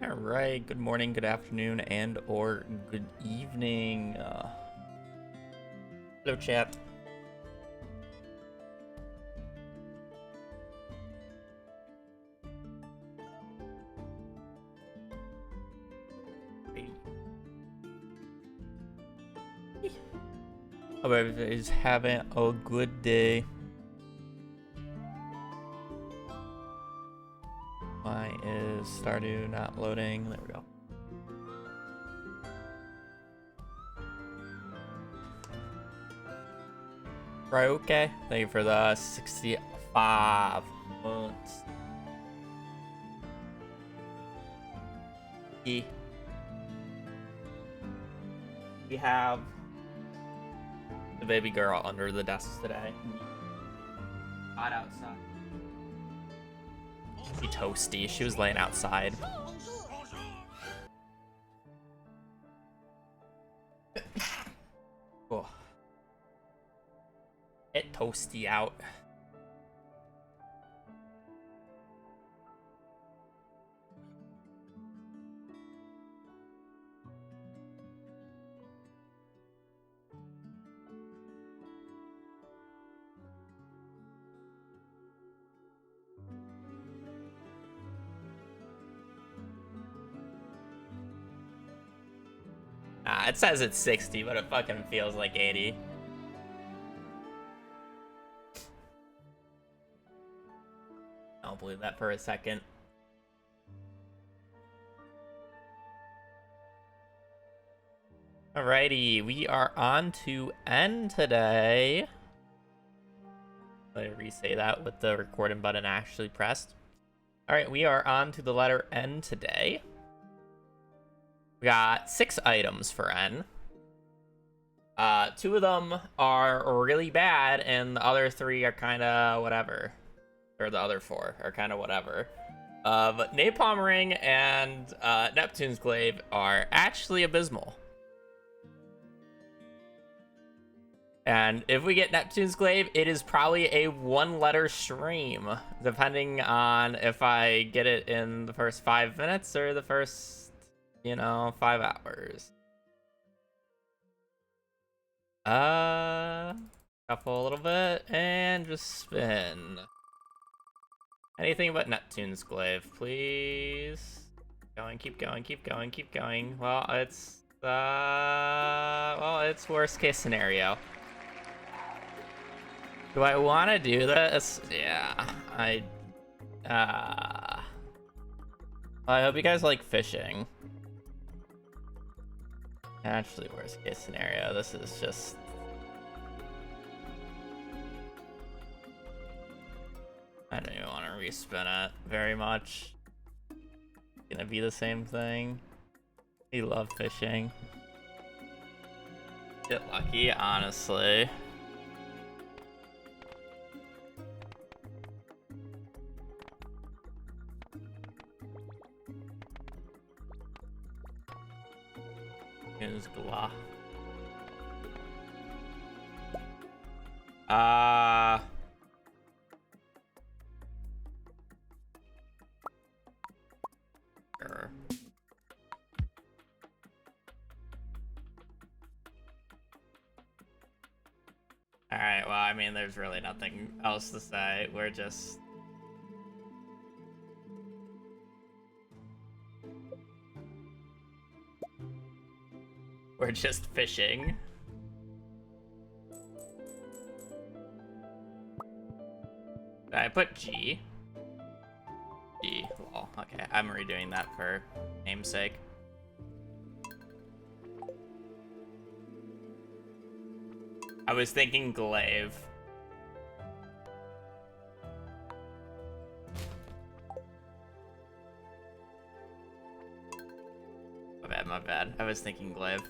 All right, good morning, good afternoon, and or good evening. Hello, chat. Hope everybody's having a good day. Why is Stardew not loading? There we go. Right, okay. Thank you for the 65 months. We have the baby girl under the desk today. Hot outside. Be toasty. She was laying outside. Oh. Get toasty out. It says it's 60, but it fucking feels like 80. I don't believe that for a second. Alrighty, we are on to N today. Let me re-say that with the recording button actually pressed. Alright, we are on to the letter N today. We got 6 items for N. 2 of them are really bad, and the other 3 are kind of whatever. Or the other 4 are kind of whatever. But Napalm Ring and Neptune's Glaive are actually abysmal. And if we get Neptune's Glaive, it is probably a 1-letter stream, depending on if I get it in the first 5 minutes or the first, 5 hours. Shuffle a little bit and just spin. Anything but Neptune's Glaive, please. Keep going. Well, it's worst case scenario. Do I want to do this? Yeah, I hope you guys like fishing. Actually, worst case scenario, this is just... I don't even want to respin it very much. It's gonna be the same thing. We love fishing. Get lucky, honestly. Is Gla. Sure. Alright, well, I mean, there's really nothing else to say. We're just... fishing. Did I put G? G. Lol. Okay, I'm redoing that for namesake. I was thinking glaive. My bad. I was thinking glaive.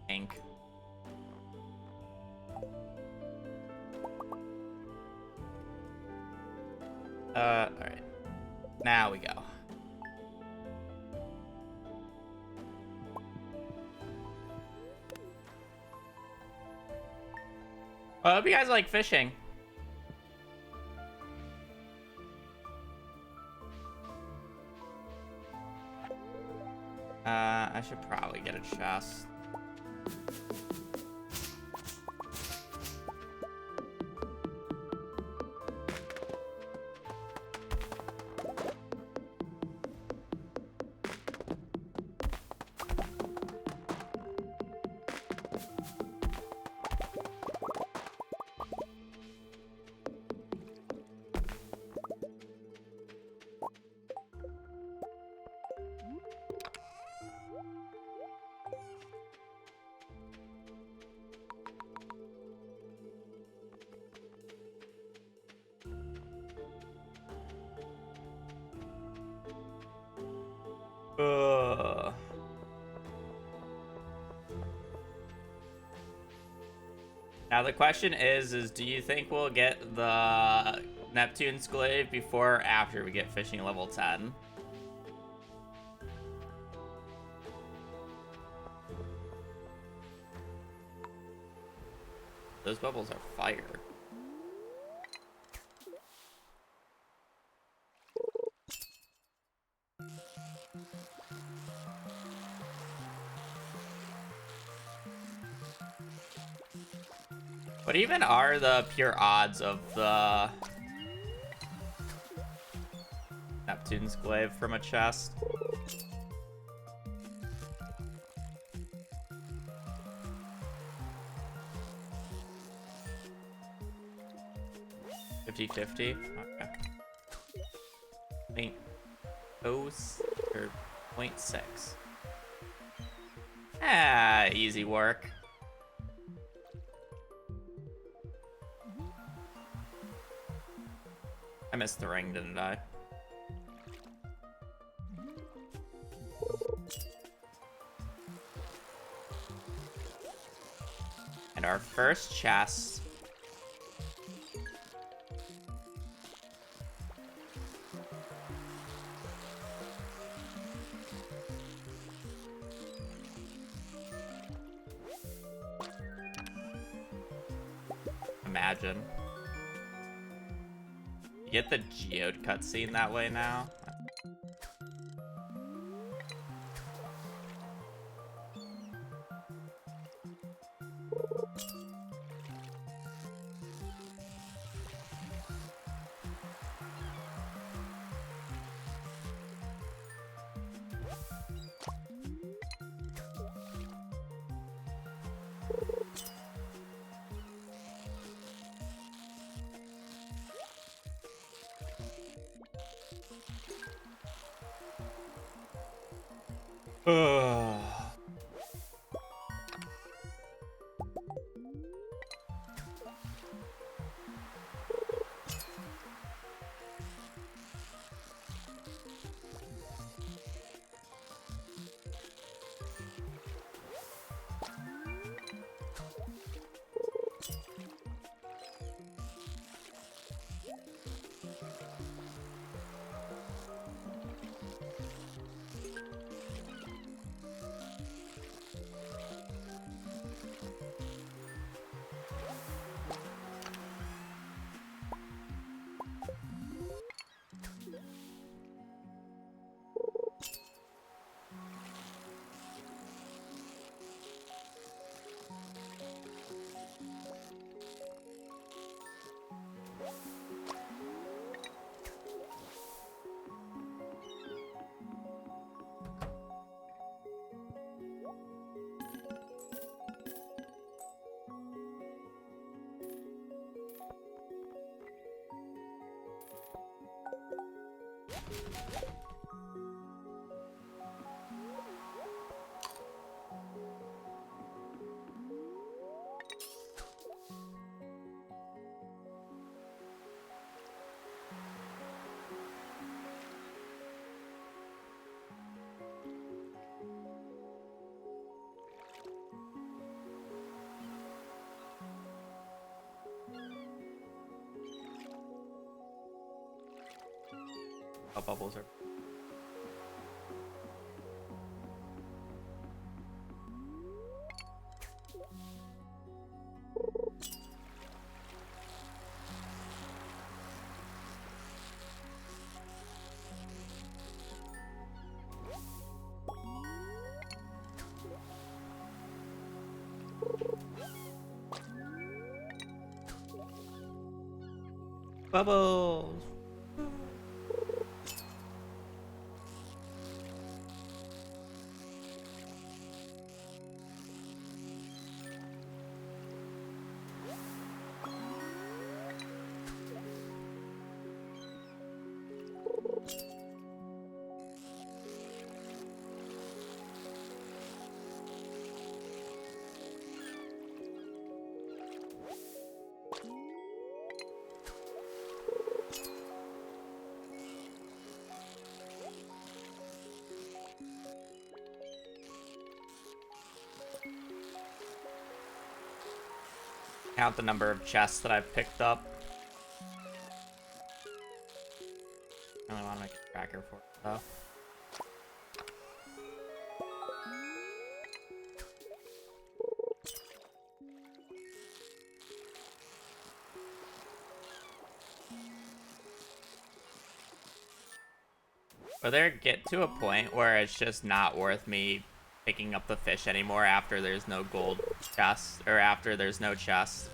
Ink. Alright. Now we go. Well, I hope you guys like fishing. I should probably get a chest. Now the question is do you think we'll get the Neptune's glaive before or after we get fishing level 10? Those bubbles are fire. What even are the pure odds of the Neptune's glaive from a chest? 50-50? Okay. 0.06 or 0.6. Ah, easy work. I missed the ring, didn't I? And our first chest. Imagine. You get the geode cutscene that way now. Oh, bubbles are... Bubbles. Count the number of chests that I've picked up. I only want to make a tracker for it, though. But there get to a point where it's just not worth me picking up the fish anymore after there's no gold chest, or after there's no chest.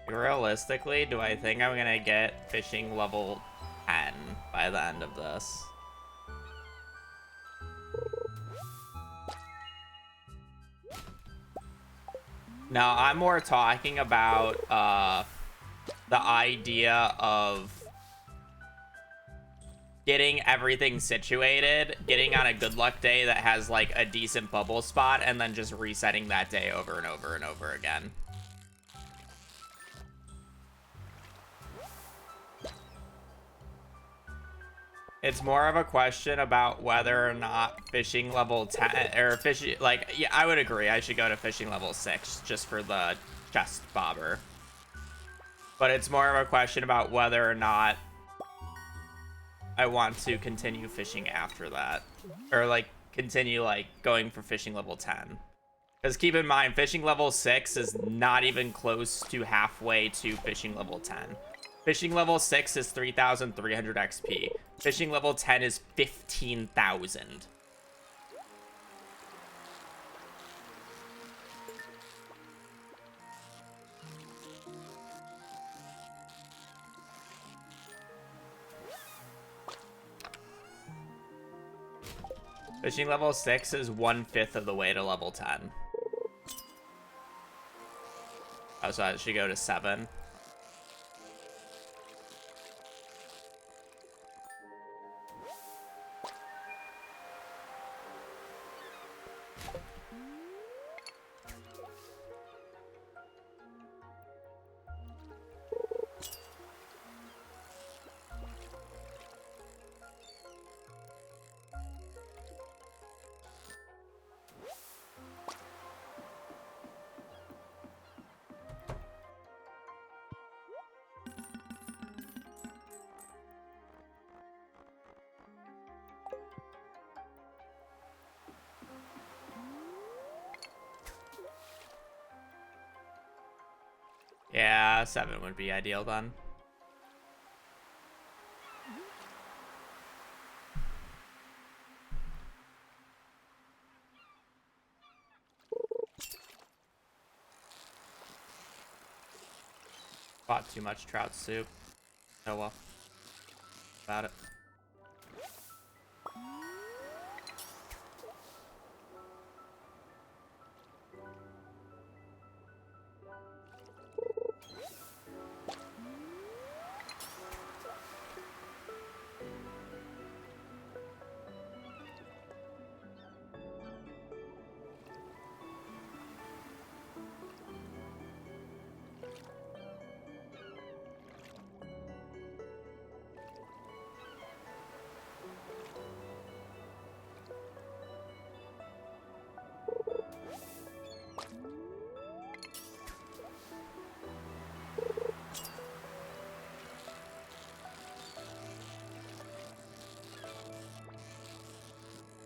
Realistically, do I think I'm gonna get fishing level 10 by the end of this? Now, I'm more talking about the idea of getting everything situated, getting on a good luck day that has like a decent bubble spot, and then just resetting that day over and over and over again. It's more of a question about whether or not fishing level 10 or fishing, like, yeah, I would agree. I should go to fishing level 6 just for the chest bobber. But it's more of a question about whether or not I want to continue fishing after that, or like continue like going for fishing level 10. Because keep in mind, fishing level 6 is not even close to halfway to fishing level 10. Fishing level 6 is 3,300 XP. Fishing level 10 is 15,000. Fishing level 6 is 1/5 of the way to level 10. Oh, so I should go to 7. Yeah, 7 would be ideal then. Bought too much trout soup. Oh well. About it.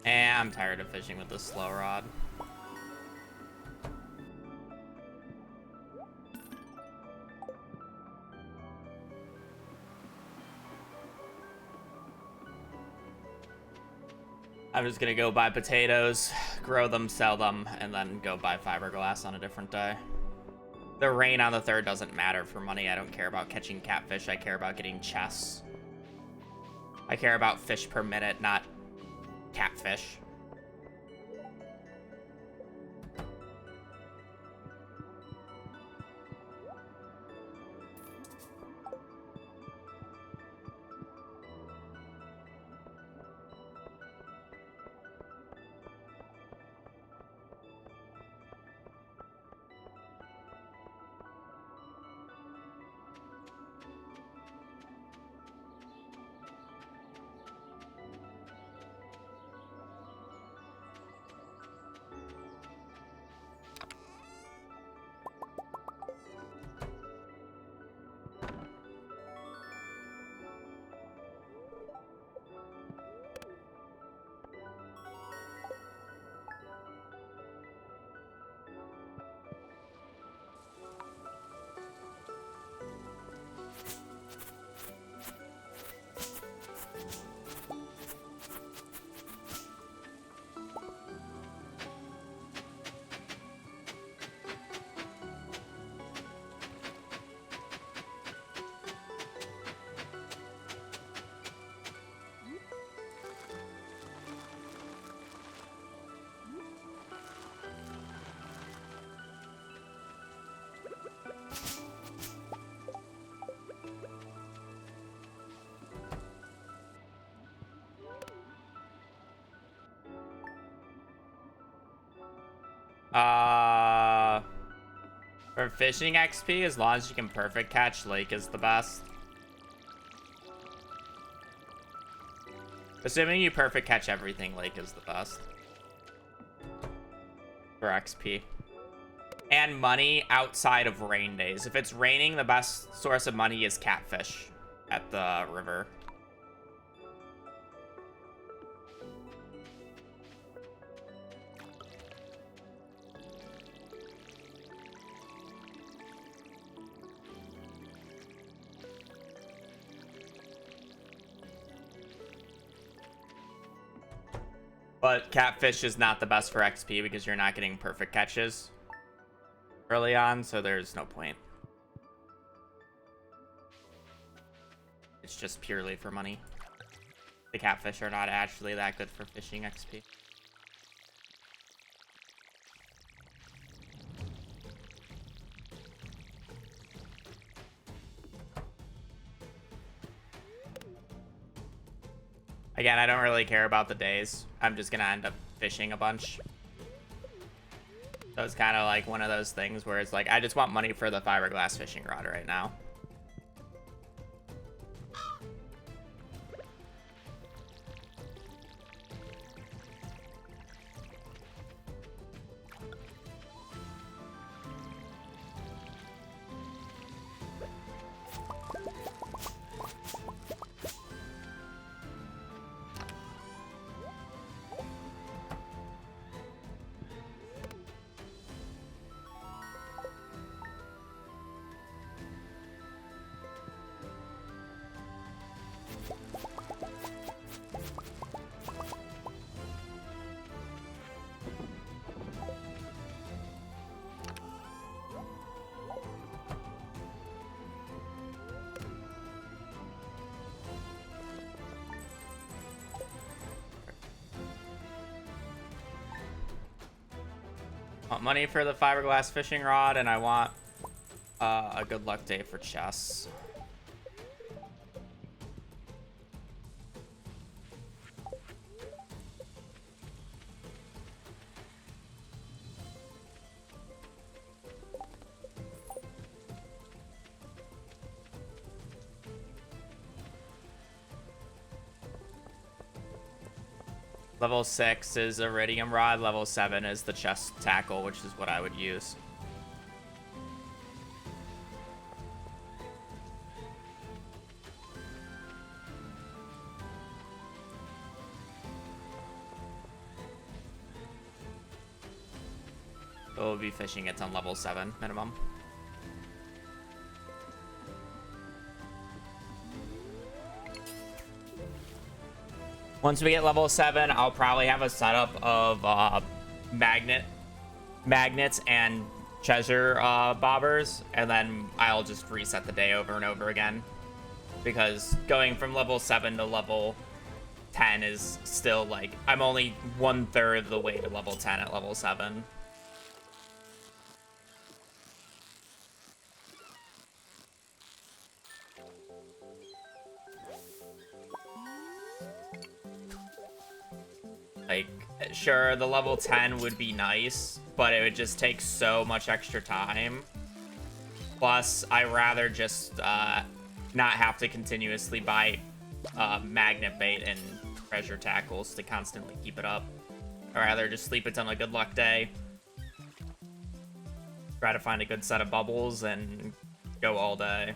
And I'm tired of fishing with the slow rod. I'm just gonna go buy potatoes, grow them, sell them, and then go buy fiberglass on a different day. The rain on the 3rd doesn't matter for money. I don't care about catching catfish. I care about getting chests. I care about fish per minute, not catfish. For fishing XP, as long as you can perfect catch, lake is the best. Assuming you perfect catch everything, lake is the best. For XP. And money outside of rain days. If it's raining, the best source of money is catfish at the river. But catfish is not the best for XP because you're not getting perfect catches early on, so there's no point. It's just purely for money. The catfish are not actually that good for fishing XP. Again, I don't really care about the days. I'm just gonna end up fishing a bunch. So it's kind of like one of those things where it's like, I just want money for the fiberglass fishing rod right now. Want money for the fiberglass fishing rod, and I want a good luck day for chests. Level 6 is iridium rod, level 7 is the chest tackle, which is what I would use. So we'll be fishing it on level 7 minimum. Once we get level 7, I'll probably have a setup of magnets and treasure bobbers, and then I'll just reset the day over and over again. Because going from level 7 to level 10 is still like, I'm only 1/3 of the way to level 10 at level 7. Like, sure, the level 10 would be nice, but it would just take so much extra time. Plus, I rather just not have to continuously buy magnet bait and treasure tackles to constantly keep it up. I'd rather just sleep it on a good luck day. Try to find a good set of bubbles and go all day.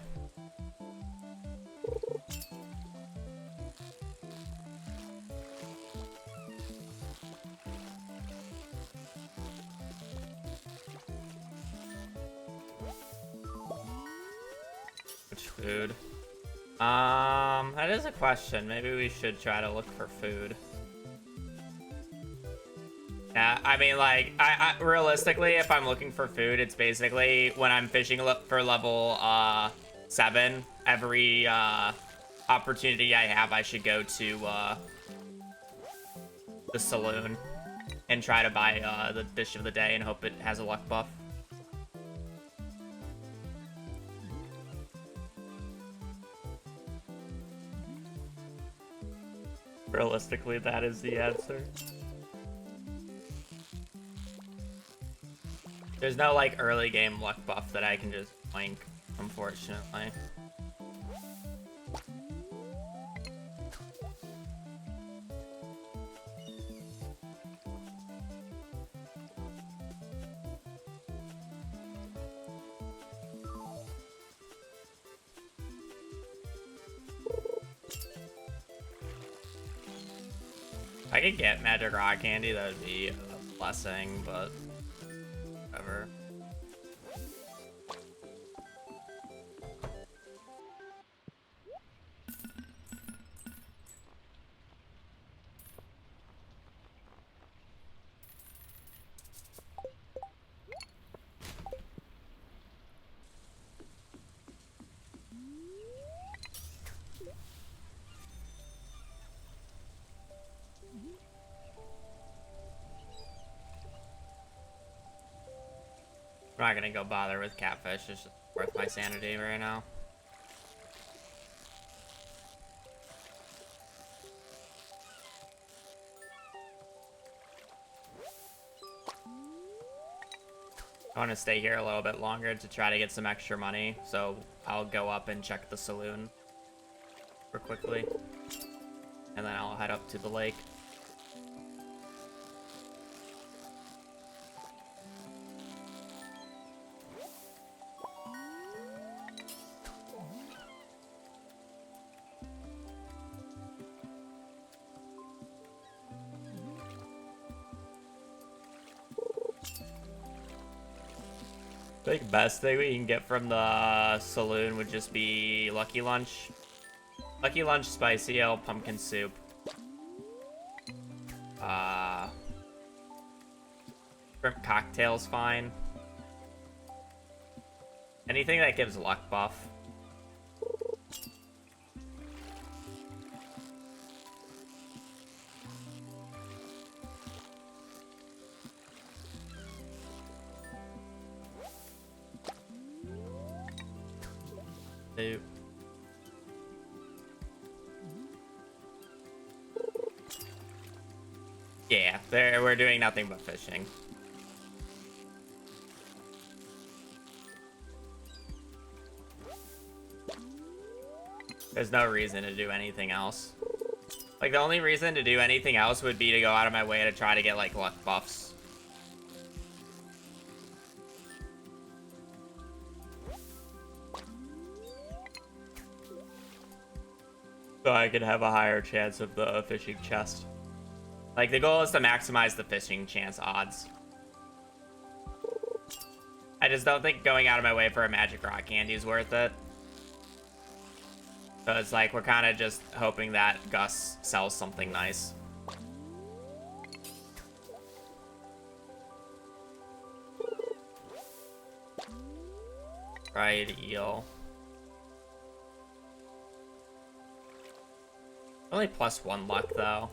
Food. That is a question. Maybe we should try to look for food. Yeah, I mean, like, I realistically, if I'm looking for food, it's basically when I'm fishing for level 7. Every opportunity I have, I should go to the saloon and try to buy the dish of the day and hope it has a luck buff. Realistically, that is the answer. There's no, like, early game luck buff that I can just boink, unfortunately. If I could get magic rock candy, that would be a blessing, but whatever. I'm not gonna go bother with catfish, it's just worth my sanity right now. I want to stay here a little bit longer to try to get some extra money, so I'll go up and check the saloon super quickly, and then I'll head up to the lake. I think best thing we can get from the saloon would just be Lucky Lunch. Lucky Lunch, spicy ale, pumpkin soup. Shrimp cocktail's fine. Anything that gives luck buff. Yeah, we're doing nothing but fishing. There's no reason to do anything else. Like, the only reason to do anything else would be to go out of my way to try to get, like, luck buffs. So I could have a higher chance of the fishing chest. Like, the goal is to maximize the fishing chance odds. I just don't think going out of my way for a magic rock candy is worth it. So it's like we're kind of just hoping that Gus sells something nice. Right, eel. Only +1 luck though.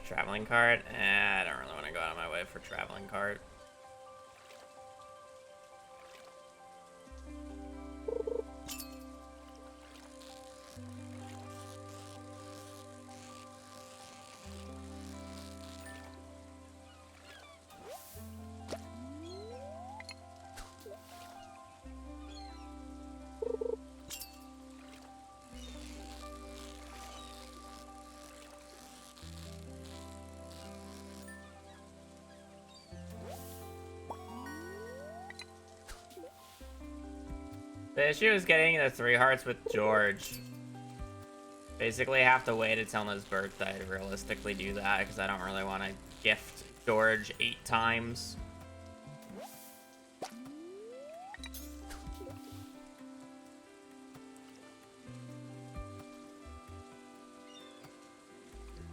Traveling cart? I don't really want to go out of my way for traveling cart. The issue is getting the 3 hearts with George. Basically have to wait until his birthday to realistically do that, because I don't really want to gift George 8 times.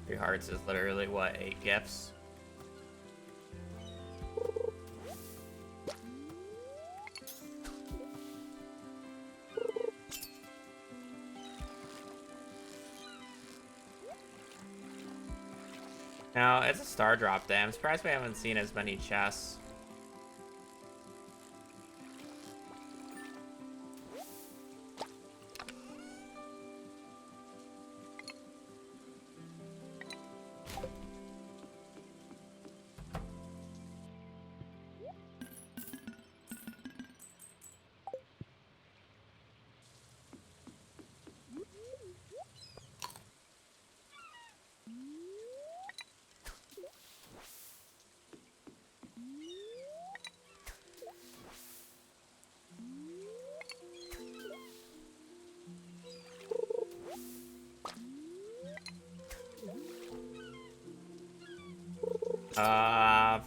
Three hearts is literally, what, 8 gifts? No, it's a star drop day. I'm surprised we haven't seen as many chests.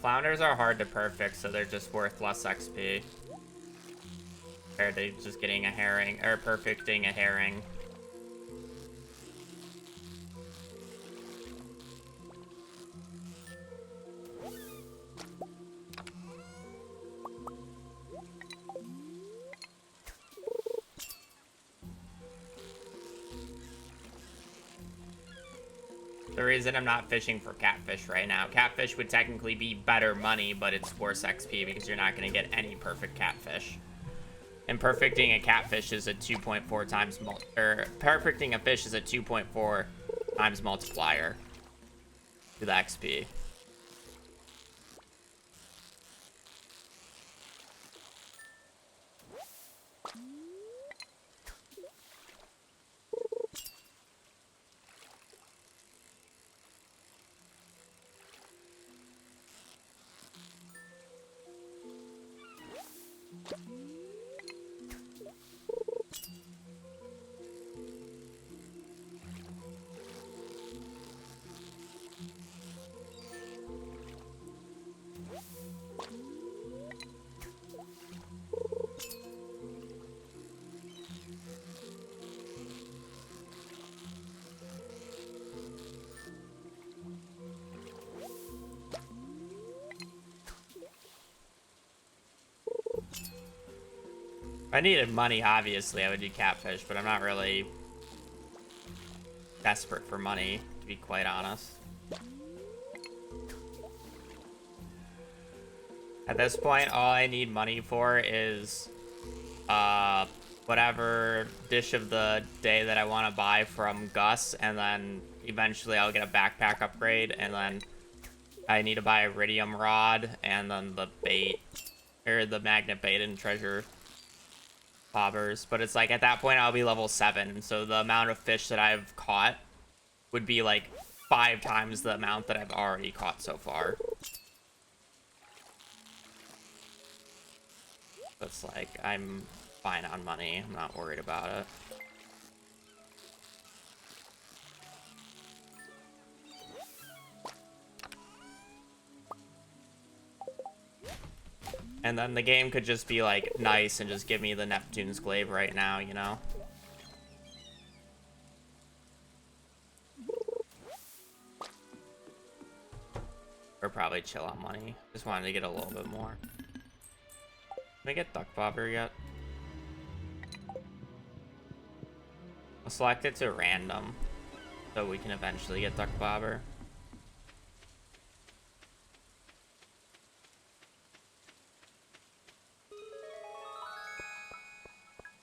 Flounders are hard to perfect, so they're just worth less XP. Compared to just getting a herring, or perfecting a herring. The reason I'm not fishing for catfish right now, catfish would technically be better money, but it's worse XP because you're not going to get any perfect catfish. And perfecting a catfish is a 2.4 times perfecting a fish is a 2.4 times multiplier to the XP. If I needed money, obviously, I would do catfish, but I'm not really desperate for money, to be quite honest. At this point, all I need money for is whatever dish of the day that I want to buy from Gus, and then eventually I'll get a backpack upgrade, and then I need to buy a iridium rod, and then the bait, or the magnet bait and treasure bobbers. But it's like, at that point, I'll be level 7, so the amount of fish that I've caught would be like 5 times the amount that I've already caught so far. It's like, I'm fine on money. I'm not worried about it. And then the game could just be, like, nice and just give me the Neptune's glaive right now, you know? Or probably chill on money. Just wanted to get a little bit more. Can I get Duck Bobber yet? I'll select it to random, so we can eventually get Duck Bobber.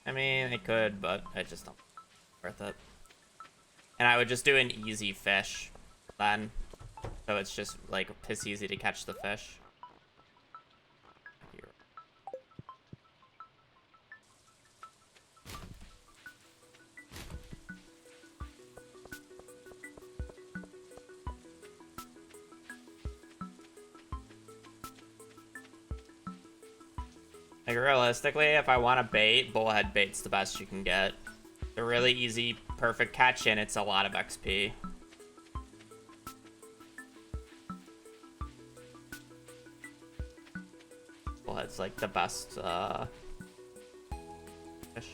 I mean, it could, but I just don't think it's worth it. And I would just do an easy fish then. So it's just, like, piss easy to catch the fish. Here. Like, realistically, if I want to bait, bullhead bait's the best you can get. It's a really easy, perfect catch, and it's a lot of XP. Bullhead's like the best fish.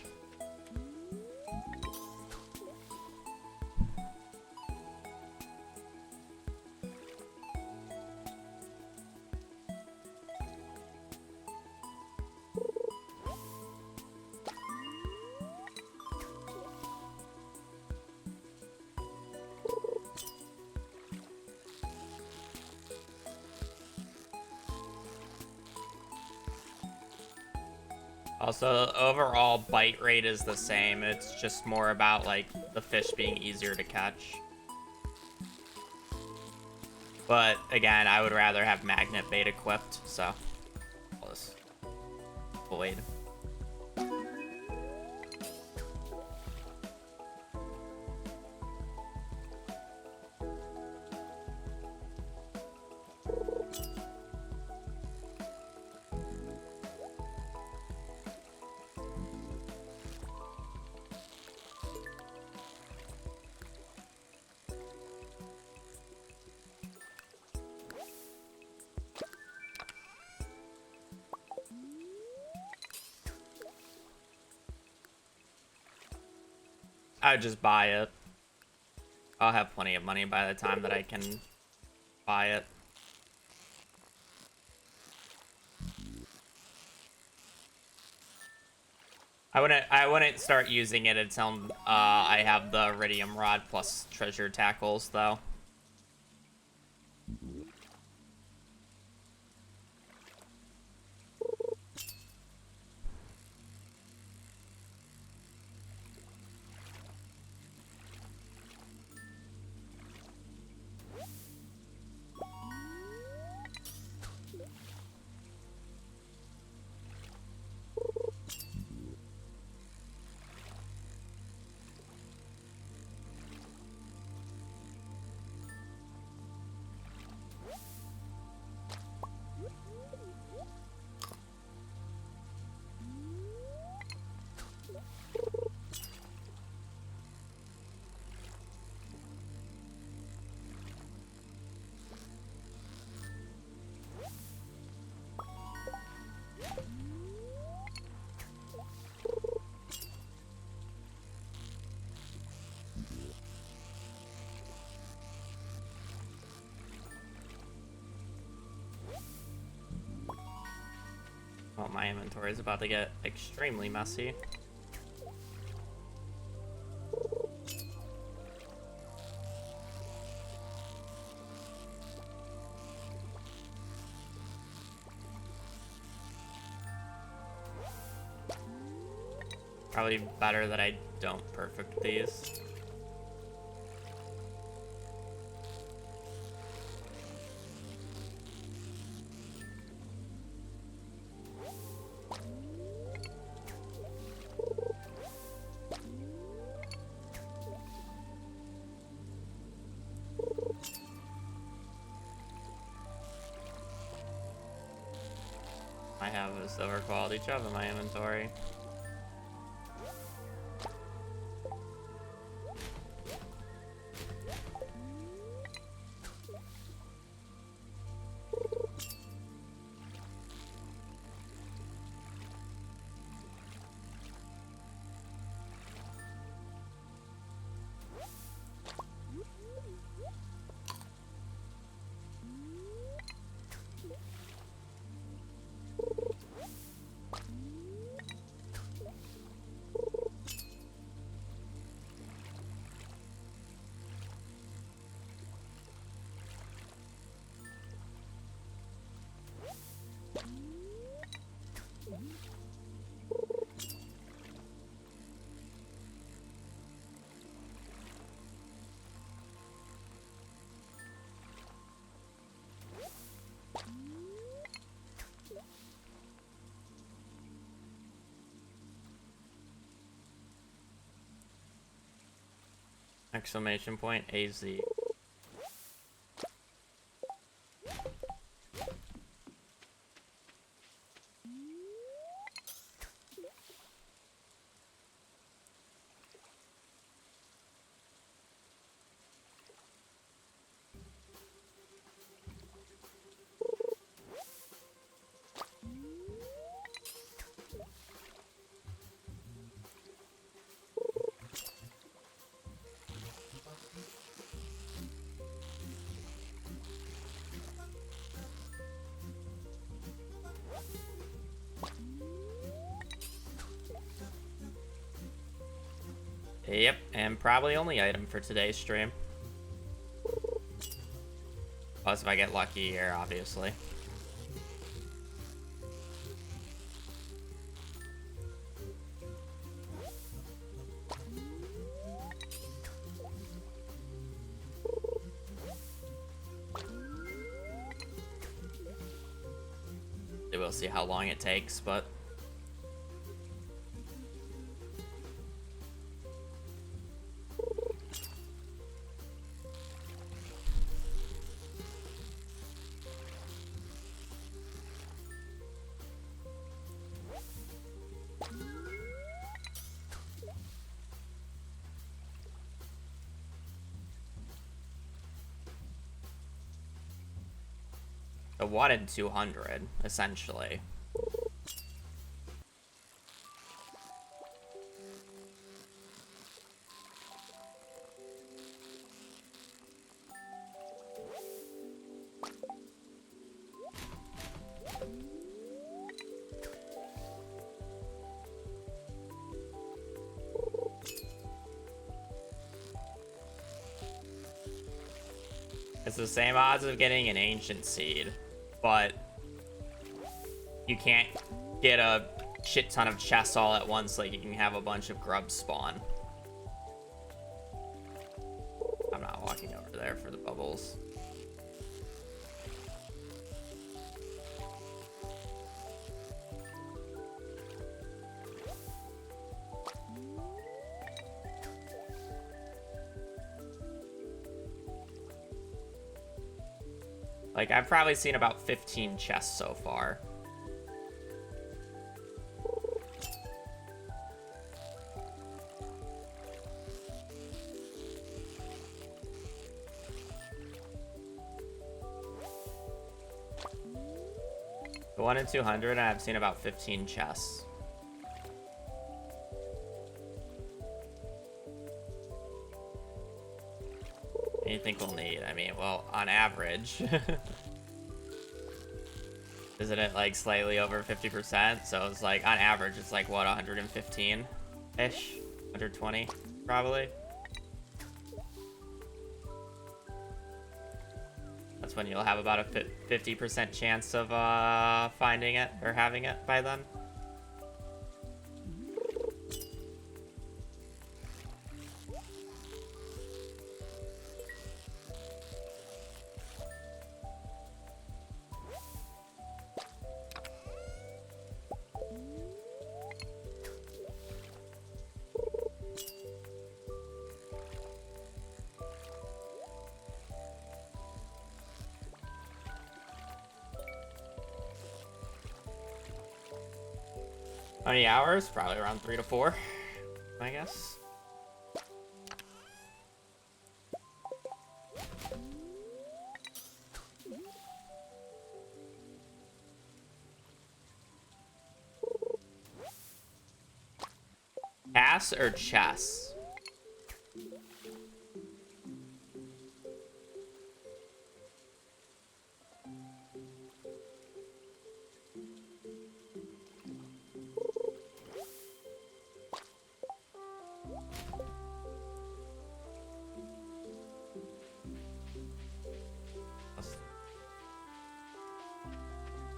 Also, overall bite rate is the same. It's just more about, like, the fish being easier to catch. But, again, I would rather have magnet bait equipped, so we'll wait. I would just buy it. I'll have plenty of money by the time that I can buy it. I wouldn't start using it until I have the Iridium Rod plus treasure tackles, though. Well, my inventory is about to get extremely messy. Probably better that I don't perfect these. I have a silver quality chub in my inventory. Exclamation point AZ. Yep, and probably only item for today's stream. Plus if I get lucky here, obviously. We'll see how long it takes, but... a 1 in 200, essentially. It's the same odds of getting an ancient seed, but you can't get a shit ton of chests all at once like you can have a bunch of grubs spawn. I'm not walking over there for the bubbles. Like, I've probably seen about 15 chests so far. The 1 in 200, and I've seen about 15 chests. What do you think we'll need? I mean, well, on average. Isn't it like slightly over 50%? So it's like, on average, it's like, what, 115-ish? 120, probably? That's when you'll have about a 50% chance of finding it or having it by then. How many hours? Probably around 3 to 4, I guess. Pass or chess?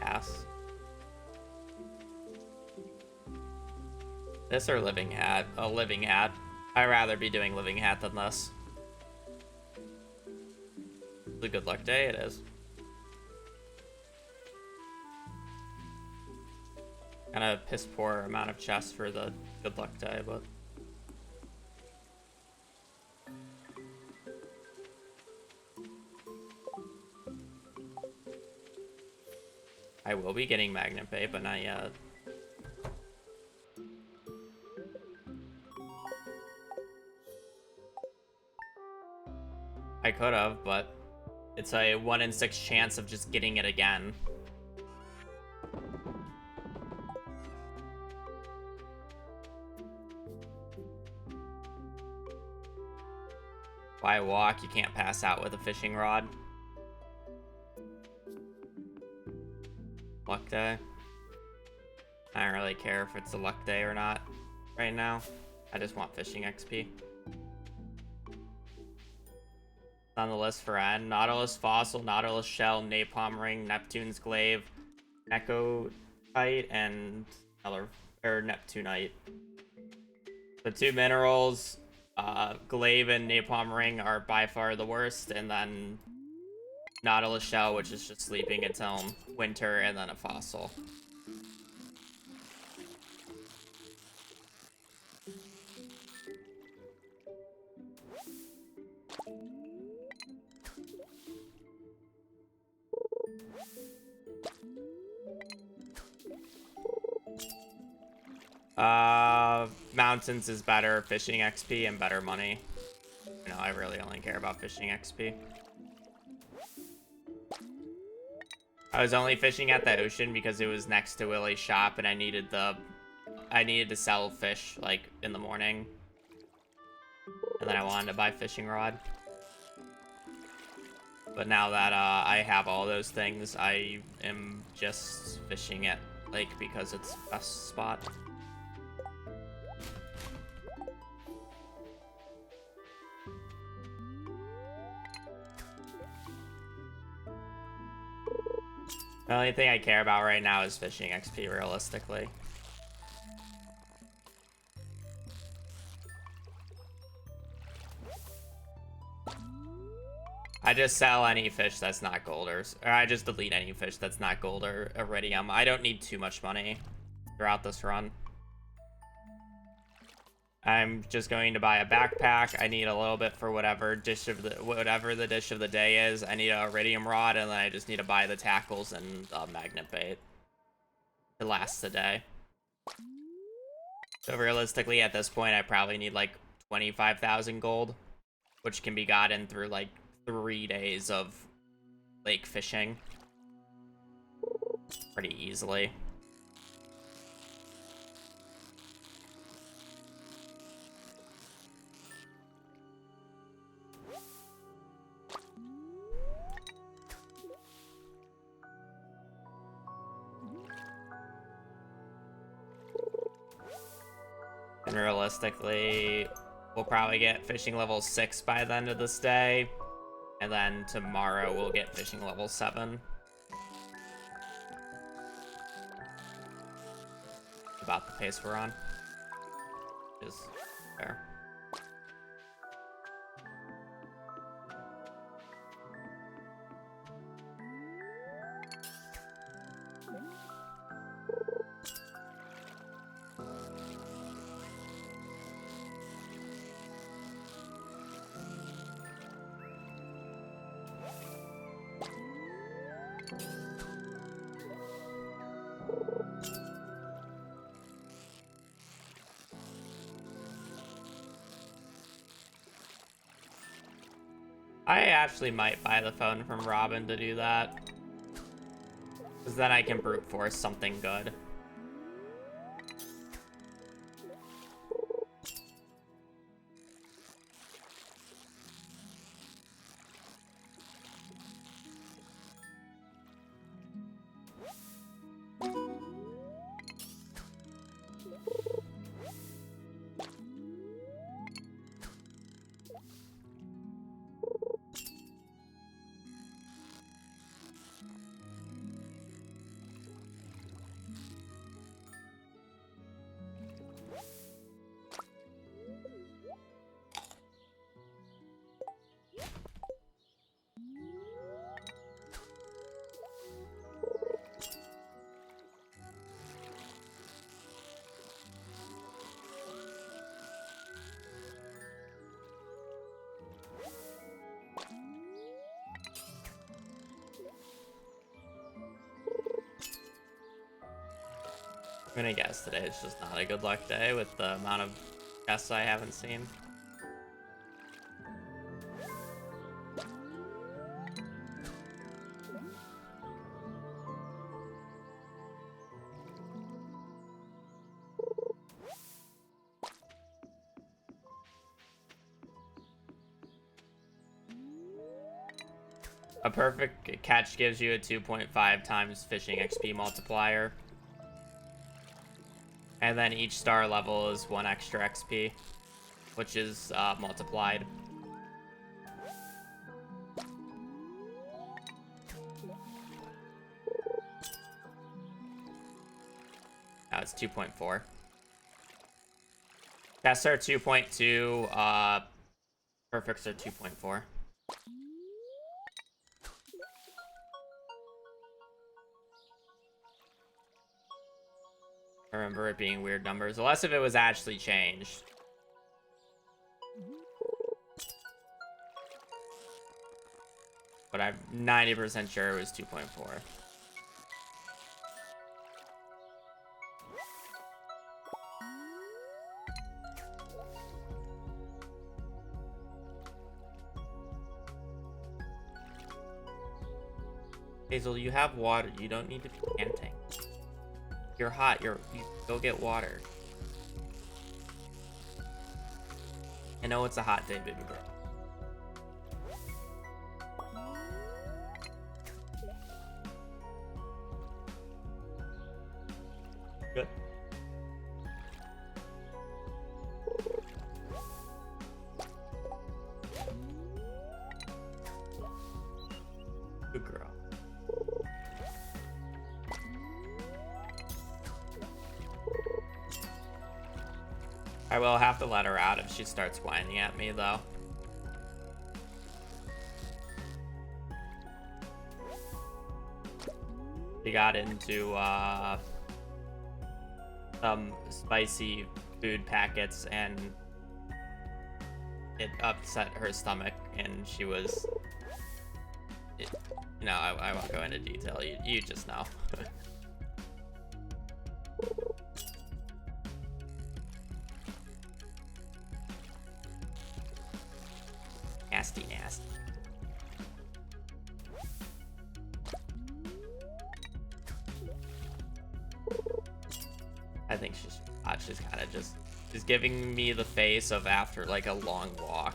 Pass. This or living hat? A living hat. I'd rather be doing living hat than this. It's a good luck day, it is. Kind of piss poor amount of chests for the good luck day, but... I will be getting magnet bait, but not yet. I could have, but it's a 1 in 6 chance of just getting it again. Why walk? You can't pass out with a fishing rod. Luck day. I don't really care if it's a luck day or not right now. I just want fishing XP. On the list for N: Nautilus Fossil, Nautilus Shell, Napalm Ring, Neptune's Glaive, Necotite, and Neptunite. The 2 minerals, Glaive and Napalm Ring, are by far the worst, and then Nautilus Shell, which is just sleeping until winter, and then a fossil. Mountains is better fishing XP and better money. You know, I really only care about fishing XP. I was only fishing at the ocean because it was next to Willie's shop and I needed to sell fish like in the morning. And then I wanted to buy fishing rod. But now that I have all those things, I am just fishing at lake because it's the best spot. The only thing I care about right now is fishing XP, realistically. I just sell any fish that's not gold, or I just delete any fish that's not gold or iridium. I don't need too much money throughout this run. I'm just going to buy a backpack. I need a little bit for whatever the dish of the day is. I need a iridium rod, and then I just need to buy the tackles and magnet bait to last the day. So realistically, at this point, I probably need like 25,000 gold, which can be gotten through like 3 days of lake fishing pretty easily. And realistically, we'll probably get fishing level 6 by the end of this day. And then tomorrow we'll get fishing level 7. About the pace we're on. Is fair. I actually might buy the phone from Robin to do that. Because then I can brute force something good. I'm gonna guess today it's just not a good luck day with the amount of guests I haven't seen. A perfect catch gives you a 2.5 times fishing XP multiplier. And then each star level is 1 extra XP, which is multiplied. Now it's 2.4. Tests are 2.2, perfects are 2.4. I remember it being weird numbers, unless if it was actually changed. But I'm 90% sure it was 2.4. Hazel, you have water. You don't need to be panting. You're hot. You go get water. I know it's a hot day, baby girl. Good. Good girl. I will have to let her out if she starts whining at me, though. She got into some spicy food packets and it upset her stomach, and she was... No, I won't go into detail. You just know. Nasty, nasty. I think she's kind of just... She's giving me the face of after, like, a long walk.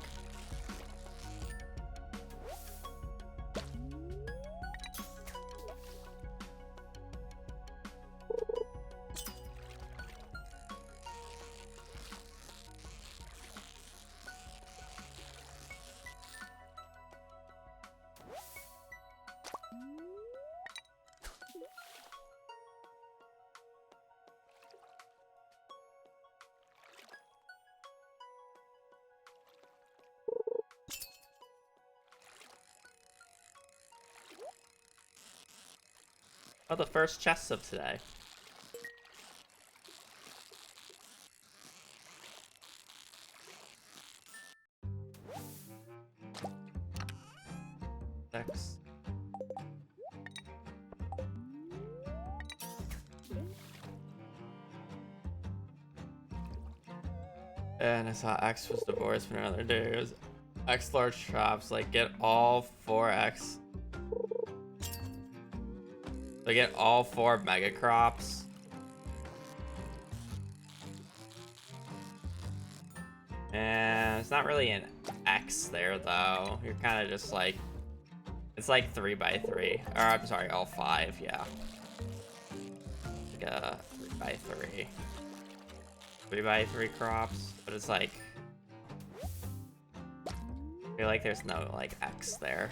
Oh, the first chests of today. X. And I saw X was divorced for another day. It was X large shops, like get all 4X. They get all 4 mega crops. And it's not really an X there though. You're kind of just like, it's like 3x3. Or I'm sorry, all 5, yeah. Like a 3x3. 3x3 crops, but it's like, I feel like there's no like X there.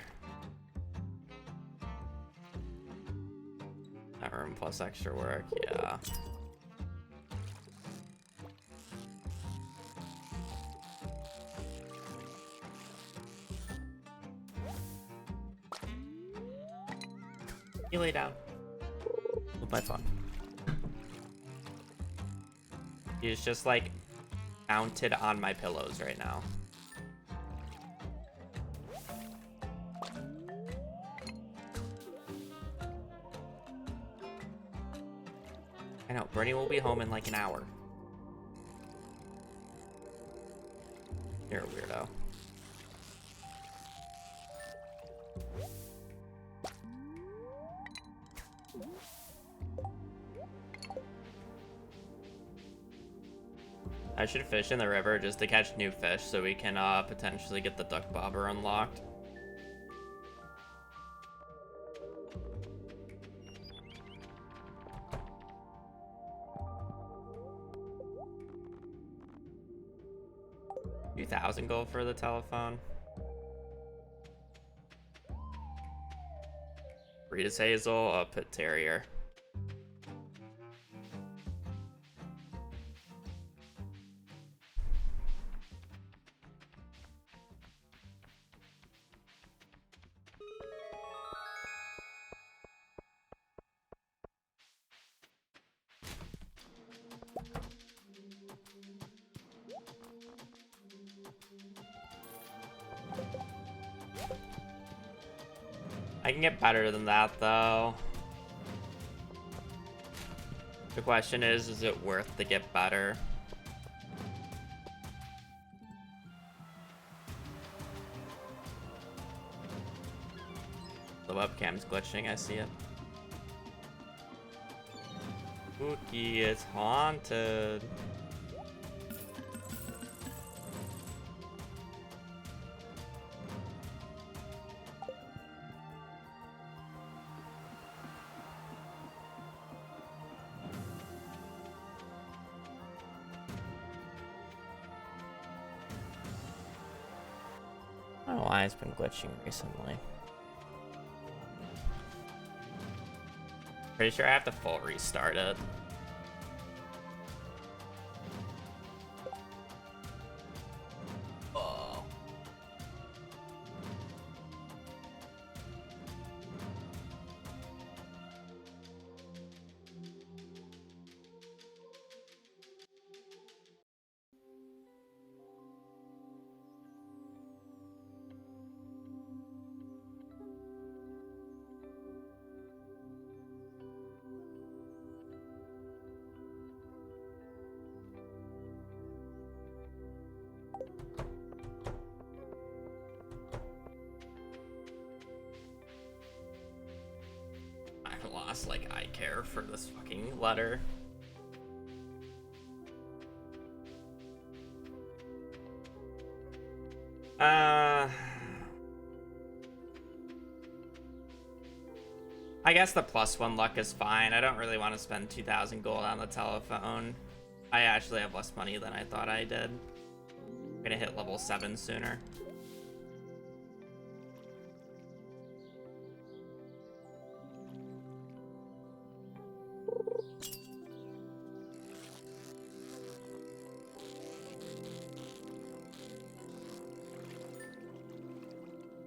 That room plus extra work, yeah. You lay down with my phone. He's just like mounted on my pillows right now. I know, Bernie will be home in like an hour. You're a weirdo. I should fish in the river just to catch new fish so we can potentially get the duck bobber unlocked. $2,000 gold for the telephone. Rita's Hazel, a pit terrier. I can get better than that, though. The question is it worth to get better? The webcam's glitching, I see it. Spooky, it's haunted. I don't know why it's been glitching recently. Pretty sure I have to full restart it. Oh. Like I care for this fucking letter. I guess the +1 luck is fine. I don't really want to spend 2,000 gold on the telephone. I actually have less money than I thought I did. I'm gonna hit level 7 sooner.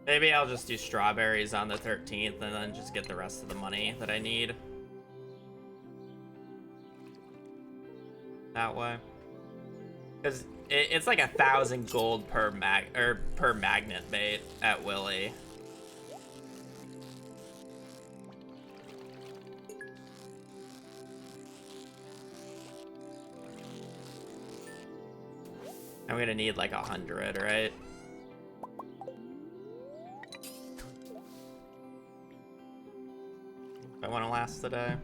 Maybe I'll just do strawberries on the 13th and then just get the rest of the money that I need. That way. Because it's like 1,000 gold per magnet bait at Willy. I'm gonna need like 100, right? I want to last the day.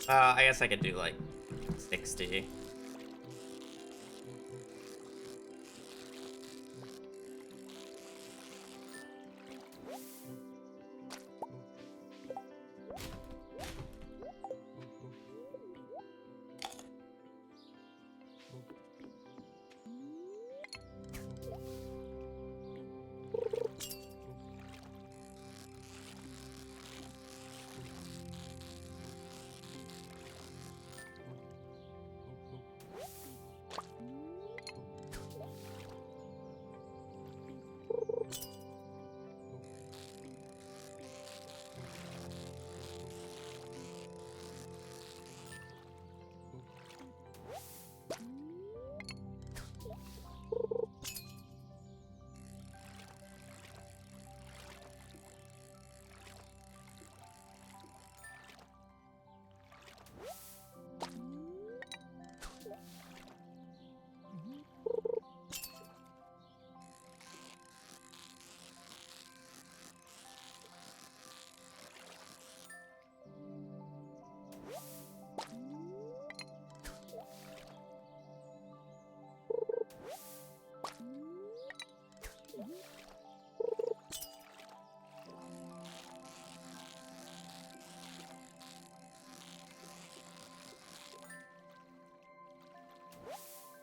I guess I could do like 60.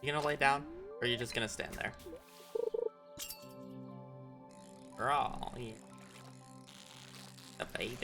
You gonna lay down? Or are you just gonna stand there? Girl, yeah. The baby.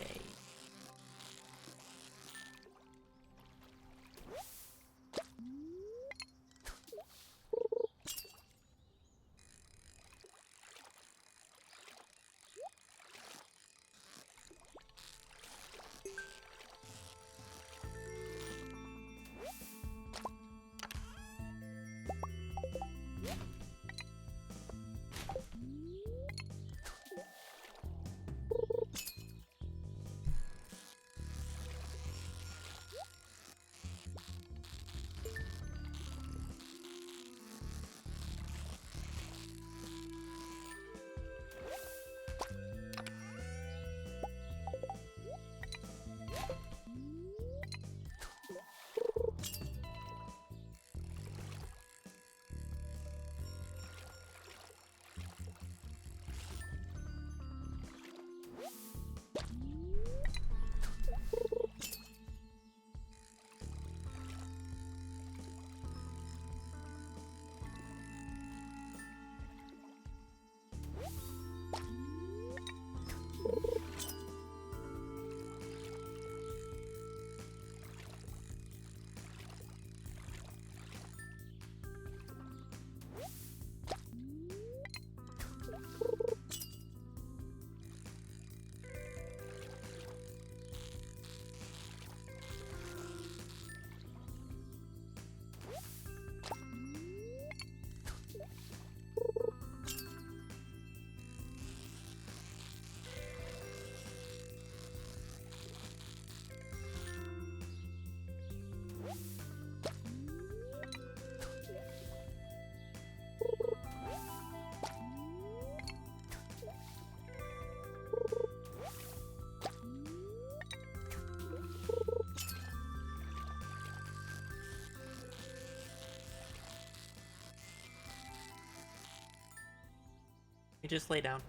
You just lay down.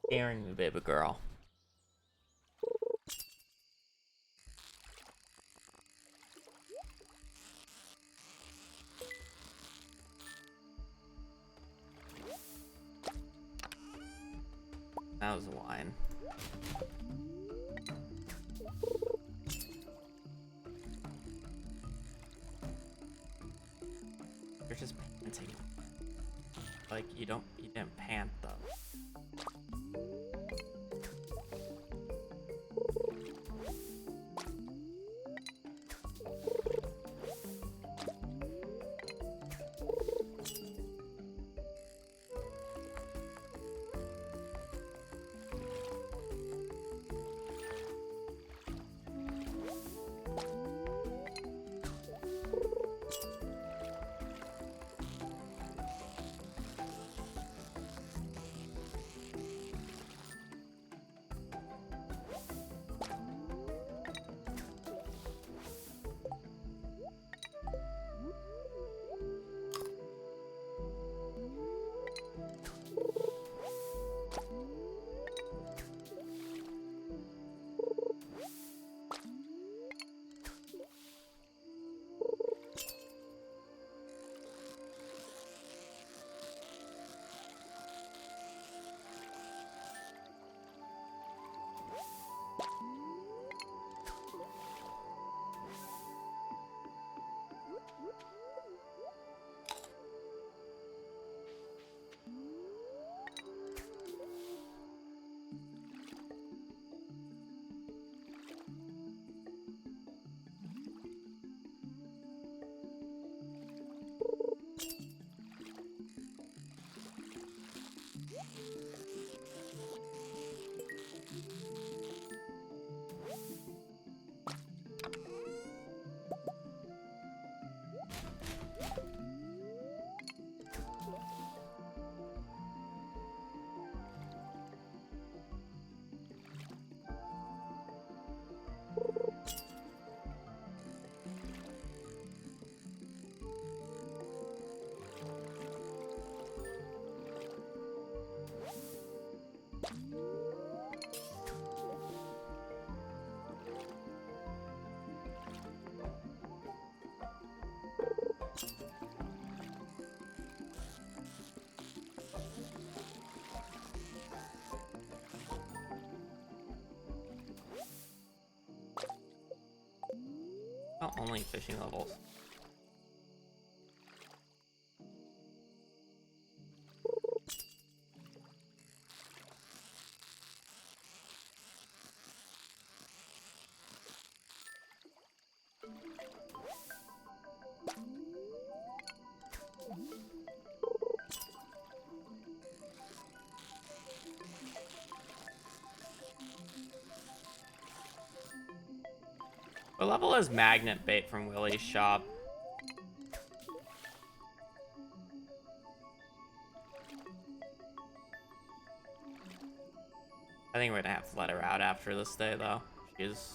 Scaring me, baby girl. That was a whine. You're just panting. Like, you didn't pant though. Oh, only fishing levels. What level is magnet bait from Willie's shop? I think we're gonna have to let her out after this day, though. She's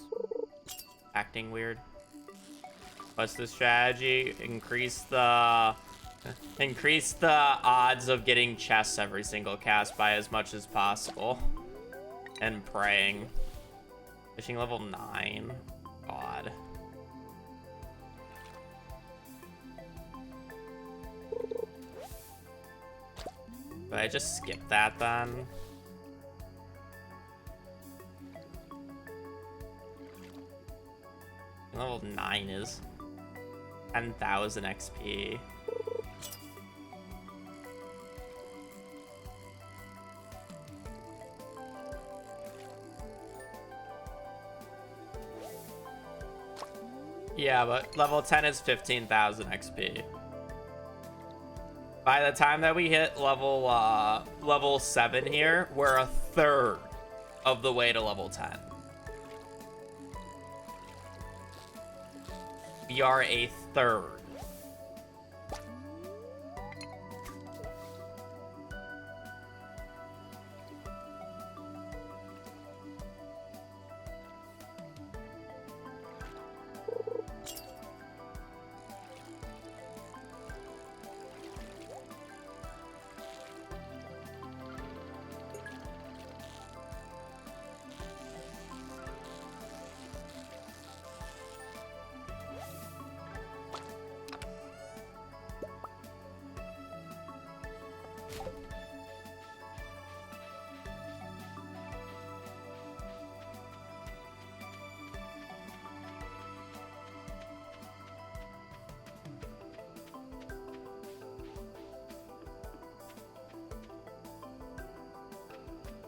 acting weird. What's the strategy? Increase the odds of getting chests every single cast by as much as possible. And praying. Fishing level 9. God. Did I just skip that then? Level 9 is 10,000 XP. Yeah, but level 10 is 15,000 XP. By the time that we hit level 7 here, we're a third of the way to level 10. We are a third.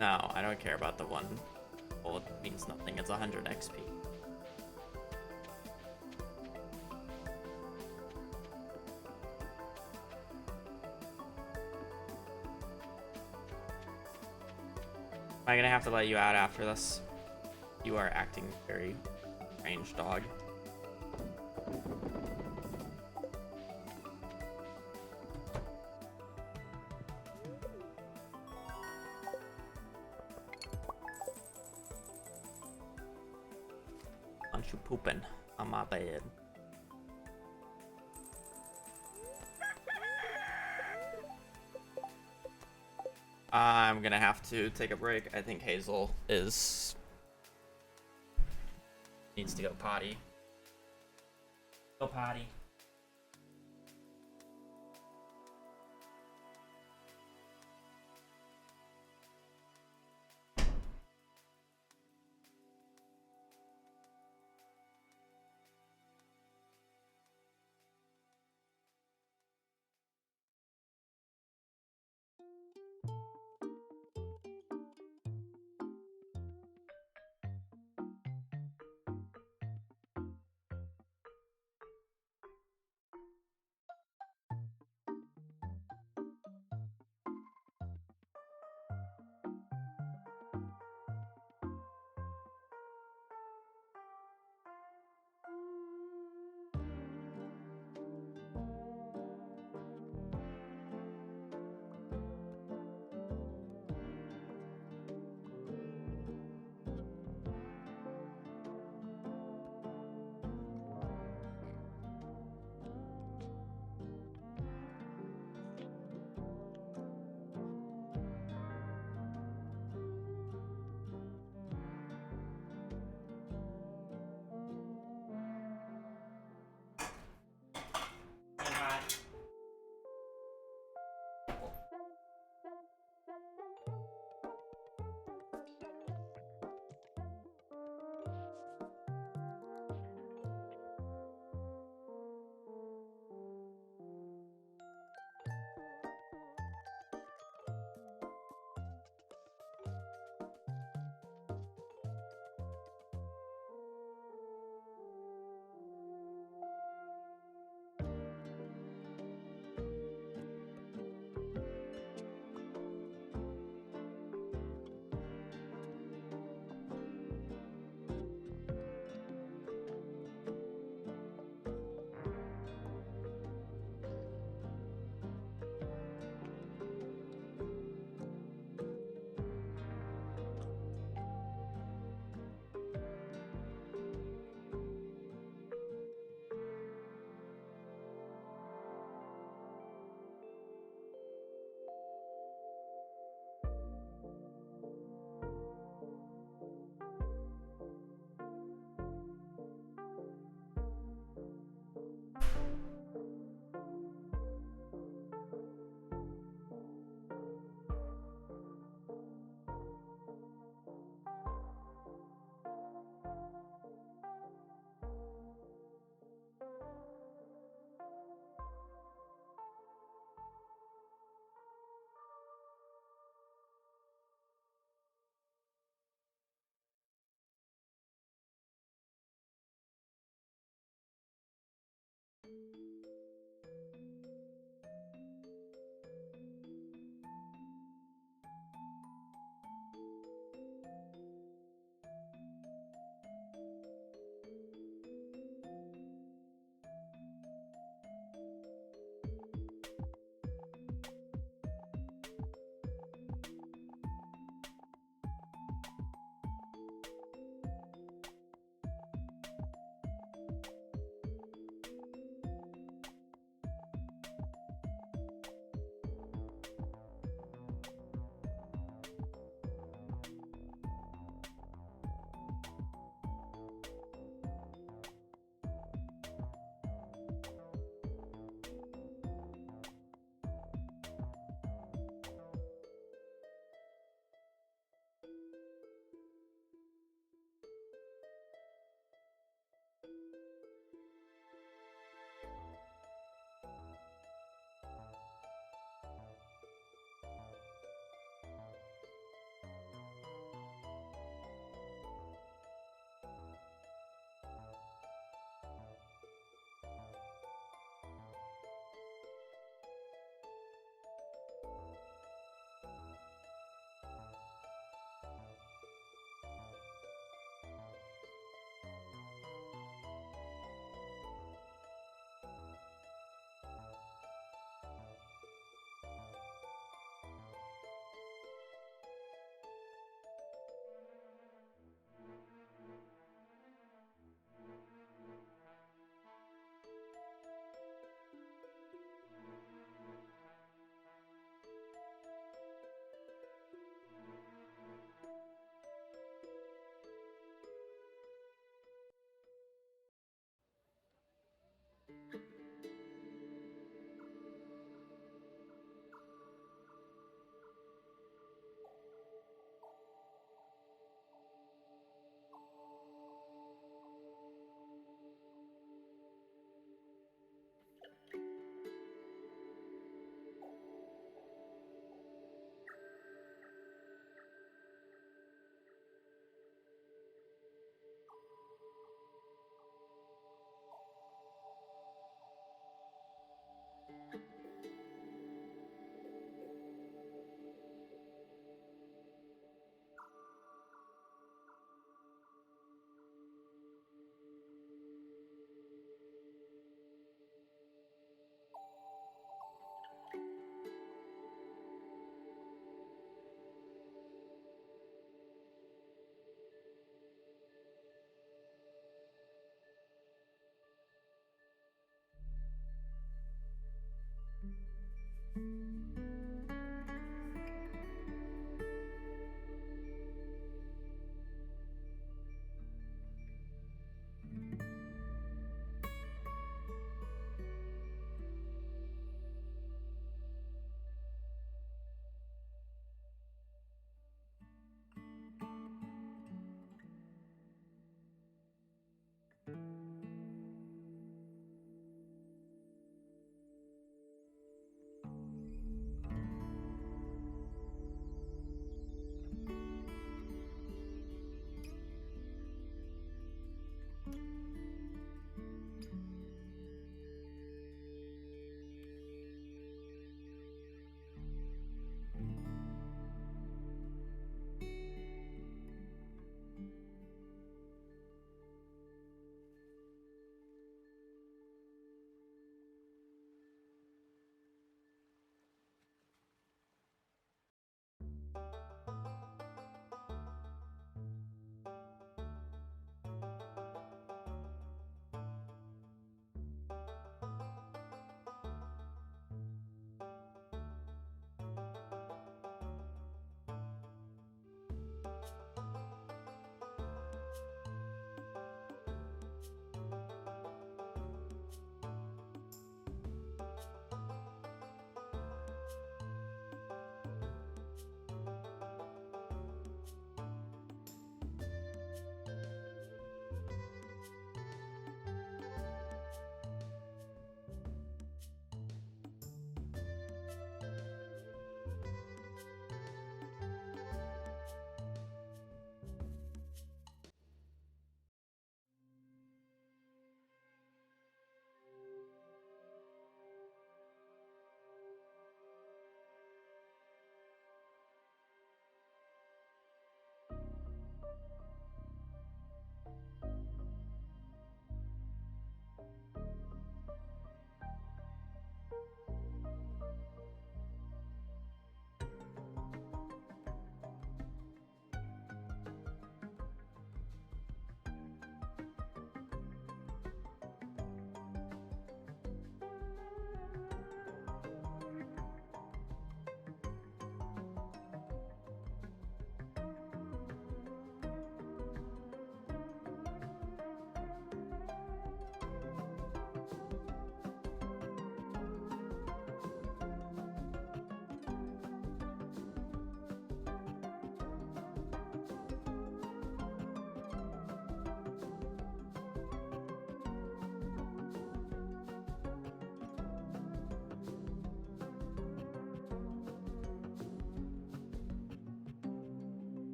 No, I don't care about the one. Well, it means nothing. It's 100 XP. Am I gonna have to let you out after this? You are acting very strange, dog. Aren't you pooping on my bed? I'm gonna have to take a break. I think Hazel needs to go potty. Go potty.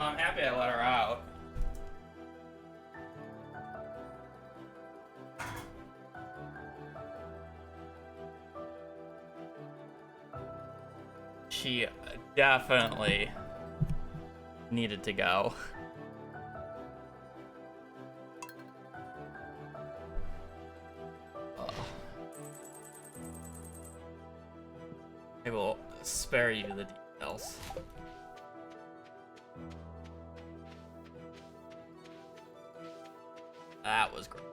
I'm happy I let her out. She definitely needed to go. I will spare you the details. That was great.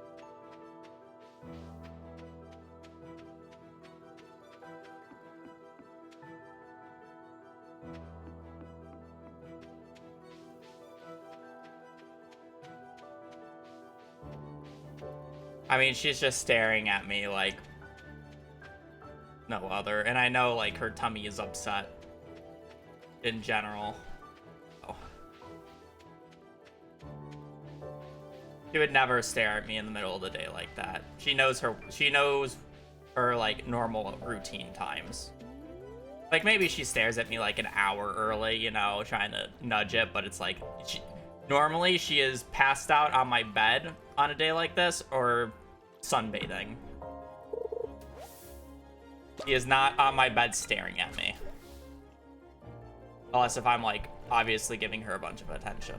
I mean, she's just staring at me like no other. And I know, like, her tummy is upset in general. Oh. She would never stare at me in the middle of the day like that. She knows her like normal routine times. Like, maybe she stares at me like an hour early, you know, trying to nudge it, but it's like normally she is passed out on my bed on a day like this or sunbathing. She is not on my bed staring at me. Unless if I'm, like, obviously giving her a bunch of attention.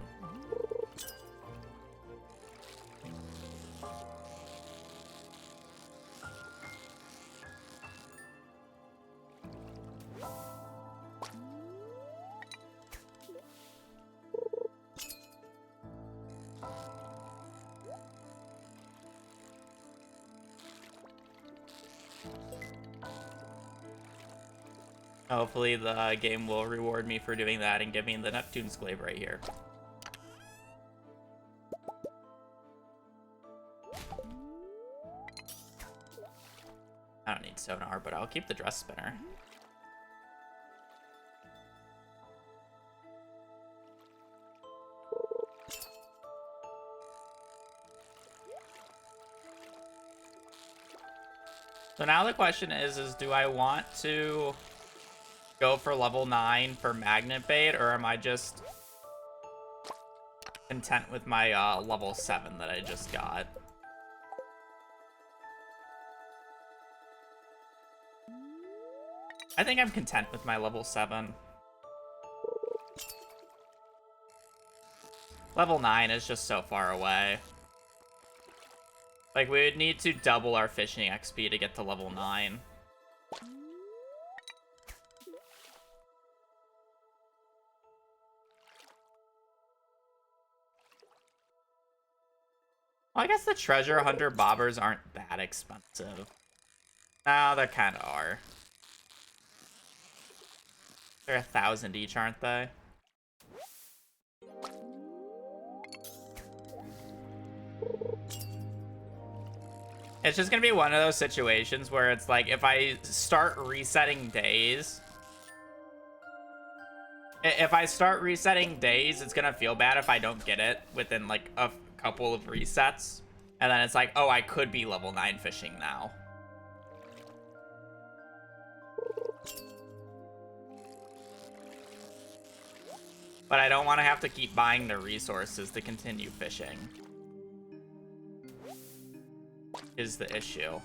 Hopefully the game will reward me for doing that and give me the Neptune's glaive right here. I don't need sonar, but I'll keep the dress spinner. So now the question is do I want to go for level 9 for magnet bait, or am I just content with my level 7 that I just got? I think I'm content with my level 7. Level 9 is just so far away. Like, we would need to double our fishing XP to get to level 9. Well, I guess the treasure hunter bobbers aren't that expensive. No, they kind of are. They're 1,000 each, aren't they? It's just gonna be one of those situations where it's like, if I start resetting days, it's gonna feel bad if I don't get it within like a couple of resets. And then it's like, oh, I could be level 9 fishing now. But I don't want to have to keep buying the resources to continue fishing. Is the issue.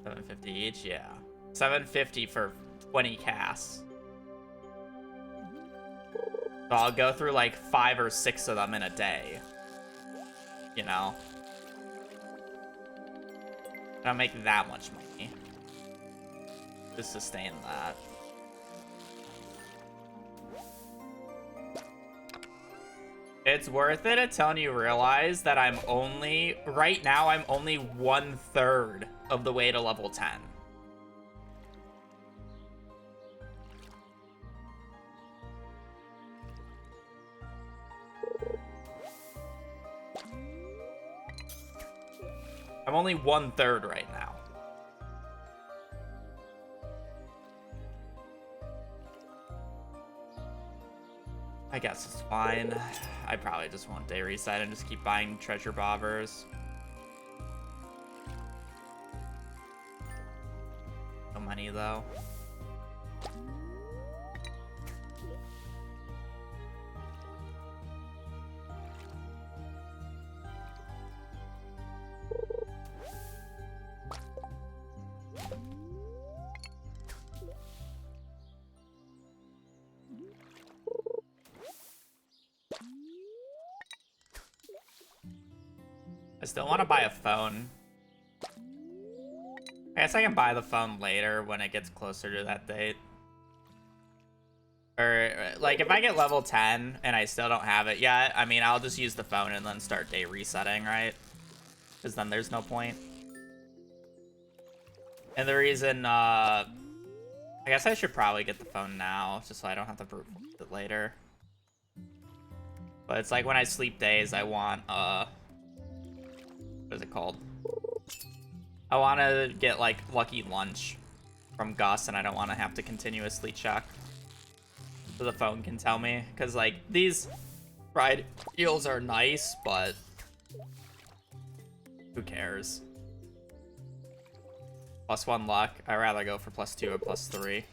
$750 each, yeah. $750 for 20 casts. So I'll go through like 5 or 6 of them in a day. You know? I don't make that much money to sustain that. It's worth it until you realize that right now I'm only 1/3 of the way to level 10. I'm only 1/3 right now. I guess it's fine. I probably just want day reset and just keep buying treasure bobbers. So many though. I still want to buy a phone. I guess I can buy the phone later when it gets closer to that date. Or, like, if I get level 10 and I still don't have it yet, I mean, I'll just use the phone and then start day resetting, right? Because then there's no point. And the reason, I guess I should probably get the phone now, just so I don't have to brute it later. But it's like when I sleep days, I want, what is it called? I want to get, like, lucky lunch from Gus, and I don't want to have to continuously check. So the phone can tell me. Because, like, these fried eels are nice, but who cares? +1 luck. I'd rather go for +2 or +3.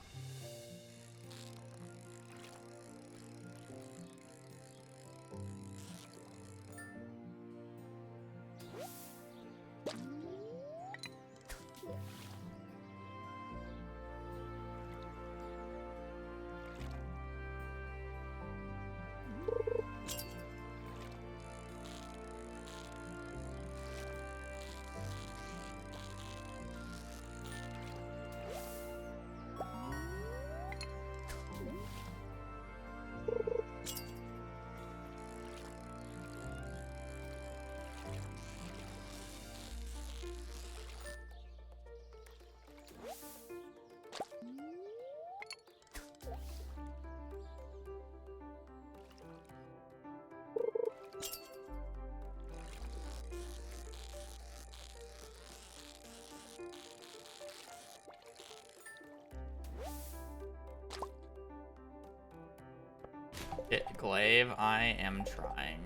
Hit glaive. I am trying.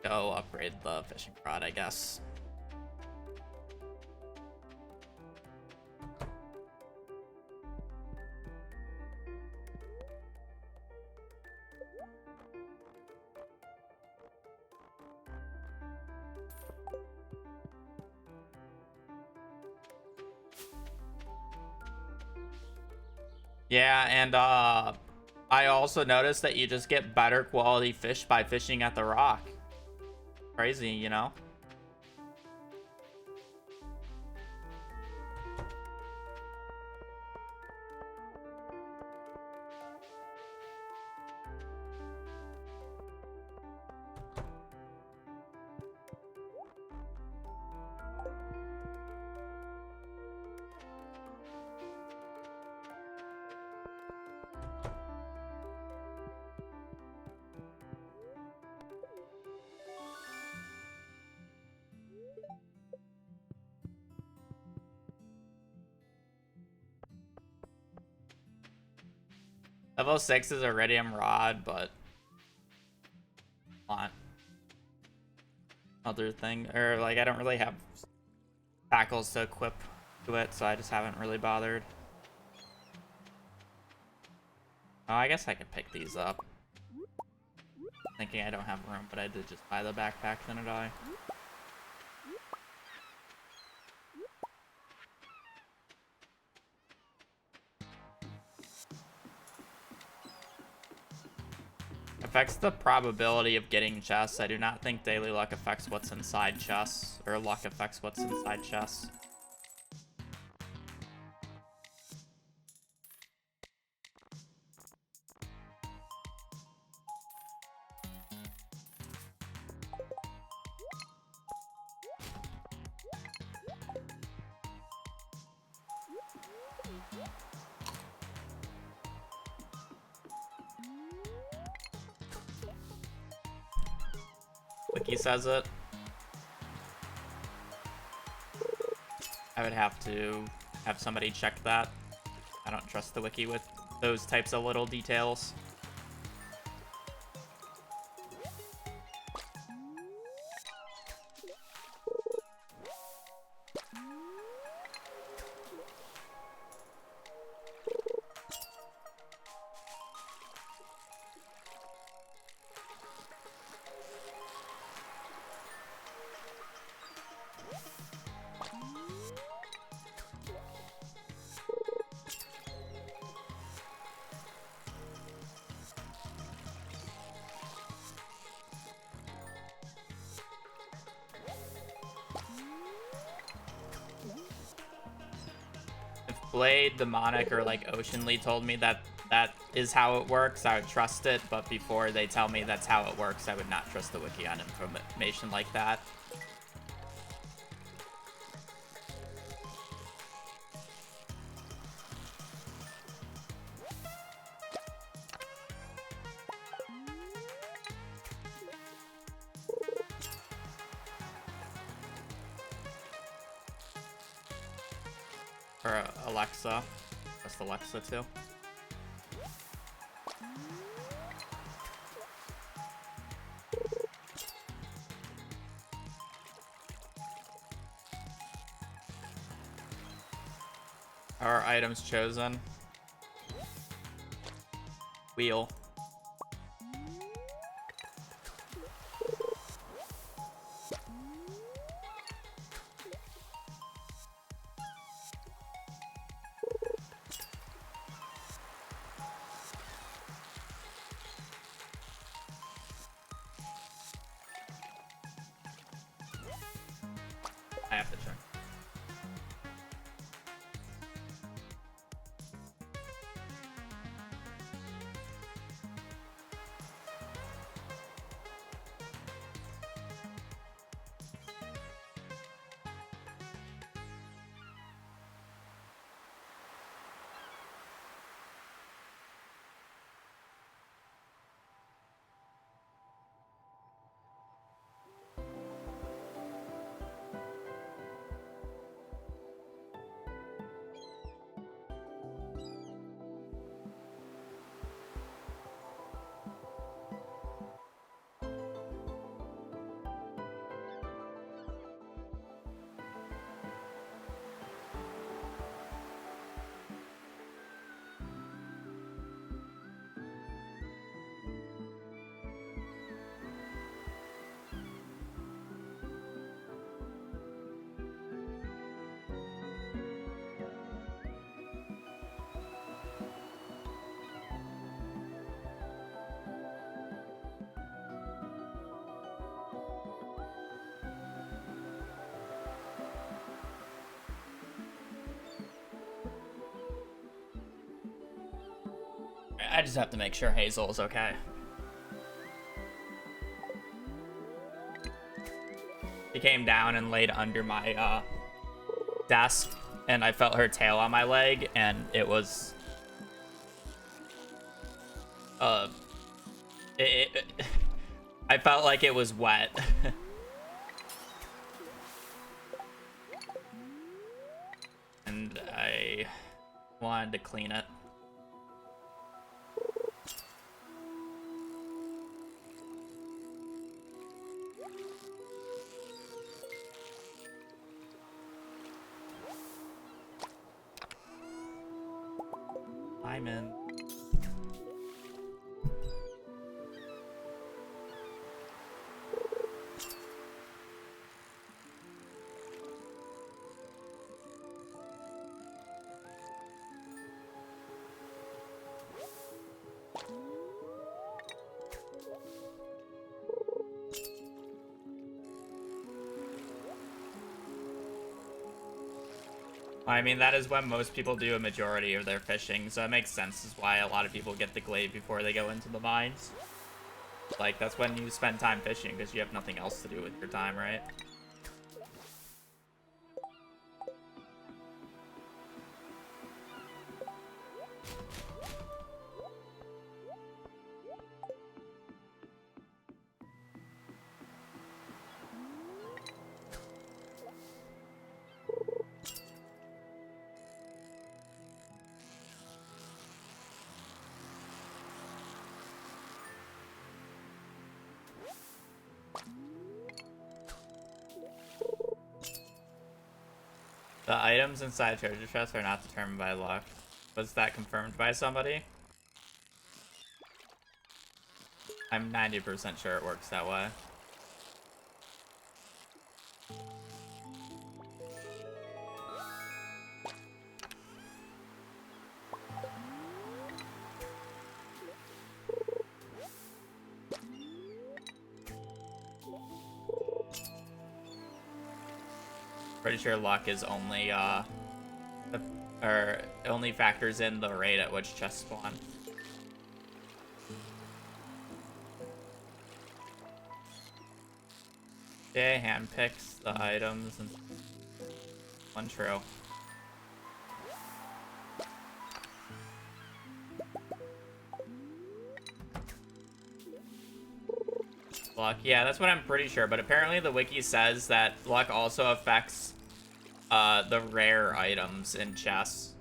Go upgrade the fishing rod, I guess. Yeah, and I also noticed that you just get better quality fish by fishing at the rock. Crazy, you know? Level 6 is a iridium rod, but want other thing, or like I don't really have tackles to equip to it, so I just haven't really bothered. Oh, I guess I could pick these up. Thinking I don't have room, but I did just buy the backpack, didn't I? Affects the probability of getting chests. I do not think daily luck affects what's inside chests, or luck affects what's inside chests. Wiki says it. I would have to have somebody check that. I don't trust the wiki with those types of little details. Blade, Demonic, or like Oceanly told me that that is how it works, I would trust it, but before they tell me that's how it works, I would not trust the wiki on information like that. Or Alexa. Just Alexa too. Our items chosen. Wheel. I have to check. I just have to make sure Hazel is okay. She came down and laid under my desk, and I felt her tail on my leg, and it was I felt like it was wet. And I wanted to clean it. I'm in. I mean, that is when most people do a majority of their fishing, so it makes sense is why a lot of people get the glaive before they go into the mines. Like, that's when you spend time fishing, because you have nothing else to do with your time, right? The items inside treasure chests are not determined by luck. Was that confirmed by somebody? I'm 90% sure it works that way. Pretty sure luck is only, Or only factors in the rate at which chests spawn. Okay, handpicks the items and one true. Luck, yeah, that's what I'm pretty sure, but apparently the wiki says that luck also affects the rare items in chests.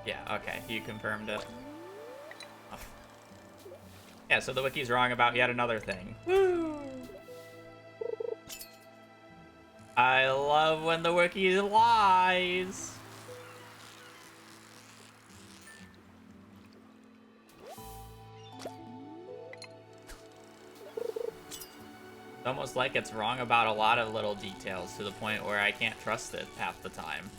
Yeah, okay, you confirmed it. Oh. Yeah, so the wiki's wrong about yet another thing. Woo! I love when the wiki lies! It's almost like it's wrong about a lot of little details to the point where I can't trust it half the time.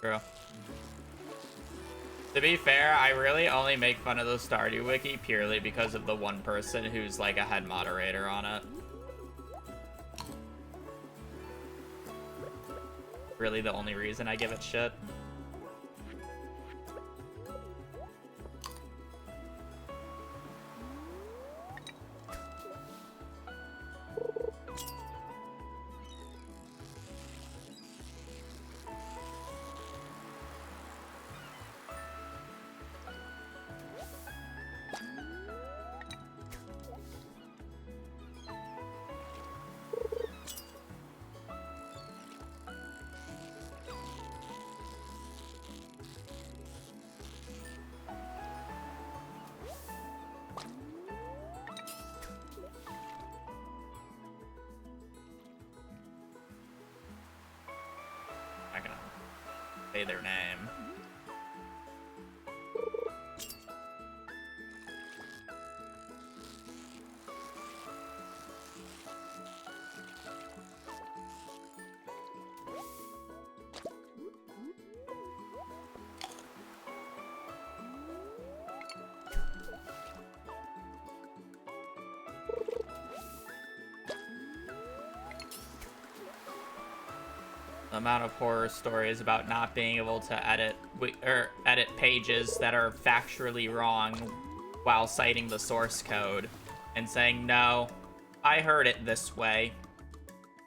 True. To be fair, I really only make fun of the Stardew Wiki purely because of the one person who's like a head moderator on it. Really the only reason I give it shit. Not gonna say their name. The amount of horror stories about not being able to edit pages that are factually wrong while citing the source code and saying, no, I heard it this way.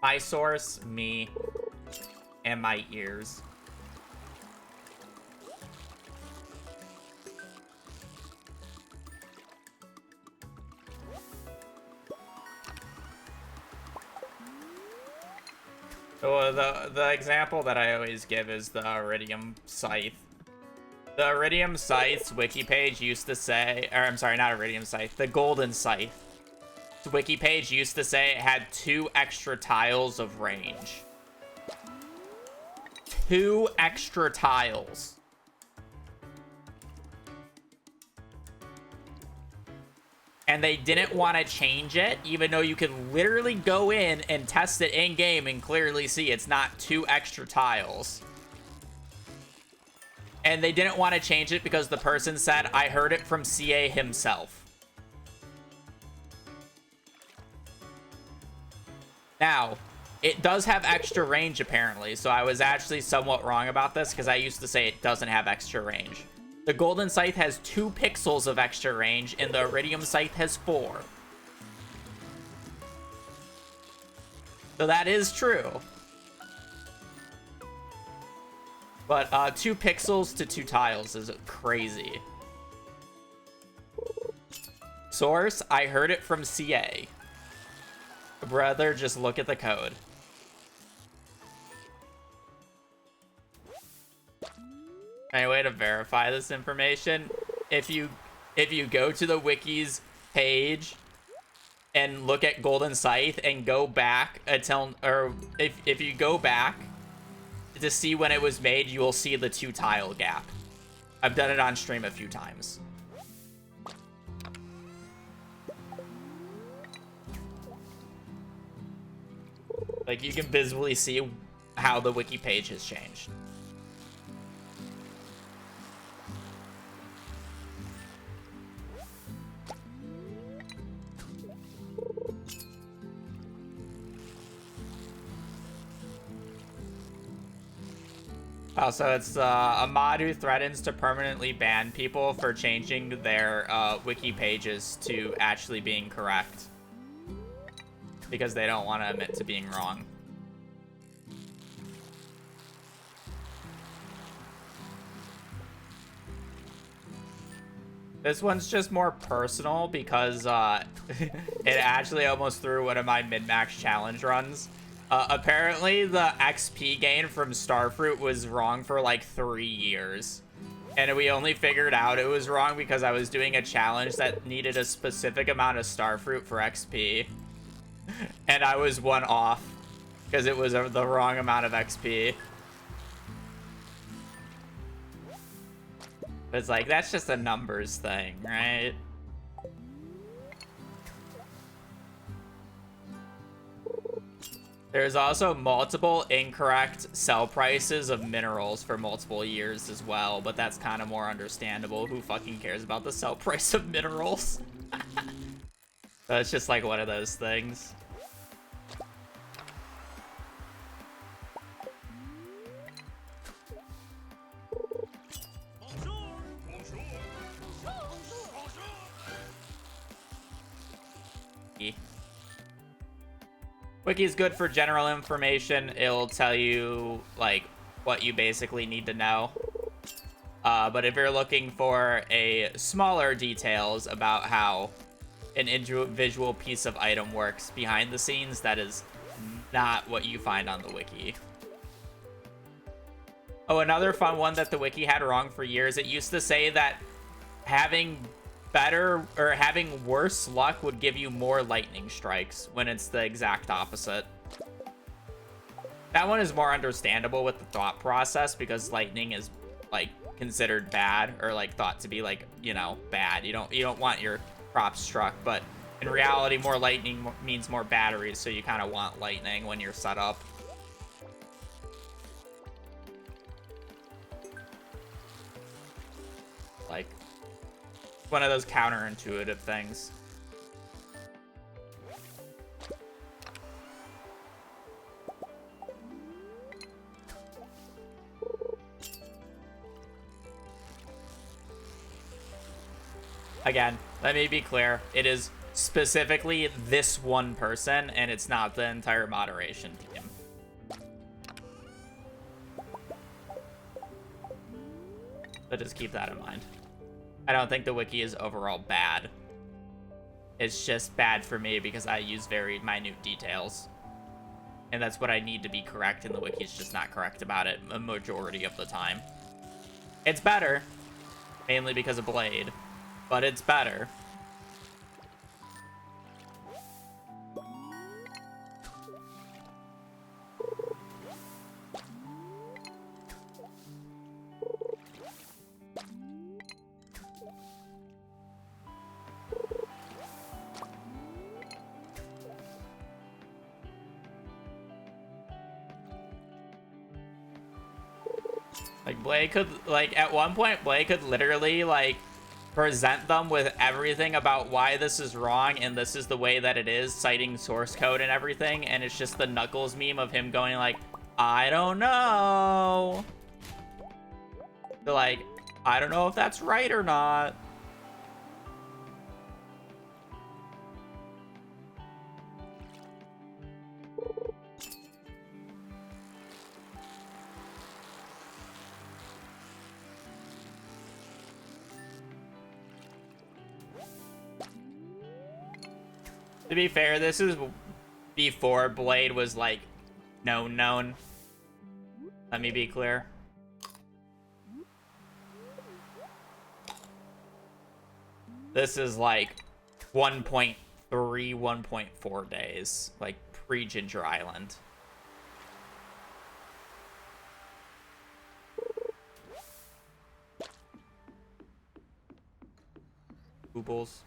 My source, me, and my ears. So the example that I always give is the Iridium Scythe. The Iridium Scythe's wiki page used to say, or I'm sorry, not Iridium Scythe, the Golden Scythe. The wiki page used to say it had 2 extra tiles of range. 2 extra tiles. And they didn't want to change it, even though you could literally go in and test it in-game and clearly see it's not 2 extra tiles. And they didn't want to change it because the person said, I heard it from CA himself. Now, it does have extra range apparently, so I was actually somewhat wrong about this because I used to say it doesn't have extra range. The Golden Scythe has 2 pixels of extra range, and the Iridium Scythe has 4. So that is true. But 2 pixels to 2 tiles is crazy. Source, I heard it from CA. Brother, just look at the code. Any way to verify this information? If you go to the wiki's page and look at Golden Scythe and go back until, or if you go back to see when it was made, you will see the 2 tile gap. I've done it on stream a few times. Like, you can visibly see how the wiki page has changed. Also, it's a mod who threatens to permanently ban people for changing their wiki pages to actually being correct. Because they don't want to admit to being wrong. This one's just more personal because it actually almost threw one of my min-max challenge runs. Apparently, the XP gain from Starfruit was wrong for like 3 years. And we only figured out it was wrong because I was doing a challenge that needed a specific amount of Starfruit for XP. And I was 1 off because it was the wrong amount of XP. It's like, that's just a numbers thing, right? There's also multiple incorrect sell prices of minerals for multiple years as well, but that's kind of more understandable. Who fucking cares about the sell price of minerals? So it's just like one of those things. Wiki is good for general information. It'll tell you, like, what you basically need to know. But if you're looking for a smaller details about how an individual piece of item works behind the scenes, that is not what you find on the wiki. Oh, another fun one that the wiki had wrong for years. It used to say that having better or having worse luck would give you more lightning strikes when it's the exact opposite. That one is more understandable with the thought process because lightning is like considered bad or like thought to be like, you know, bad. You don't want your crops struck, but in reality more lightning means more batteries, so you kind of want lightning when you're set up. Like one of those counterintuitive things. Again, let me be clear. It is specifically this one person, and it's not the entire moderation team. So just keep that in mind. I don't think the wiki is overall bad. It's just bad for me because I use very minute details. And that's what I need to be correct, and the wiki is just not correct about it a majority of the time. It's better, mainly because of Blade, but it's better. Like, Blade could, like, at one point, Blade could literally, like, present them with everything about why this is wrong and this is the way that it is, citing source code and everything, and it's just the Knuckles meme of him going, like, I don't know. They're like, I don't know if that's right or not. To be fair, this is before Blade was like known. Let me be clear. This is like 1.3, 1.4 days, like pre-Ginger Island. Boobles.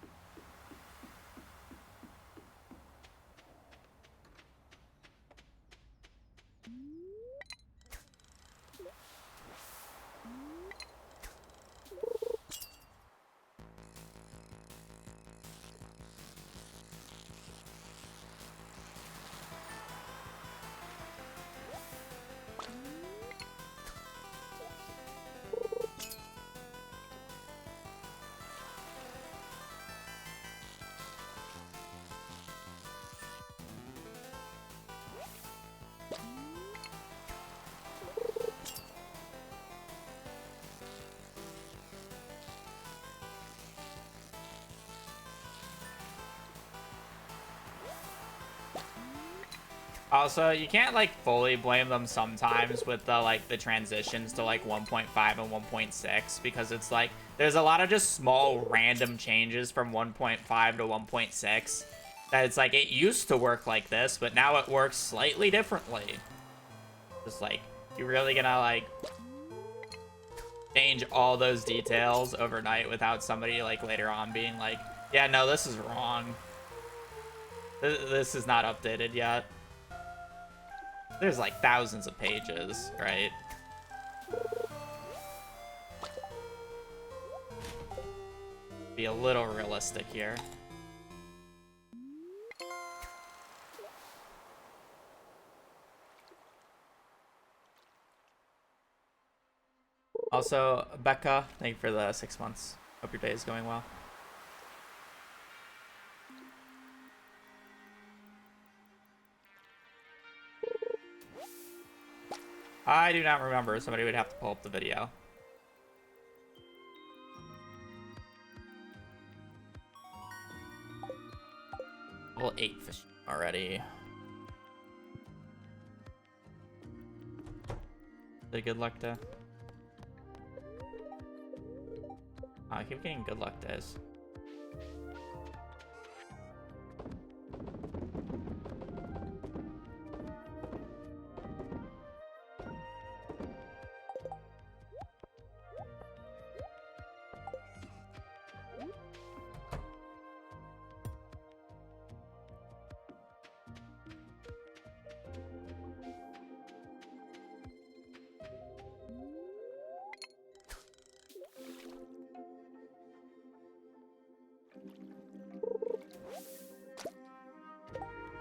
Also, you can't like fully blame them sometimes with the transitions to like 1.5 and 1.6 because it's like there's a lot of just small random changes from 1.5 to 1.6 that it's like it used to work like this, but now it works slightly differently. Just like you're really gonna like change all those details overnight without somebody like later on being like, yeah, no, this is wrong. This is not updated yet. There's like thousands of pages, right? Be a little realistic here. Also, Becca, thank you for the 6 months. Hope your day is going well. I do not remember. Somebody would have to pull up the video. Level 8 fish already. The good luck day. Oh, I keep getting good luck days.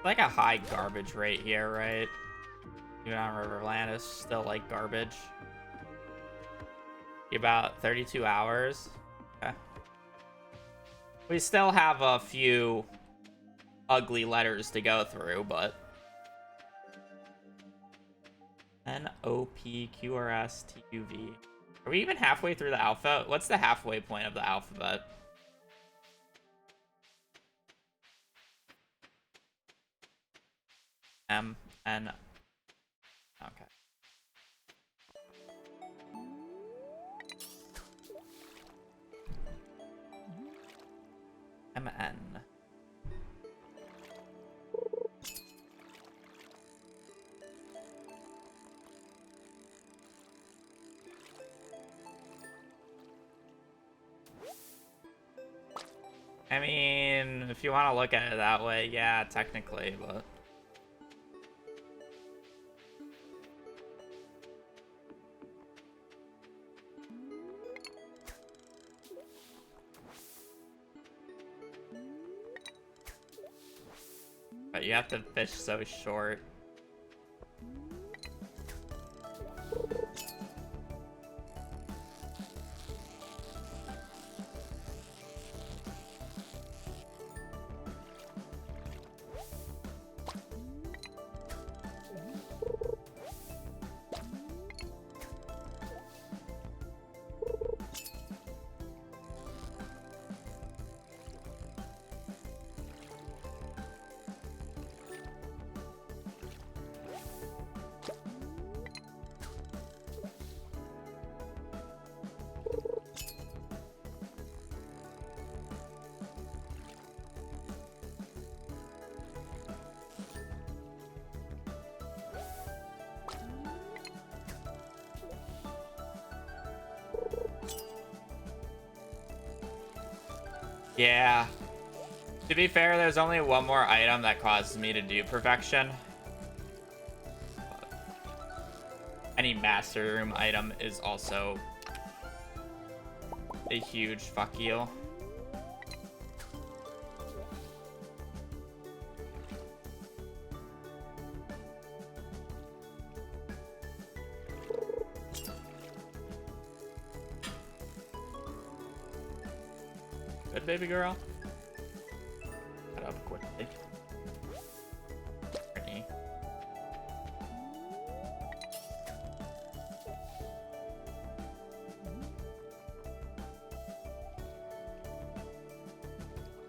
Like a high garbage rate here, right? Even on Riverland is still like garbage. About 32 hours. Okay. We still have a few ugly letters to go through, but NOPQRSTUV. Are we even halfway through the alphabet? What's the halfway point of the alphabet? M, N. Okay. M, N. I mean, if you want to look at it that way, yeah, technically, but... But you have to fish so short. Yeah. To be fair, there's only one more item that causes me to do perfection. Any master room item is also a huge fuck you. Good, baby girl. Cut up quickly. Pretty.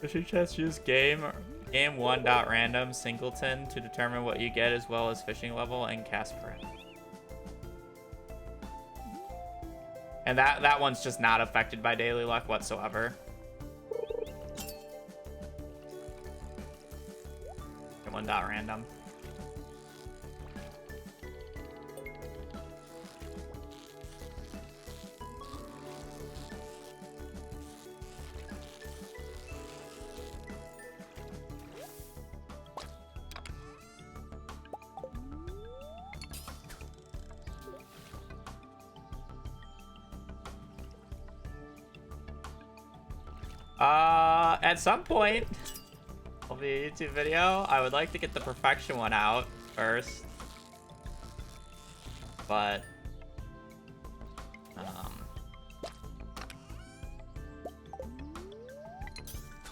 You should just use game1.random singleton to determine what you get, as well as fishing level and cast print. And that one's just not affected by daily luck whatsoever. Game1.random. At some point, will be a YouTube video. I would like to get the perfection one out first, but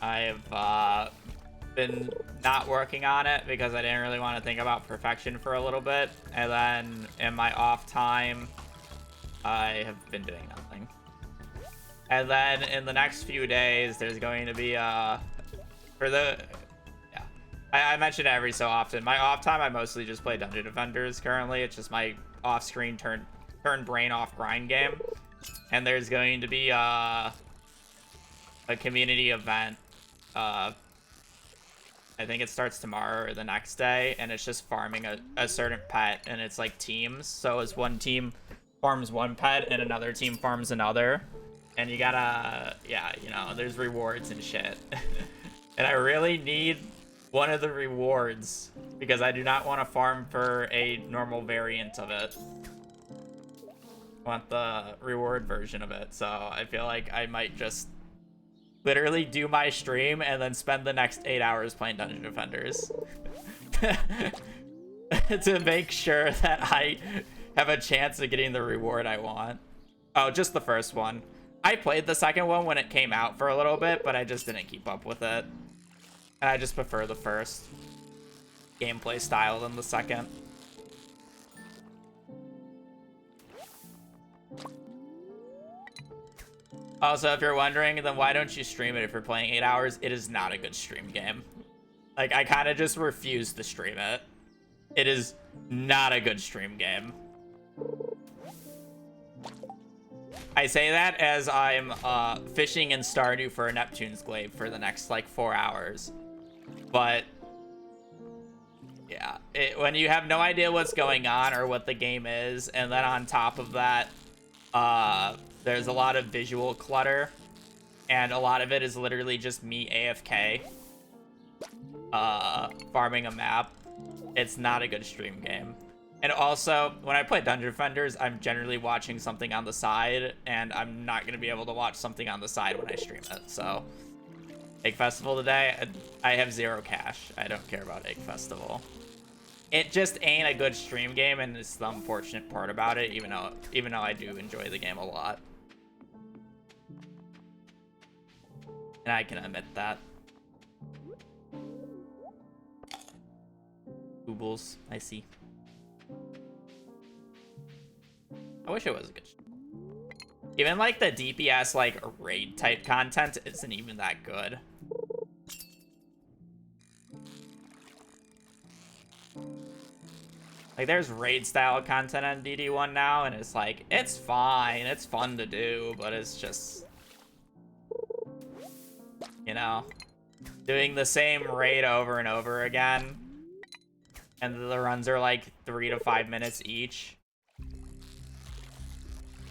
I've been not working on it because I didn't really want to think about perfection for a little bit, and then in my off time, I have been doing nothing. And then in the next few days, there's going to be I mention it every so often. My off time, I mostly just play Dungeon Defenders currently. It's just my off-screen turn brain off grind game. And there's going to be a community event. I think it starts tomorrow or the next day, and it's just farming a certain pet, and it's like teams. So as one team farms one pet and another team farms another. And you gotta, yeah, you know, there's rewards and shit. And I really need one of the rewards because I do not want to farm for a normal variant of it. I want the reward version of it. So I feel like I might just literally do my stream and then spend the next 8 hours playing Dungeon Defenders. To make sure that I have a chance of getting the reward I want. Oh, just the first one. I played the second one when it came out for a little bit, but I just didn't keep up with it. And I just prefer the first gameplay style than the second. Also, if you're wondering, then why don't you stream it if you're playing 8 hours? It is not a good stream game. Like, I kind of just refuse to stream it. It is not a good stream game. I say that as I'm fishing in Stardew for a Neptune's glaive for the next like 4 hours. But yeah, when you have no idea what's going on or what the game is, and then on top of that, there's a lot of visual clutter, and a lot of it is literally just me AFK farming a map. It's not a good stream game. And also, when I play Dungeon Defenders, I'm generally watching something on the side, and I'm not going to be able to watch something on the side when I stream it. So, Egg Festival today, I have 0 cash. I don't care about Egg Festival. It just ain't a good stream game, and it's the unfortunate part about it, even though I do enjoy the game a lot. And I can admit that. Goobles, I see. I wish it was a good even like the DPS like raid type content isn't even that good. Like there's raid style content on DD1 now, and it's like it's fine, it's fun to do, but it's just, you know, doing the same raid over and over again, and the runs are like 3 to 5 minutes each.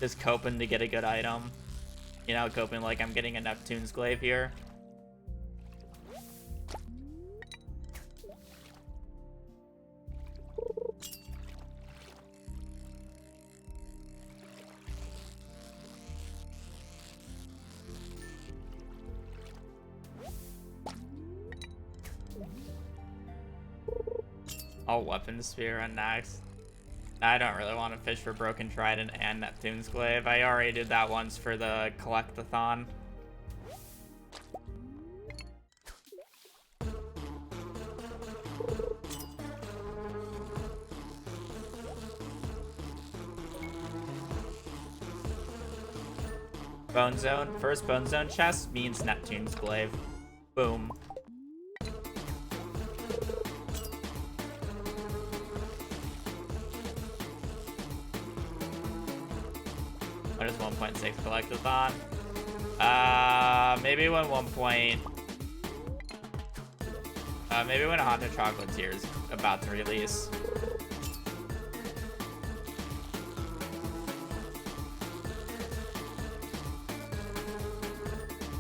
Just coping to get a good item. You know, coping like I'm getting a Neptune's glaive here. I'll weapon spear on next. I don't really want to fish for Broken Trident and Neptune's Glaive. I already did that once for the Collectathon. Bone Zone. First Bone Zone chest means Neptune's Glaive. Boom. What is 1.6 Collectathon? Maybe when maybe when Haunted Chocolatier is about to release.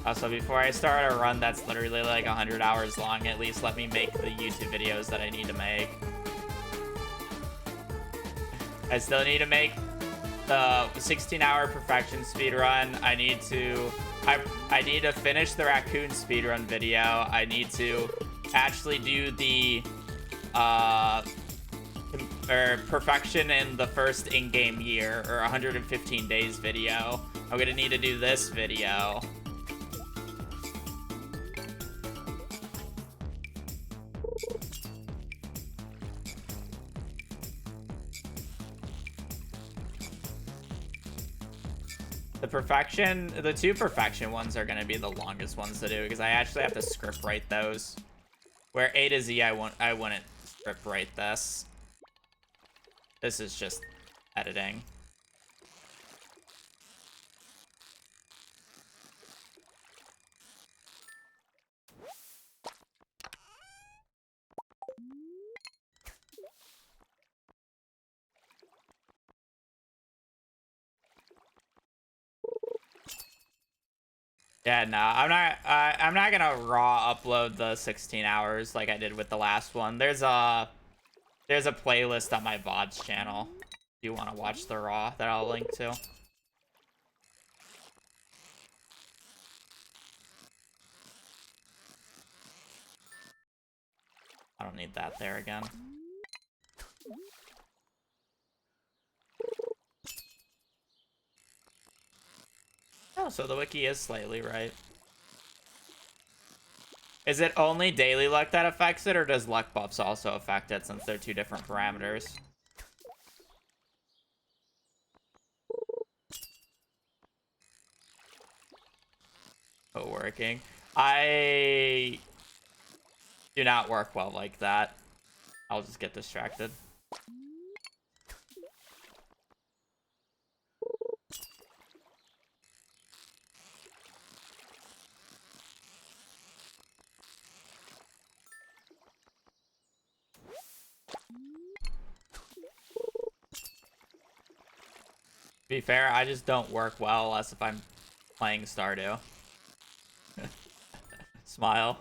Also, before I start a run that's literally like 100 hours long, at least let me make the YouTube videos that I need to make. I still need to make the 16-hour perfection speedrun. I need to finish the raccoon speedrun video. I need to actually do the perfection in the first in-game year, or 115 days video. I'm gonna need to do this video. The two perfection ones are going to be the longest ones to do, because I actually have to script write those. Where A to Z, I wouldn't script write this. This is just editing. Yeah, no, I'm not gonna raw upload the 16 hours like I did with the last one. There's a playlist on my VODs channel if you want to watch the raw that I'll link to. I don't need that there again. Oh, so the wiki is slightly right. Is it only daily luck that affects it, or does luck buffs also affect it, since they're two different parameters? Oh, working. I do not work well like that. I'll just get distracted. To be fair, I just don't work well unless if I'm playing Stardew. Smile.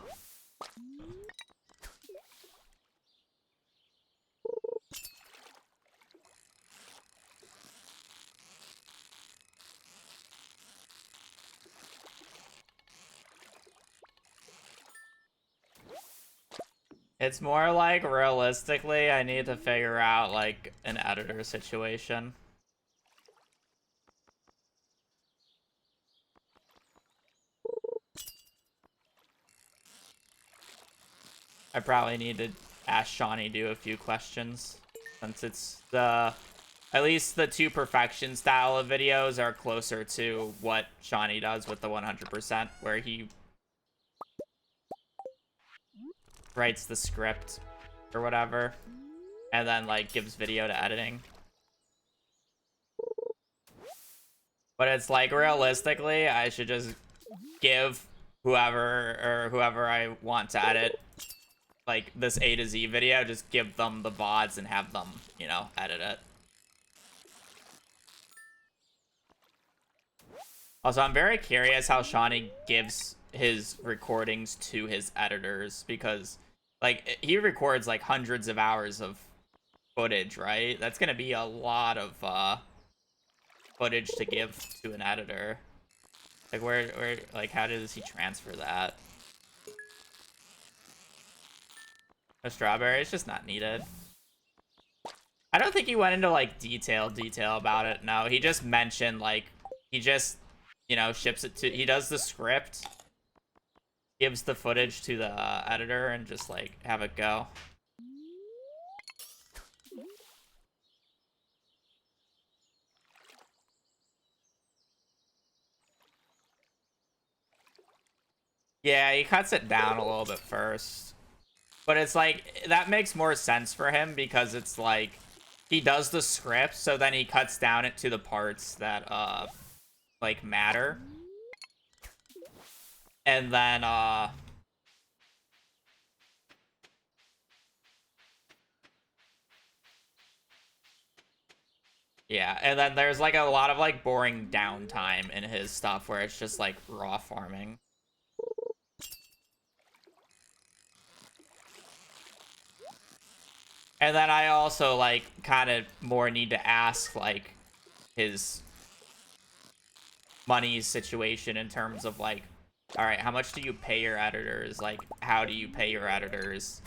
It's more like, realistically, I need to figure out, like, an editor situation. I probably need to ask Shawnee do a few questions, since it's at least the two perfection style of videos are closer to what Shawnee does with the 100%, where he writes the script or whatever, and then like gives video to editing. But it's like, realistically, I should just give whoever I want to edit like this A to Z video, just give them the VODs and have them, you know, edit it. Also, I'm very curious how Shawnee gives his recordings to his editors, because like he records like hundreds of hours of footage, right? That's gonna be a lot of footage to give to an editor. Like where like how does he transfer that? A strawberry, it's just not needed. I don't think he went into like detail about it. No, he just mentioned like he just, you know, ships it to, he does the script, gives the footage to the editor, and just like have it go. Yeah, he cuts it down a little bit first. But it's like, that makes more sense for him because it's like, he does the script, so then he cuts down it to the parts that, like, matter. And then, yeah, and then there's, like, a lot of, like, boring downtime in his stuff where it's just, like, raw farming. And then I also, like, kind of more need to ask, like, his money situation in terms of, like, all right, how much do you pay your editors? Like, how do you pay your editors?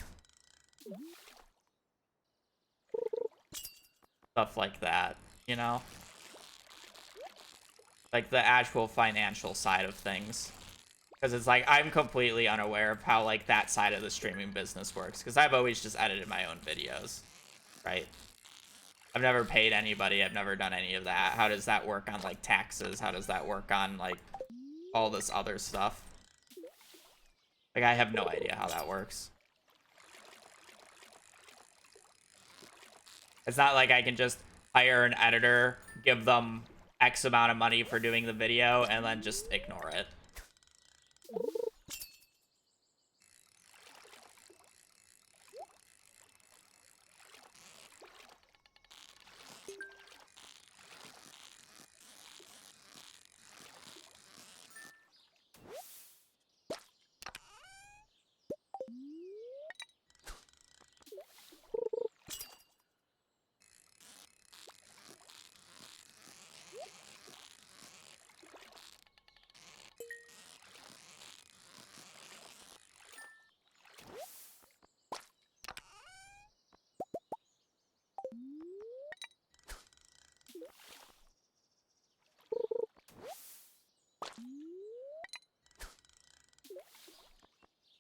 Stuff like that, you know? Like, the actual financial side of things. Because it's like, I'm completely unaware of how, like, that side of the streaming business works. Because I've always just edited my own videos, right? I've never paid anybody. I've never done any of that. How does that work on, like, taxes? How does that work on, like, all this other stuff? Like, I have no idea how that works. It's not like I can just hire an editor, give them X amount of money for doing the video, and then just ignore it.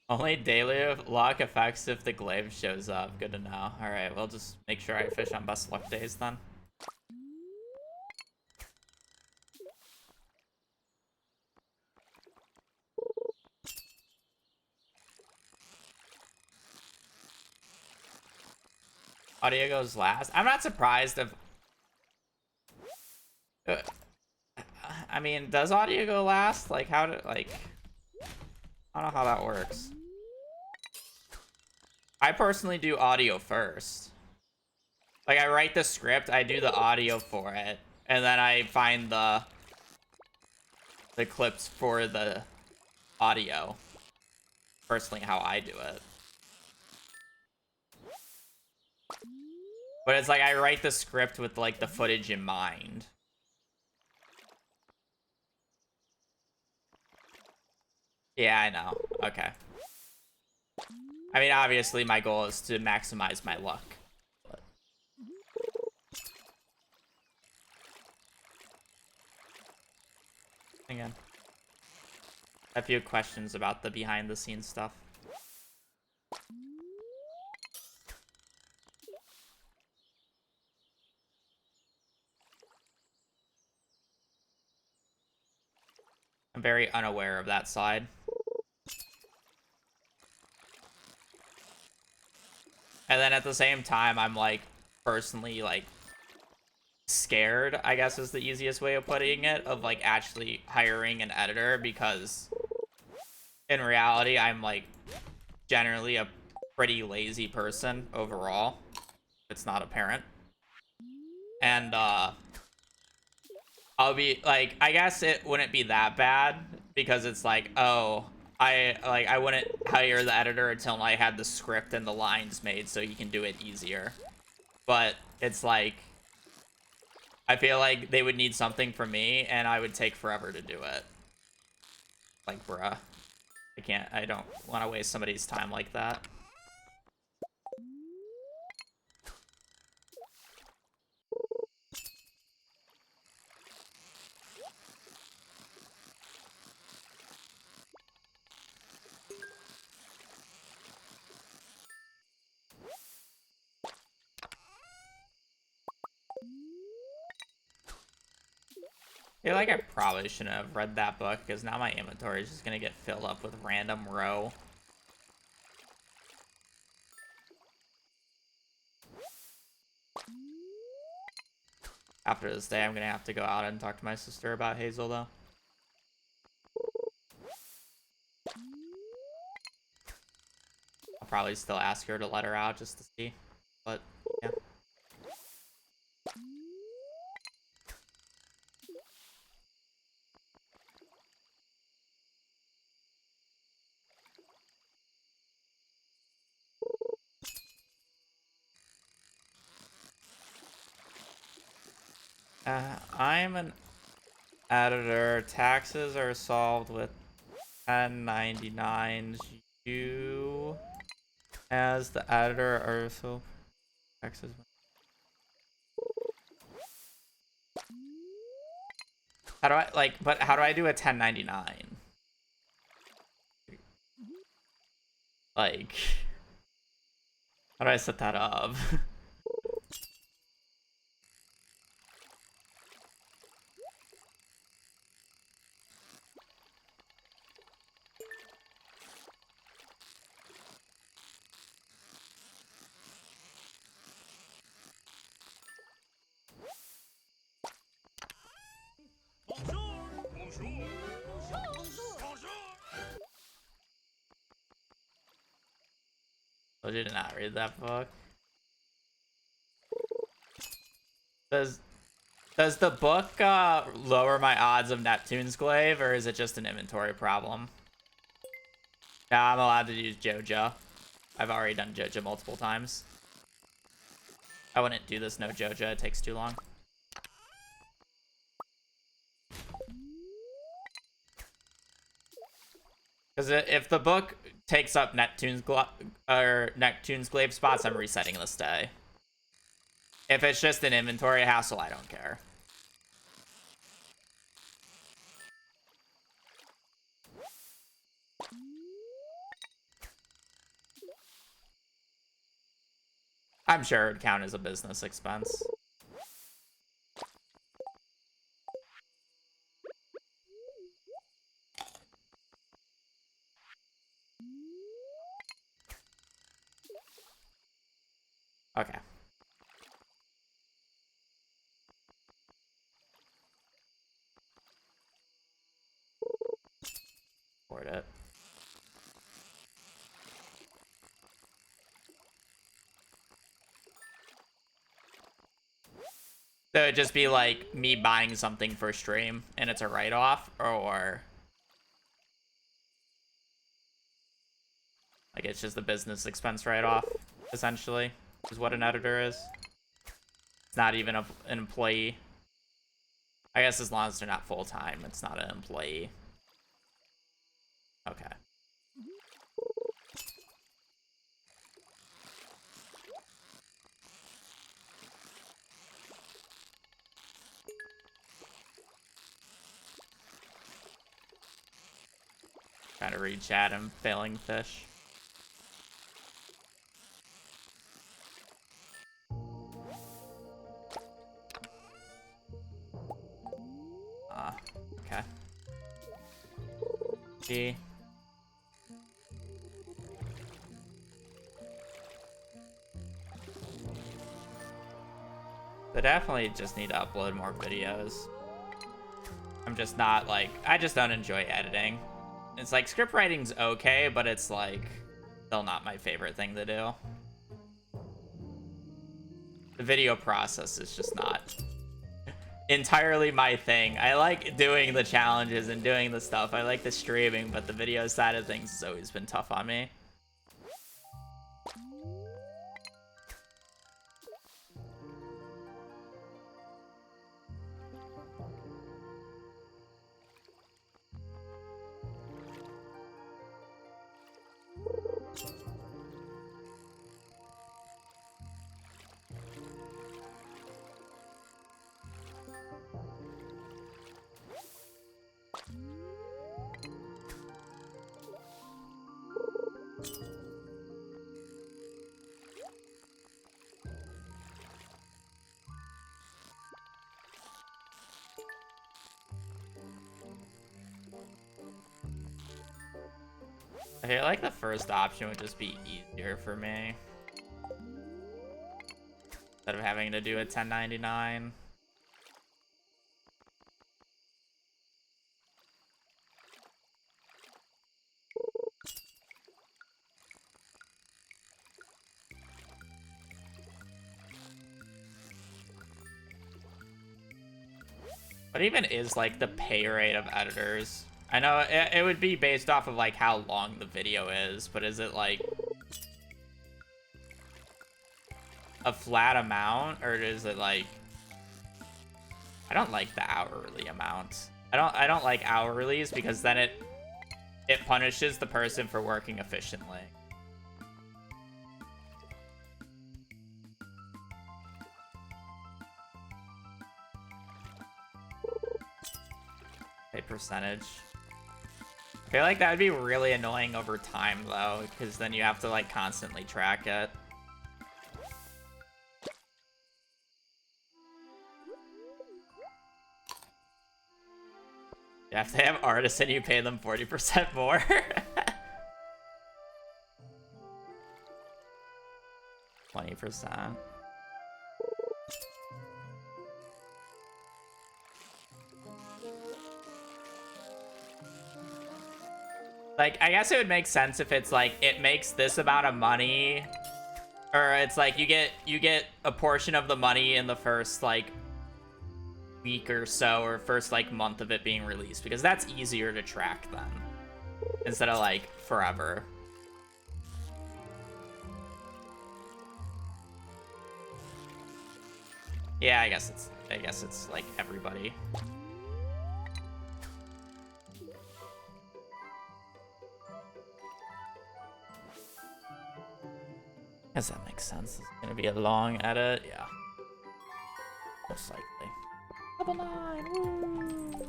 Only daily luck effects if the glaive shows up. Good to know. Alright, we'll just make sure I fish on best luck days then. Audio goes last. I'm not surprised if... I mean, does audio go last? Like, how do... Like... I don't know how that works. I personally do audio first. Like, I write the script, I do the audio for it, and then I find the clips for the audio. Personally, how I do it. But it's like, I write the script with, like, the footage in mind. Yeah, I know. Okay. I mean, obviously, my goal is to maximize my luck. But... Again. A few questions about the behind-the-scenes stuff. I'm very unaware of that side. And then at the same time, I'm, like, personally, like, scared, I guess is the easiest way of putting it, of, like, actually hiring an editor, because in reality, I'm, like, generally a pretty lazy person overall. It's not apparent. And, I'll be, like, I guess it wouldn't be that bad, because it's like, oh, I wouldn't hire the editor until I had the script and the lines made so he can do it easier. But it's like, I feel like they would need something from me, and I would take forever to do it. Like, bruh. I don't want to waste somebody's time like that. feel like I probably shouldn't have read that book, because now my inventory is just gonna get filled up with random row. After this day, I'm gonna have to go out and talk to my sister about Hazel, though. I'll probably still ask her to let her out just to see, but yeah. I'm an editor. Taxes are solved with 1099s. You, as the editor, are so taxes. How do I but how do I do a 1099? Like, how do I set that up? I did not read that book. Does the book lower my odds of Neptune's glaive, or is it just an inventory problem? Yeah, I'm allowed to use Joja. I've already done Joja multiple times. I wouldn't do this no Joja, it takes too long. Because if the book takes up Neptune's glaive spots, I'm resetting this day. If it's just an inventory hassle, I don't care. I'm sure it would count as a business expense. Okay. Board it. So it'd just be like me buying something for stream and it's a write-off, or like it's just a business expense write-off, essentially, is what an editor is. It's not even an employee. I guess as long as they're not full-time, it's not an employee. Okay. Trying to read chat and failing fish. Okay. G. They definitely just need to upload more videos. I'm just not like, I just don't enjoy editing. It's like script writing's okay, but it's like still not my favorite thing to do. The video process is just not entirely my thing. I like doing the challenges and doing the stuff. I like the streaming, but the video side of things has always been tough on me. I feel like the first option would just be easier for me. Instead of having to do a 1099. What even is, like, the pay rate of editors? I know it would be based off of, like, how long the video is, but is it, like, a flat amount, or is it, like... I don't like the hourly amount. I don't like hourlies, because then it punishes the person for working efficiently. Percentage. I feel like that would be really annoying over time though, because then you have to like constantly track it. Yeah, if they have artists and you pay them 40% more. %. Like, I guess it would make sense if it's like, it makes this amount of money, or it's like you get a portion of the money in the first like week or so, or first like month of it being released, because that's easier to track then, instead of like forever. Yeah, I guess it's like everybody. Guess that makes sense. It's gonna be a long edit, yeah. Most likely. Level 9, woo!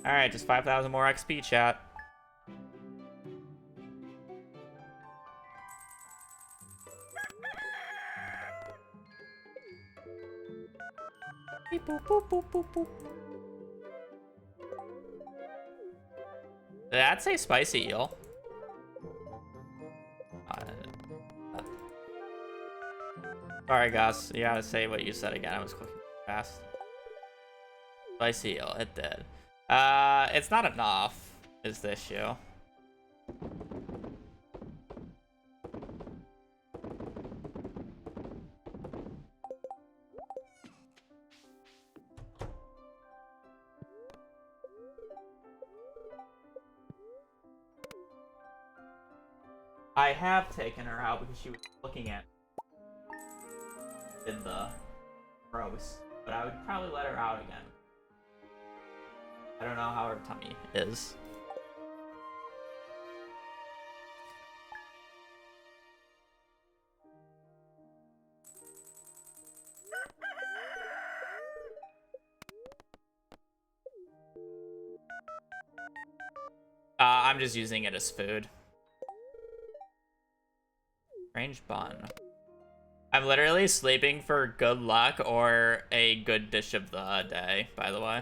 Alright, just 5,000 more XP, chat. Beep, boop, boop, boop, boop, boop. Did that say spicy eel? Sorry, Gus. You gotta say what you said again. I was clicking fast. Spicy eel. It did. It's not enough, is the issue. I have taken her out because she was looking at in the gross, but I would probably let her out again. I don't know how her tummy is. I'm just using it as food. Strange bun. I'm literally sleeping for good luck or a good dish of the day, by the way.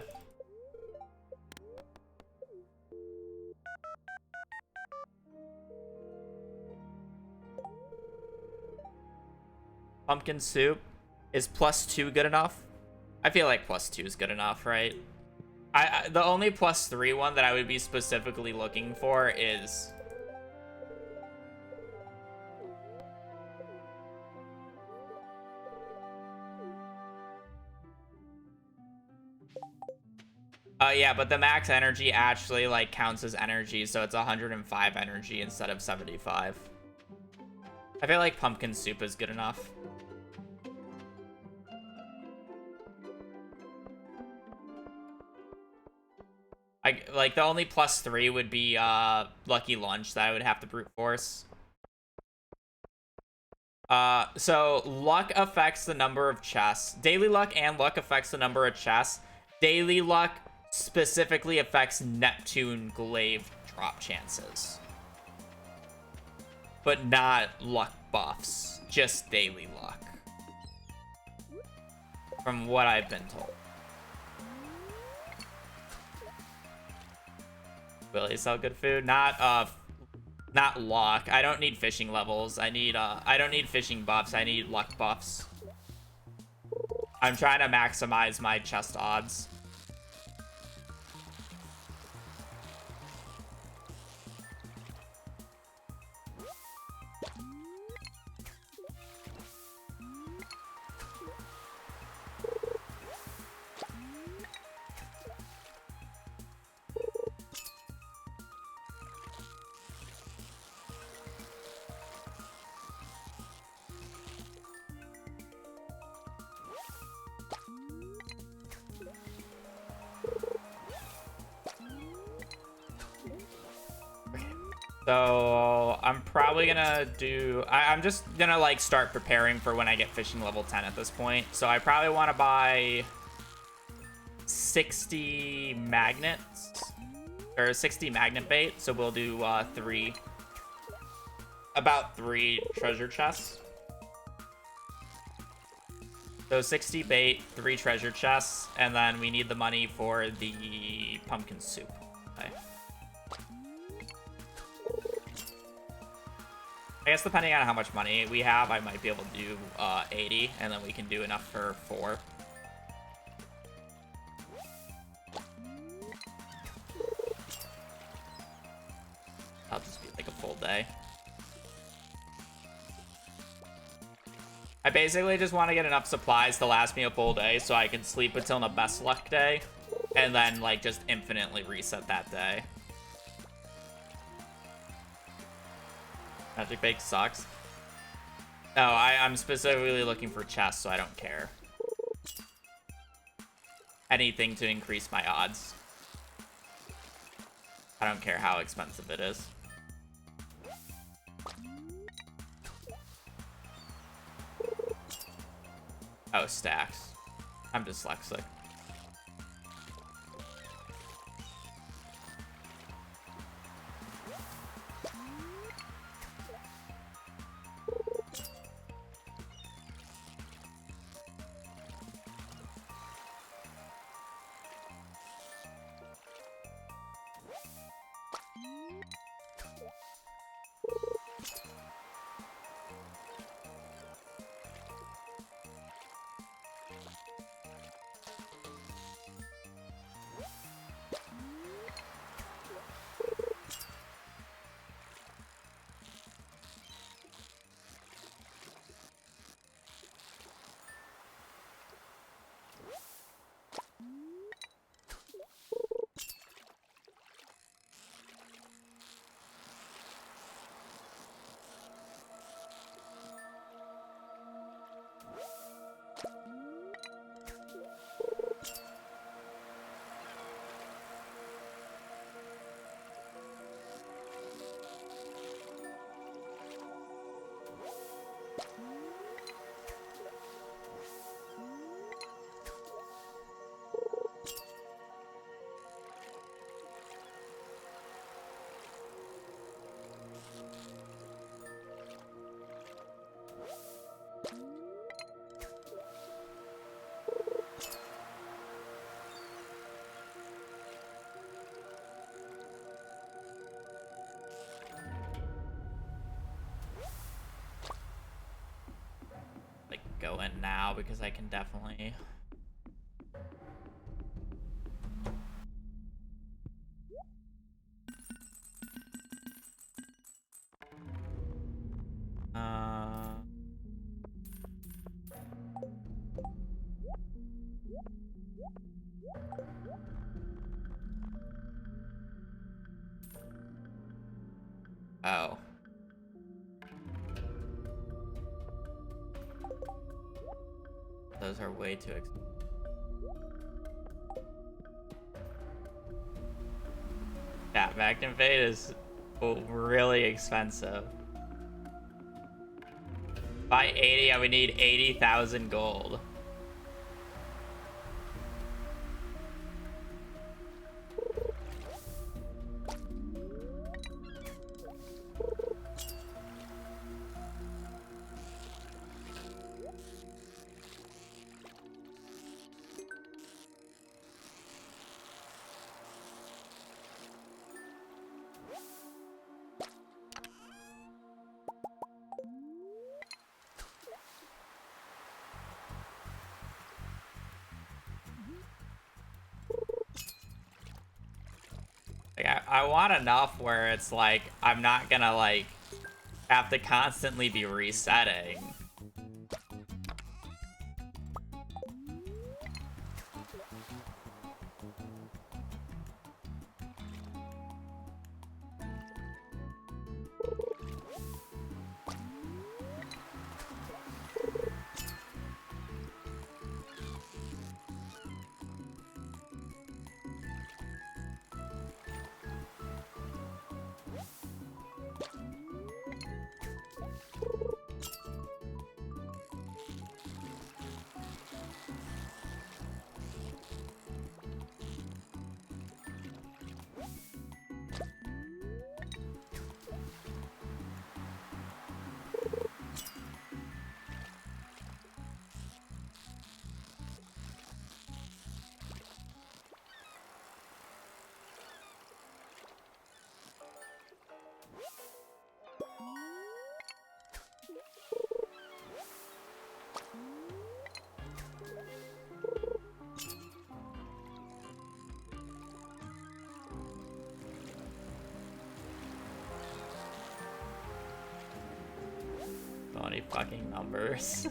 Pumpkin soup. Is +2 good enough? I feel like +2 is good enough, right? The only +3 one that I would be specifically looking for is... yeah, but the max energy actually, like, counts as energy, so it's 105 energy instead of 75. I feel like pumpkin soup is good enough. Like, the only +3 would be, Lucky Lunch that I would have to brute force. So, luck affects the number of chests. Daily luck and luck affects the number of chests. Daily luck specifically affects Neptune glaive drop chances. But not luck buffs. Just daily luck. From what I've been told. Will he sell good food? Not Not luck. I don't need fishing levels. I don't need fishing buffs. I need luck buffs. I'm trying to maximize my chest odds. So I'm probably gonna do, I'm just gonna like start preparing for when I get fishing level 10 at this point. So I probably want to buy 60 magnets or 60 magnet bait. So we'll do about three treasure chests. So 60 bait, 3 treasure chests, and then we need the money for the pumpkin soup. Okay. I guess depending on how much money we have, I might be able to do 80, and then we can do enough for 4. That'll just be like a full day. I basically just want to get enough supplies to last me a full day so I can sleep until the best luck day, and then like just infinitely reset that day. Magic Bake sucks. No, I'm specifically looking for chests, so I don't care. Anything to increase my odds. I don't care how expensive it is. Oh, stacks. I'm dyslexic. Go in now because I can definitely. Oh. Those are way too expensive. Yeah, Magnet Fade is really expensive. By 80, I would need 80,000 gold. I want enough where it's like I'm not gonna like have to constantly be resetting. So many fucking numbers.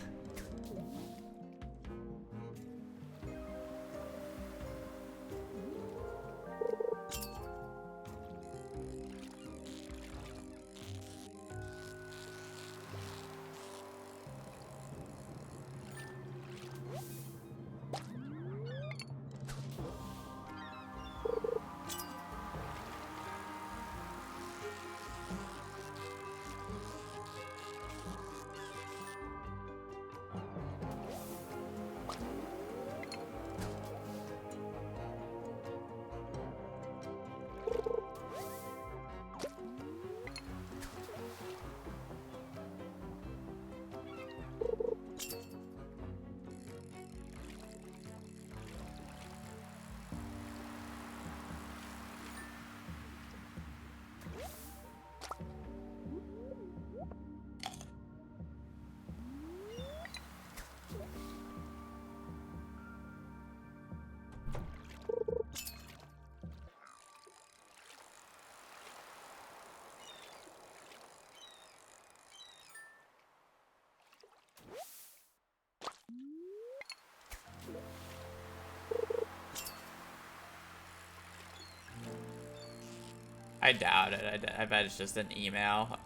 I doubt it. I bet it's just an email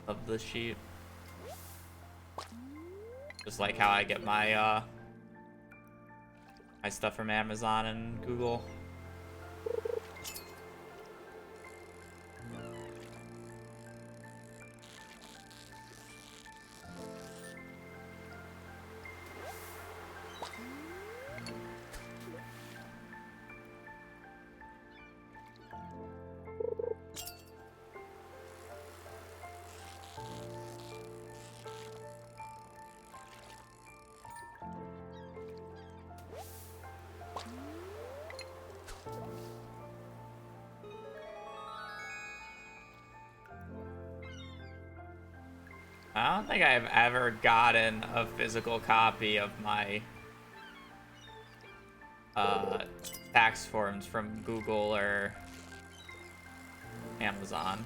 of the sheet. Just like how I get my my stuff from Amazon and Google. I don't think I've ever gotten a physical copy of my tax forms from Google or Amazon.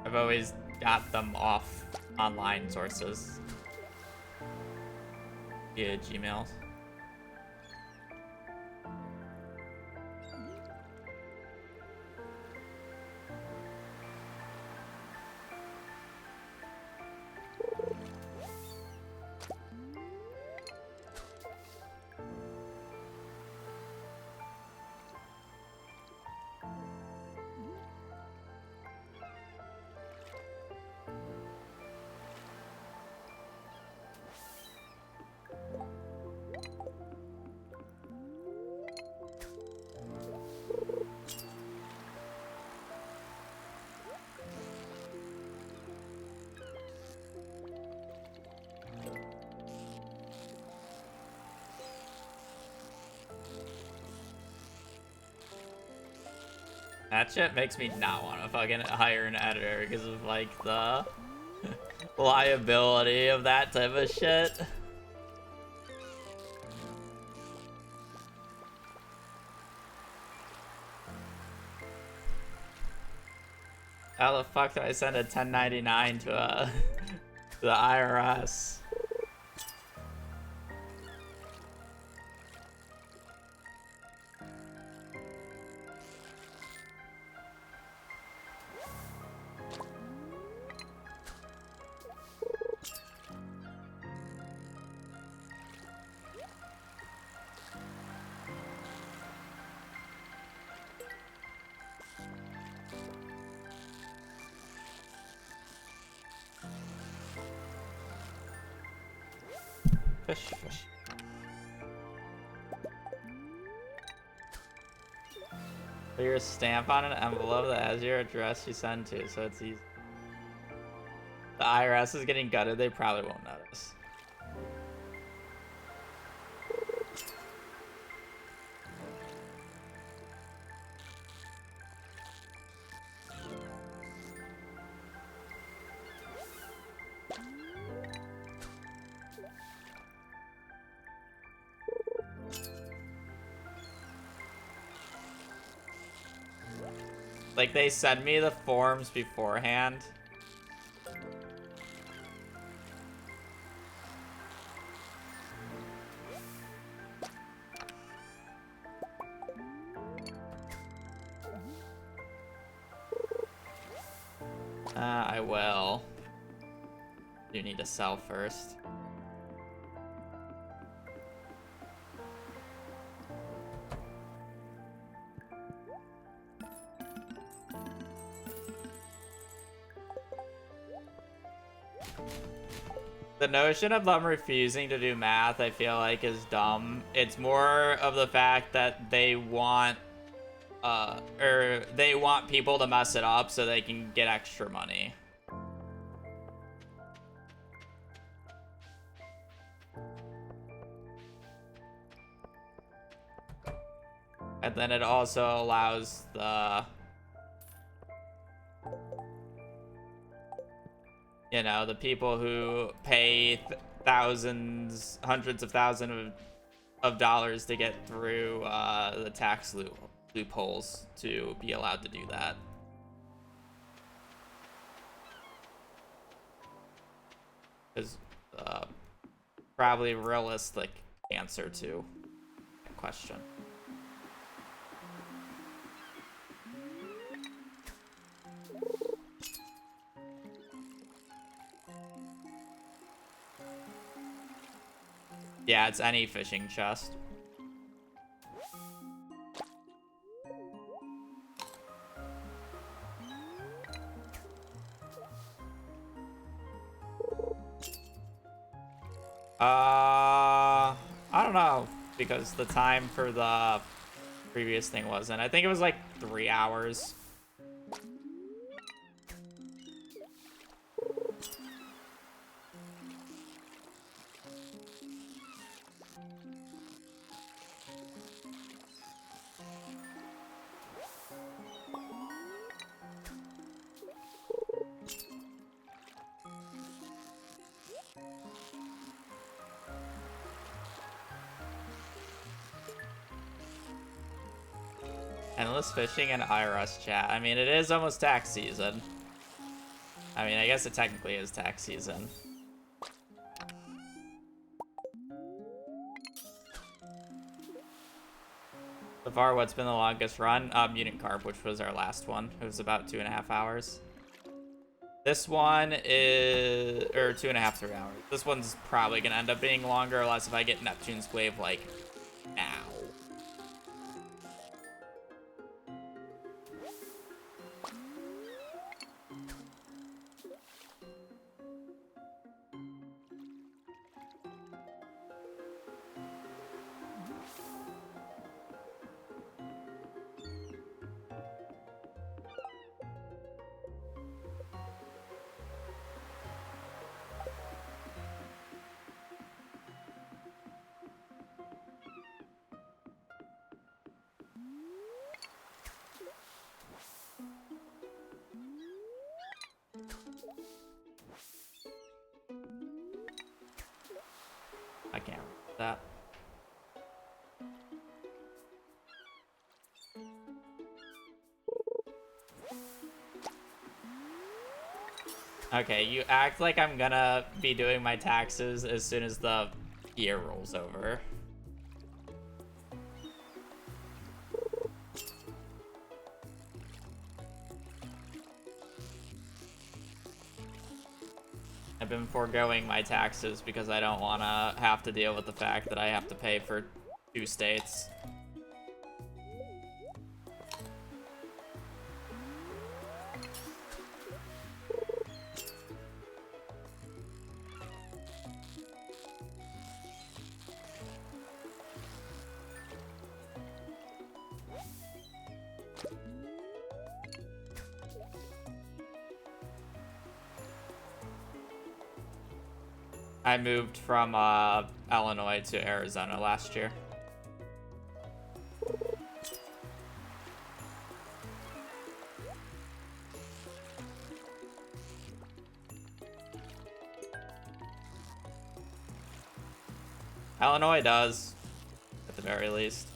I've always got them off online sources via Gmail. That shit makes me not want to fucking hire an editor because of like the liability of that type of shit. How the fuck do I send a 1099 to to the IRS? Fish, fish. Put your stamp on an envelope that has your address you send to, so it's easy. The IRS is getting gutted, they probably won't notice. Like, they send me the forms beforehand. I will. Do need to sell first. The notion of them refusing to do math, I feel like, is dumb. It's more of the fact that they want, or they want people to mess it up so they can get extra money. And then it also allows the, you know, the people who pay thousands, hundreds of thousands of dollars to get through the tax loopholes to be allowed to do that. Is probably a realistic answer to that question. Yeah, it's any fishing chest. I don't know, because the time for the previous thing wasn't. I think it was like 3 hours. Endless fishing and IRS chat. I mean, it is almost tax season. I mean, I guess it technically is tax season. So far, what's been the longest run? Mutant Carp, which was our last one. It was about 2.5 hours. This one is, or 2.5, 3 hours. This one's probably gonna end up being longer, unless if I get Neptune's glaive like now. I can't read that. Okay, you act like I'm gonna be doing my taxes as soon as the year rolls over. I've been foregoing my taxes because I don't want to have to deal with the fact that I have to pay for 2 states. I moved from Illinois to Arizona last year. Illinois does, at the very least.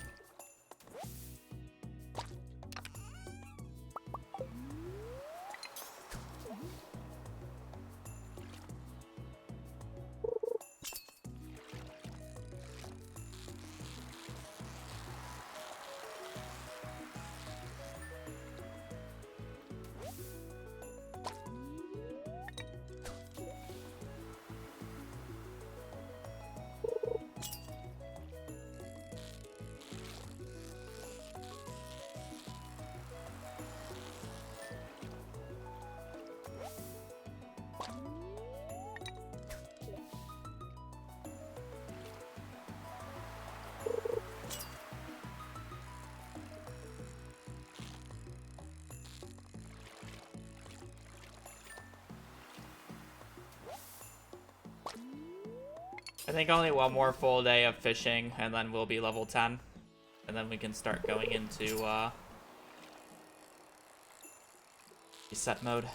I think only one more full day of fishing, and then we'll be level 10. And then we can start going into reset mode.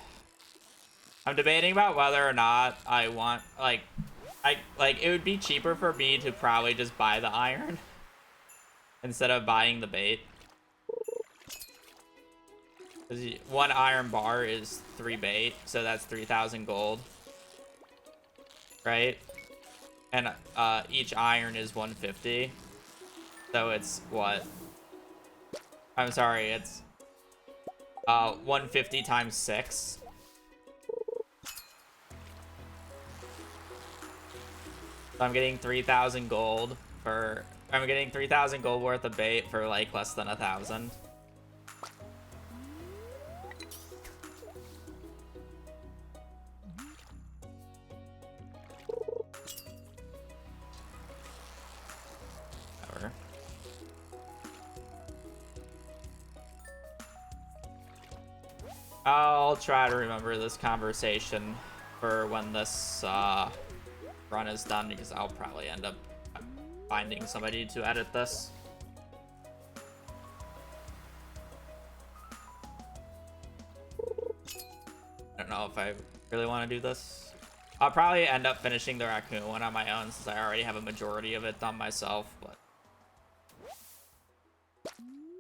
I'm debating about whether or not I want, it would be cheaper for me to probably just buy the iron instead of buying the bait. Because 1 iron bar is 3 bait, so that's 3,000 gold. Right? And each iron is 150. So it's what? I'm sorry, it's 150 times 6. So I'm getting 3,000 gold for... I'm getting 3,000 gold worth of bait for like less than 1,000. I'll try to remember this conversation for when this run is done, because I'll probably end up finding somebody to edit this. I don't know if I really want to do this. I'll probably end up finishing the raccoon one on my own since I already have a majority of it done myself, but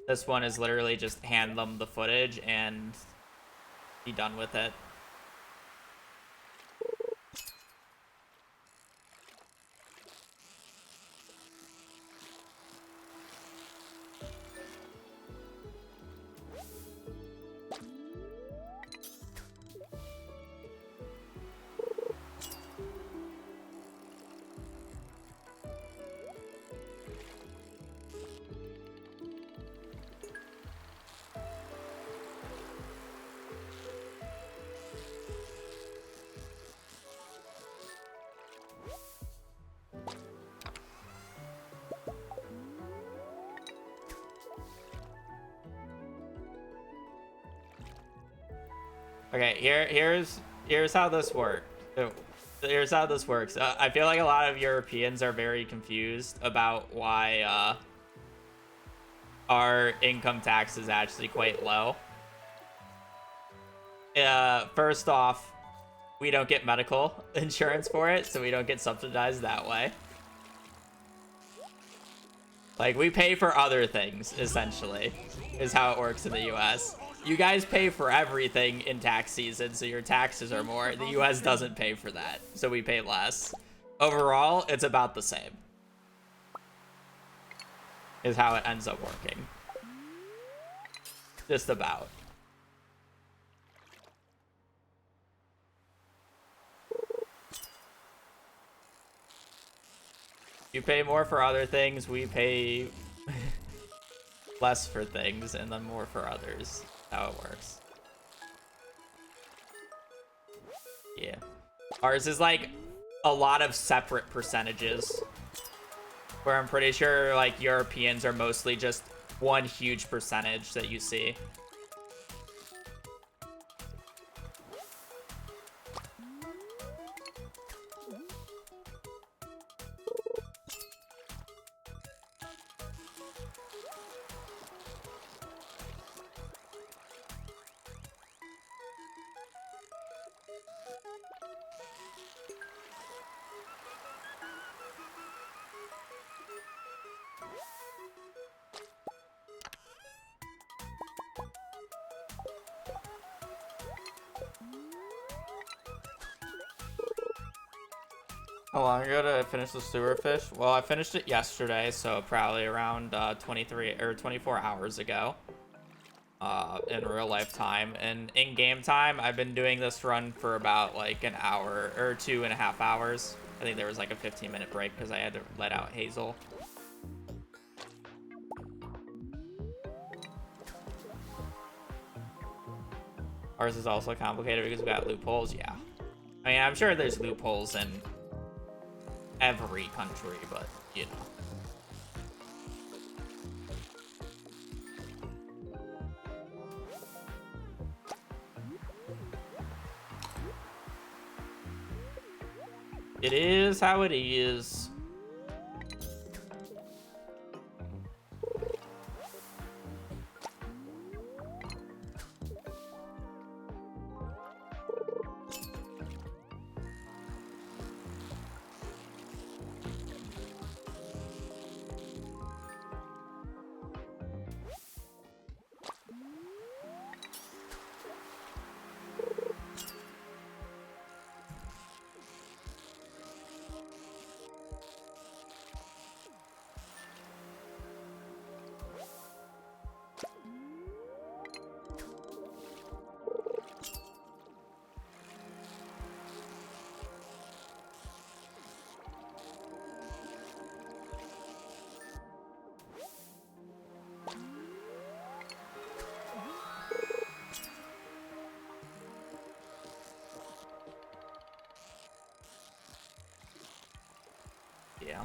this one is literally just hand them the footage and be done with it. Okay, here's how this works. Here's how this works. I feel like a lot of Europeans are very confused about why our income tax is actually quite low. First off, we don't get medical insurance for it, so we don't get subsidized that way. Like, we pay for other things, essentially, is how it works in the US. You guys pay for everything in tax season, so your taxes are more. The US doesn't pay for that, so we pay less. Overall, it's about the same. Is how it ends up working. Just about. You pay more for other things, we pay less for things, and then more for others. How it works. Yeah. Ours is like a lot of separate percentages. Where I'm pretty sure like Europeans are mostly just one huge percentage that you see. How long ago did I finish the sewer fish? Well, I finished it yesterday, so probably around 23 or 24 hours ago. In real life time. And in game time, I've been doing this run for about like an hour or 2.5 hours. I think there was like a 15-minute break because I had to let out Hazel. Ours is also complicated because we got loopholes. Yeah. I mean, I'm sure there's loopholes in every country, but you know. It is how it is. Yeah.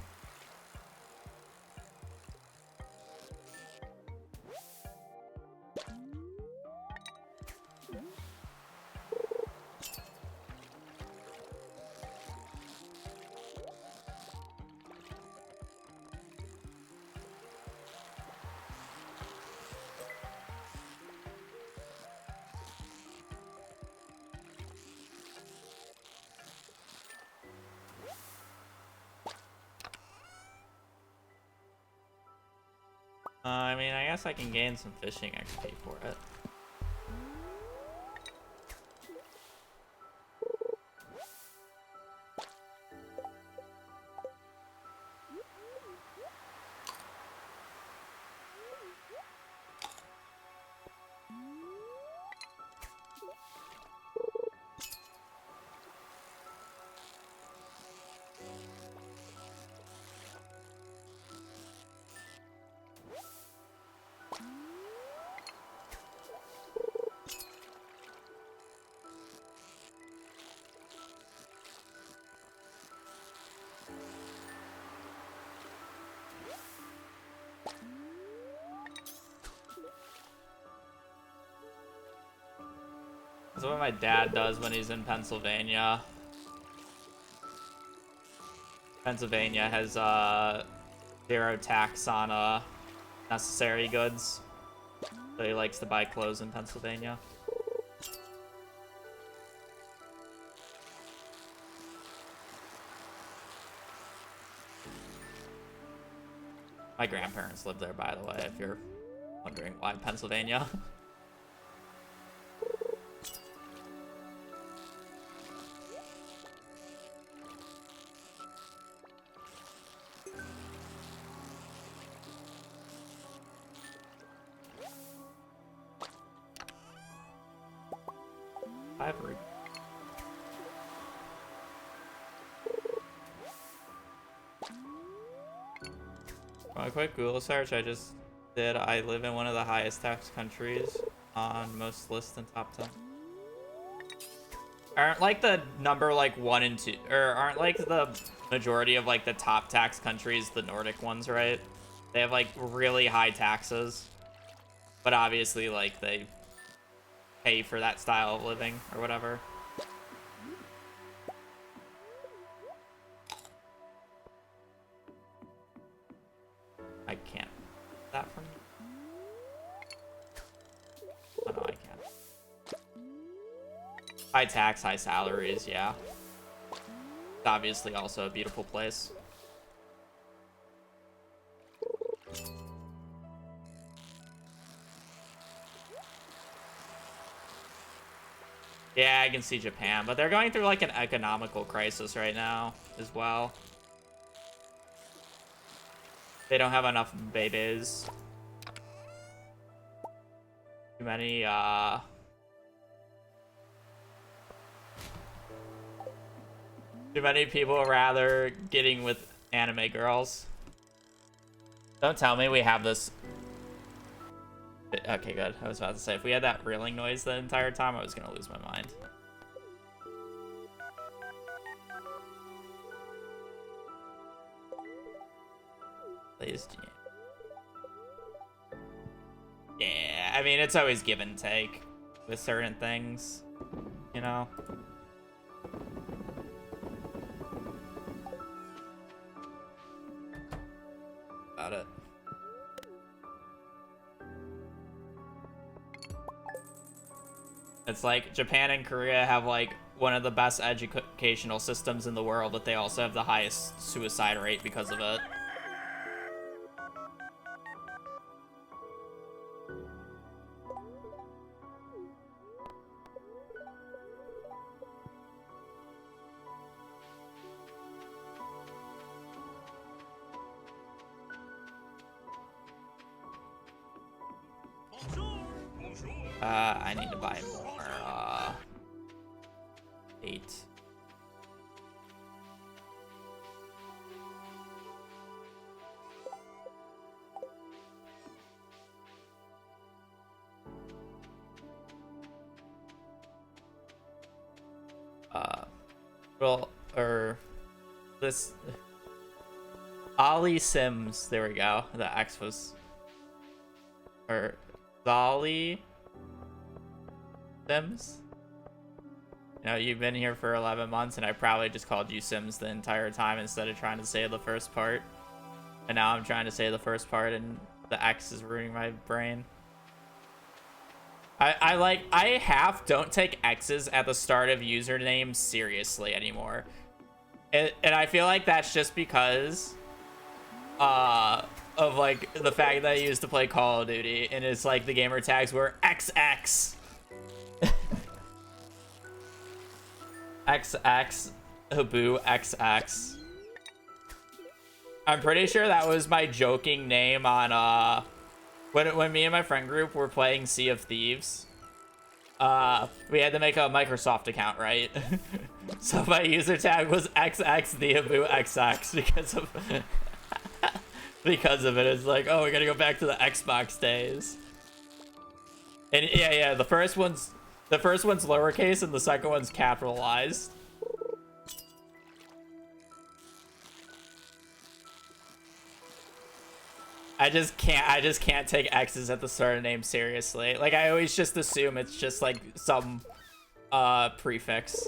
I mean, I guess I can gain some fishing XP for it. That's what my dad does when he's in Pennsylvania. Pennsylvania has 0 tax on necessary goods. So he likes to buy clothes in Pennsylvania. My grandparents live there, by the way, if you're wondering why Pennsylvania. 5 rupees. A quick Google search I just did. I live in one of the highest tax countries on most lists in top 10. Aren't like the number like 1 and 2, or aren't like the majority of like the top tax countries the Nordic ones, right? They have like really high taxes, but obviously like they pay for that style of living or whatever. I can't. That from me? Oh no, I can't. High tax, high salaries, yeah. It's obviously also a beautiful place. Yeah, I can see Japan, but they're going through like an economical crisis right now as well. They don't have enough babies. Too many, too many people rather getting with anime girls. Don't tell me we have this. Okay, good. I was about to say, if we had that reeling noise the entire time, I was gonna lose my mind. Please, yeah, I mean, it's always give and take with certain things, you know? About it. It's like Japan and Korea have like one of the best educational systems in the world, but they also have the highest suicide rate because of it. I need to buy more, 8. Well, or this Ollie Sims, there we go. The X was, or Zolly Sims. You know, you've been here for 11 months, and I probably just called you Sims the entire time instead of trying to say the first part. And now I'm trying to say the first part, and the X is ruining my brain. I don't take X's at the start of usernames seriously anymore. And I feel like that's just because of like the fact that I used to play Call of Duty, and it's like the gamer tags were XX. XX, Habu XX. I'm pretty sure that was my joking name on when me and my friend group were playing Sea of Thieves. We had to make a Microsoft account, right? So my user tag was XX the Habu XX because of it. It's like, oh, we're gonna go back to the Xbox days. And yeah, the first one's lowercase and the second one's capitalized. I just can't take X's at the start of names seriously. Like, I always just assume it's just like some prefix.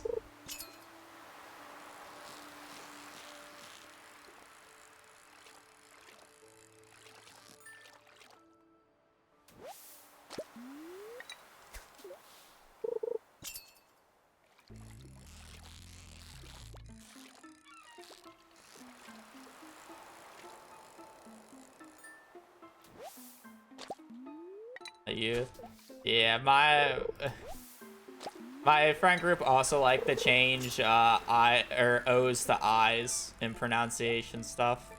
Youth. Yeah, my friend group also like to change I or O's to I's in pronunciation stuff.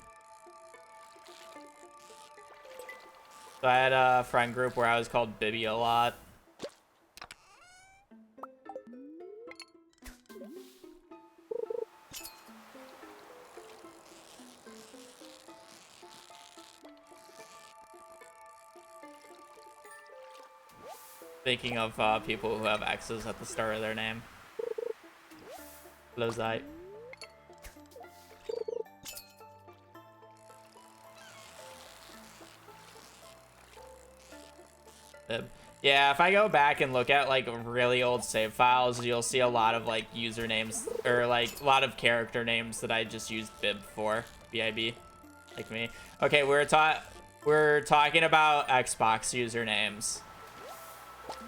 So I had a friend group where I was called Bibby a lot. Thinking of people who have X's at the start of their name. Lozite. Yeah, if I go back and look at like really old save files, you'll see a lot of like usernames or like a lot of character names that I just used Bib for. BIB, like me. Okay, we're talking about Xbox usernames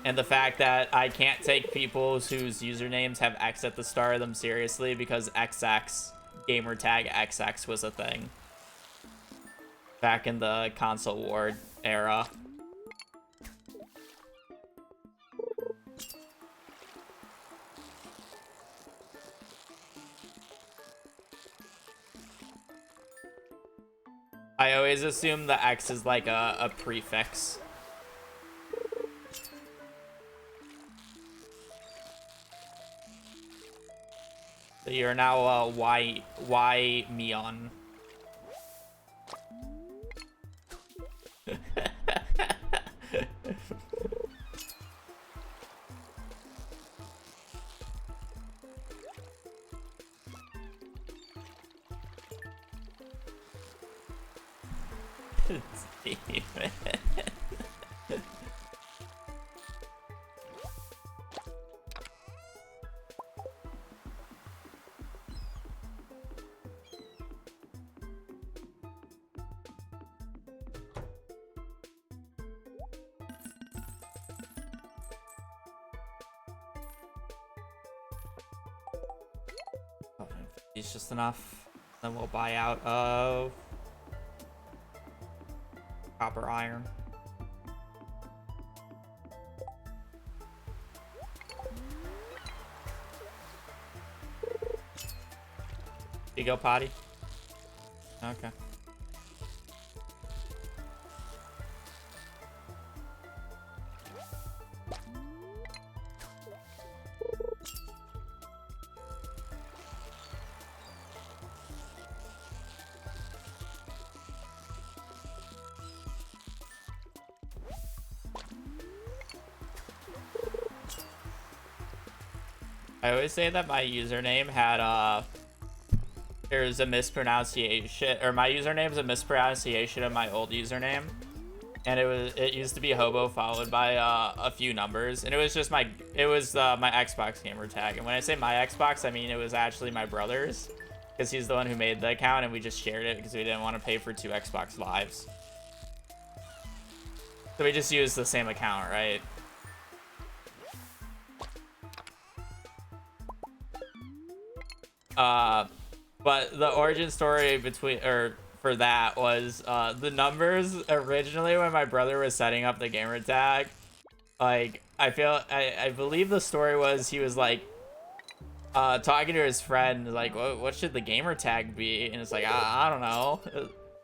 and the fact that I can't take people whose usernames have X at the start of them seriously because XX gamertag XX was a thing back in the console war era. I always assume the X is like a prefix. So you're now Y Meon. It's just enough. Then we'll buy out of copper iron. You go potty? Okay. I always say that my username had there's a mispronunciation, or my username is a mispronunciation of my old username, and it used to be hobo followed by a few numbers, and it was just my Xbox gamer tag. And when I say my Xbox, I mean it was actually my brother's, because he's the one who made the account, and we just shared it because we didn't want to pay for 2 Xbox Lives. So we just used the same account, right? But the origin story for that was the numbers originally when my brother was setting up the gamer tag. Like I believe the story was he was like talking to his friend like what should the gamer tag be, and it's like I don't know,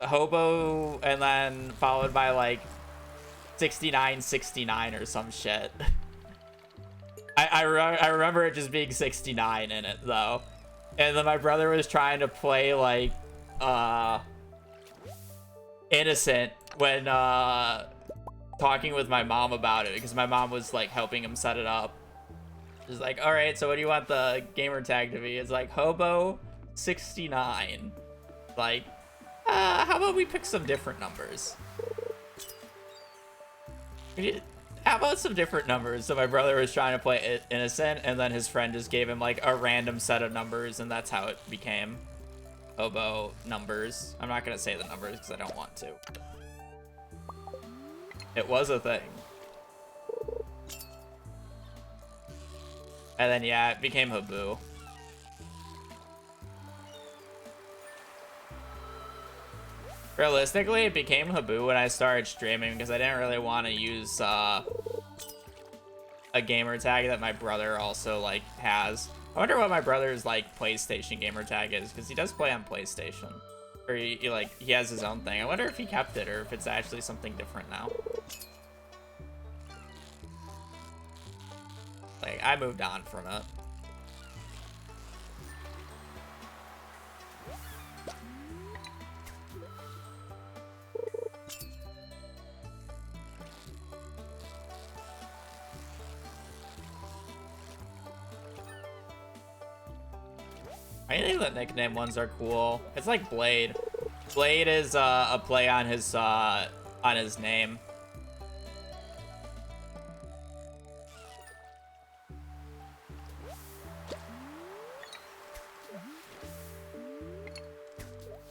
hobo, and then followed by like 6969 or some shit. I remember it just being 69 in it though. And then my brother was trying to play like innocent when talking with my mom about it, because my mom was like helping him set it up. She's like, all right, so what do you want the gamer tag to be? It's like hobo 69. Like, how about we pick some different numbers? How about some different numbers? So my brother was trying to play it innocent, and then his friend just gave him like a random set of numbers, and that's how it became hobo numbers. I'm not gonna say the numbers because I don't want to. It was a thing. And then yeah, it became hobo. Realistically, it became hobo when I started streaming because I didn't really want to use a gamer tag that my brother also like has. I wonder what my brother's like PlayStation gamer tag is, because he does play on PlayStation, or he has his own thing. I wonder if he kept it or if it's actually something different now. Like, I moved on from it. I think the nickname ones are cool. It's like Blade. Blade is a play on his name.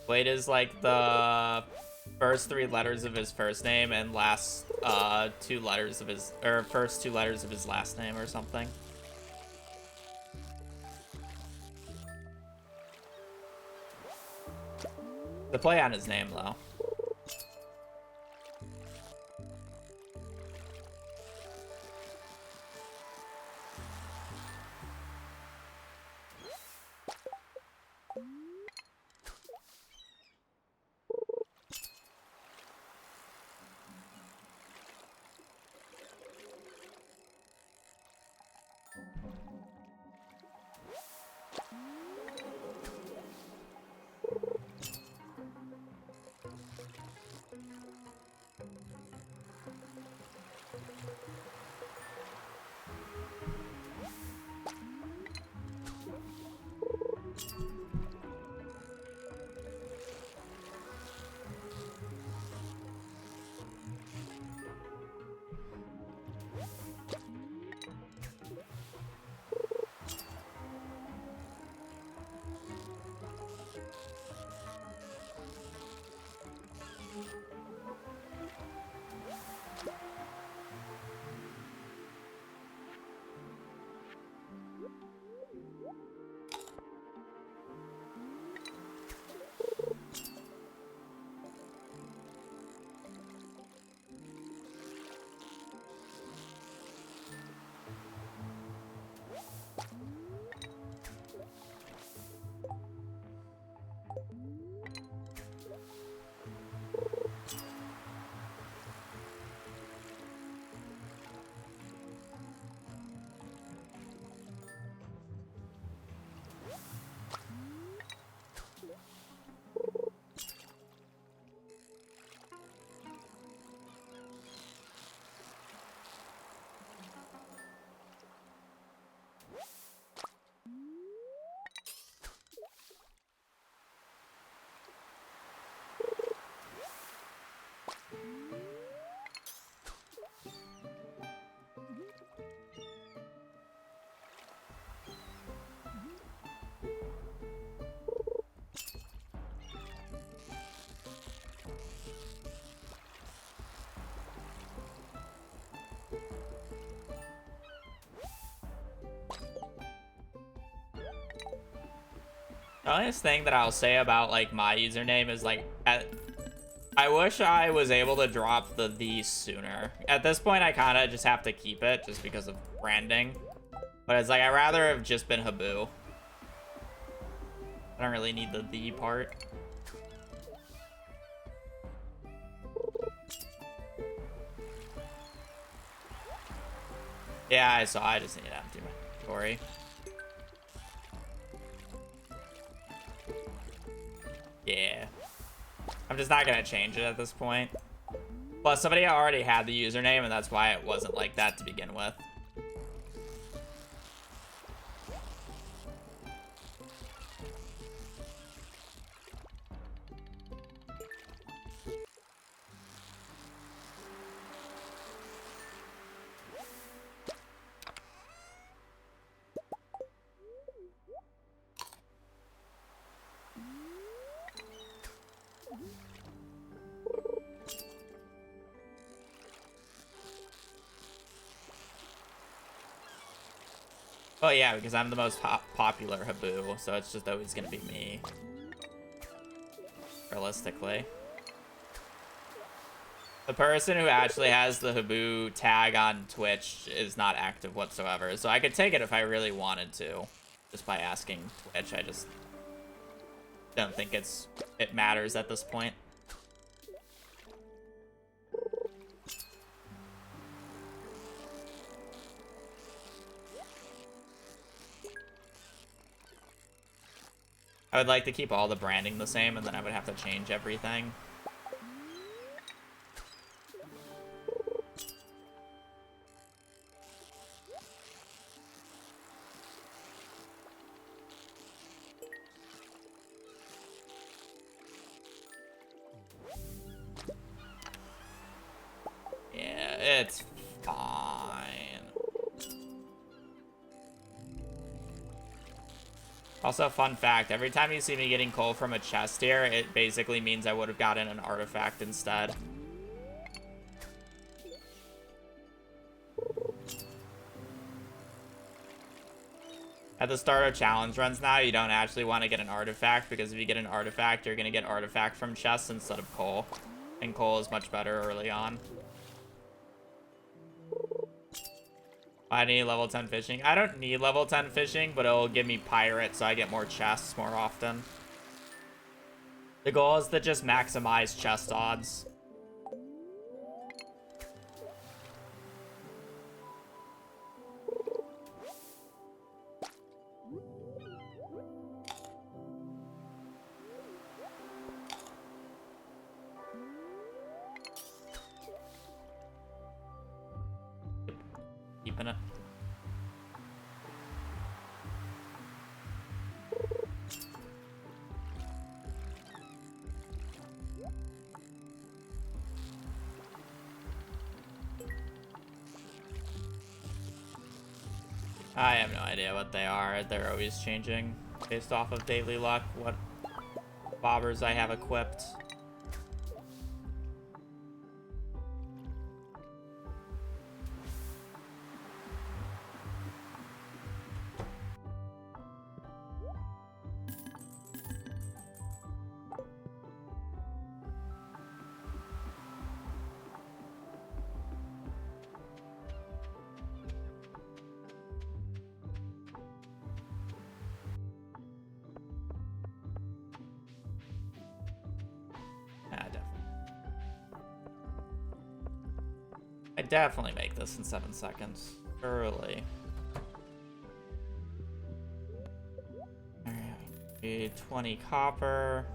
Blade is like the first 3 letters of his first name and last 2 letters of his, or first 2 letters of his last name or something. The play on his name though. The only thing that I'll say about like my username is like I wish I was able to drop the sooner. At this point, I kind of just have to keep it just because of branding. But it's like I'd rather have just been Habu. I don't really need the part. Yeah, I saw. I just need to empty my inventory. Yeah. I'm just not going to change it at this point. Plus, somebody already had the username, and that's why it wasn't like that to begin with. Oh yeah, because I'm the most popular Habu, so it's just always gonna be me. Realistically. The person who actually has the Habu tag on Twitch is not active whatsoever, so I could take it if I really wanted to. Just by asking Twitch, I just don't think it matters at this point. I would like to keep all the branding the same, and then I would have to change everything. It's fine. Also, fun fact, every time you see me getting coal from a chest here, it basically means I would have gotten an artifact instead. At the start of challenge runs now, you don't actually want to get an artifact, because if you get an artifact, you're going to get artifact from chests instead of coal. And coal is much better early on. I need level 10 fishing. I don't need level 10 fishing, but it'll give me pirate, so I get more chests more often. The goal is to just maximize chest odds. Keeping it. I have no idea what they are. They're always changing based off of daily luck, what bobbers I have equipped. I definitely make this in 7 seconds. Early. Alright, 20 copper.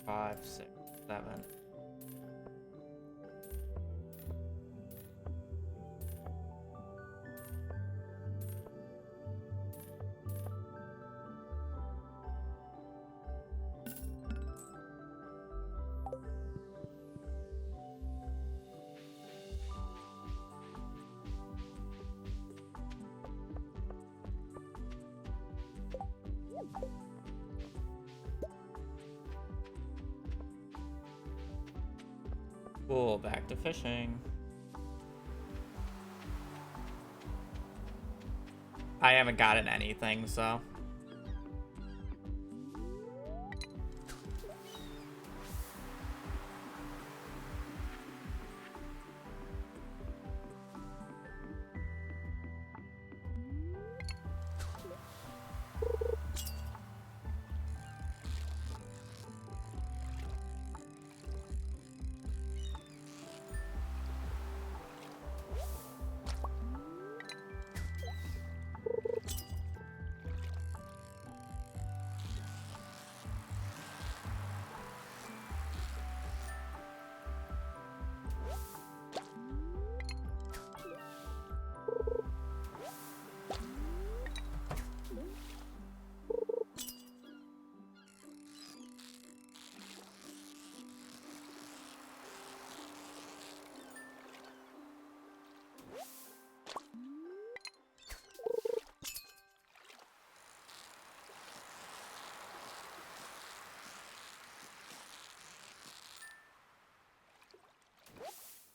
Five, 6, 7. Cool, back to fishing. I haven't gotten anything, so.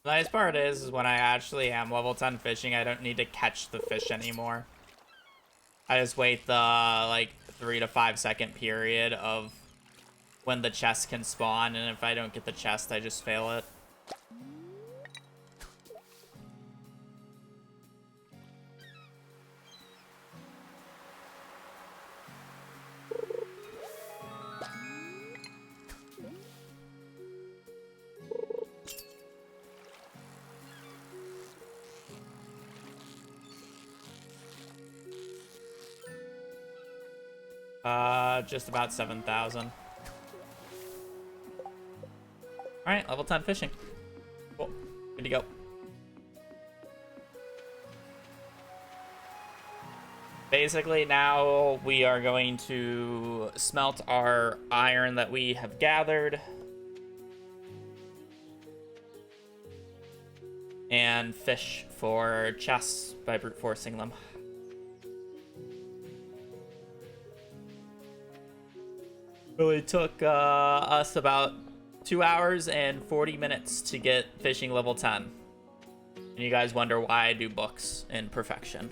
The nice part is when I actually am level 10 fishing, I don't need to catch the fish anymore. I just wait the, like, 3 to 5 second period of when the chest can spawn, and if I don't get the chest, I just fail it. Just about 7,000. Alright, level 10 fishing. Cool. Good to go. Basically, now we are going to smelt our iron that we have gathered. And fish for chests by brute forcing them. Really took us about 2 hours and 40 minutes to get fishing level 10. And you guys wonder why I do books in perfection.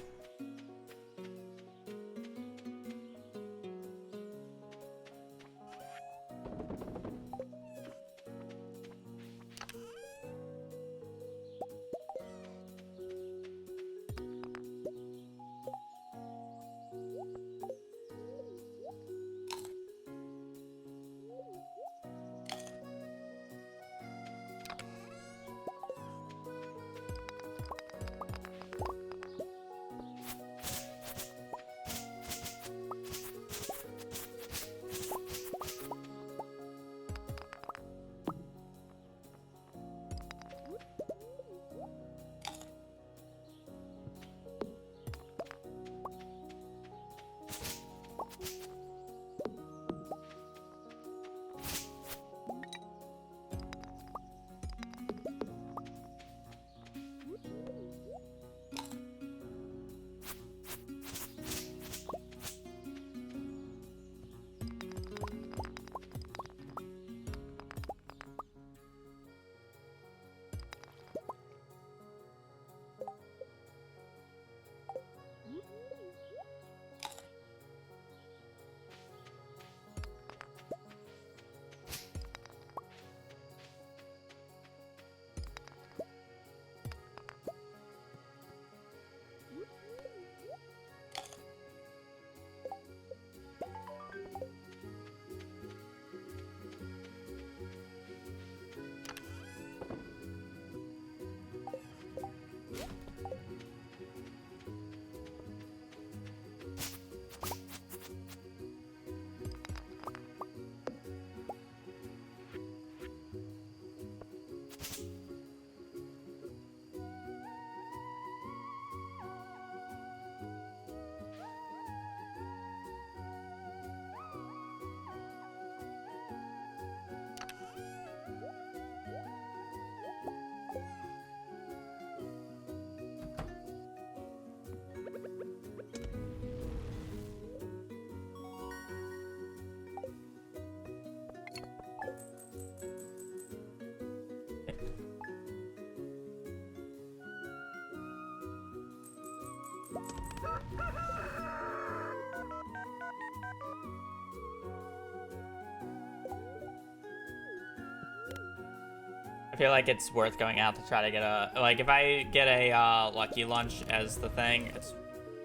I feel like it's worth going out to try to get a... Like, if I get a lucky lunch as the thing, it's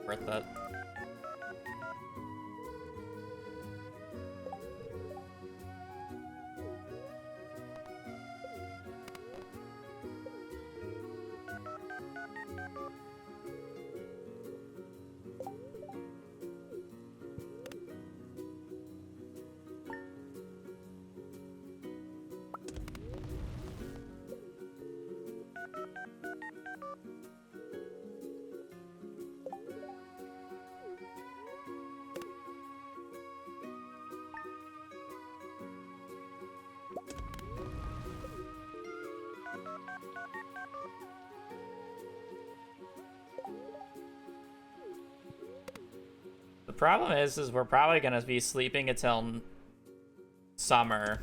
worth it. The problem is we're probably gonna be sleeping until summer,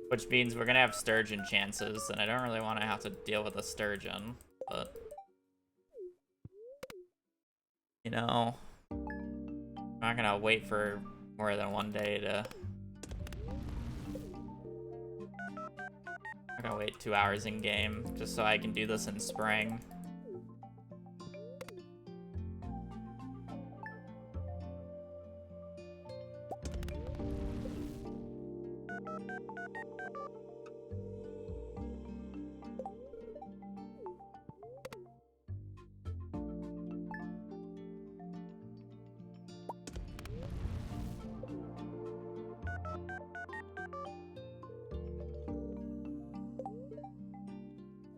which means we're gonna have sturgeon chances, and I don't really want to have to deal with a sturgeon, but you know, I'm not gonna wait for more than one day to... I'm gonna wait 2 hours in game just so I can do this in spring.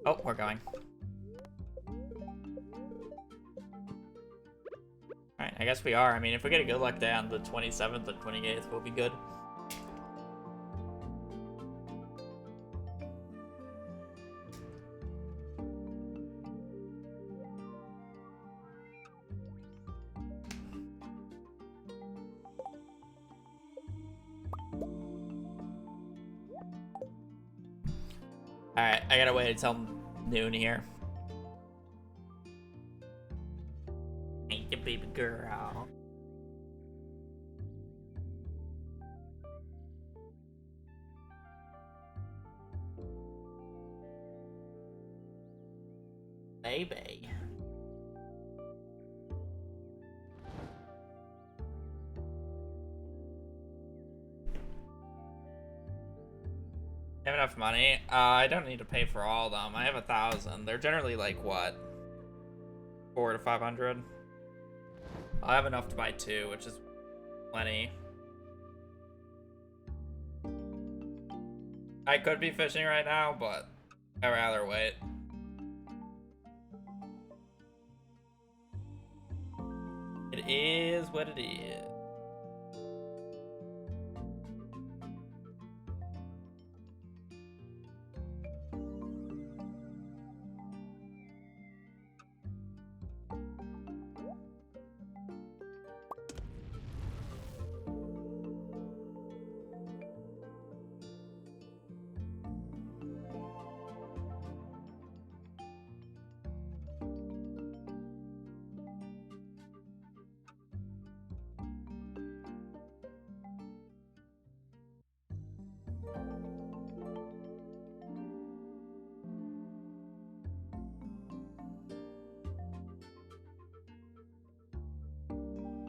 Oh, we're going. I guess we are. I mean, if we get a good luck day on the 27th and 28th, we'll be good. Alright, I gotta wait until noon here. Ain't your baby girl. Baby. I have enough money. I don't need to pay for all of them. I have 1,000. They're generally like what? 400 to 500. I have enough to buy 2, which is plenty. I could be fishing right now, but I'd rather wait. It is what it is.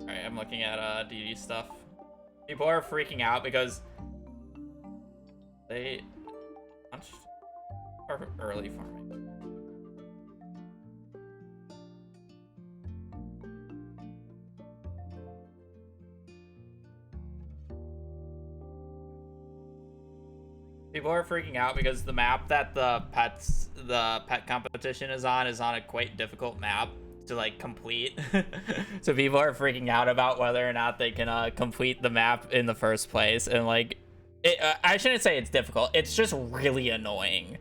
Alright, I'm looking at DD stuff. People are freaking out because they launched early for me. People are freaking out because the map that the pet competition is on a quite difficult map to like complete. So people are freaking out about whether or not they can complete the map in the first place, and like I shouldn't say it's difficult, it's just really annoying.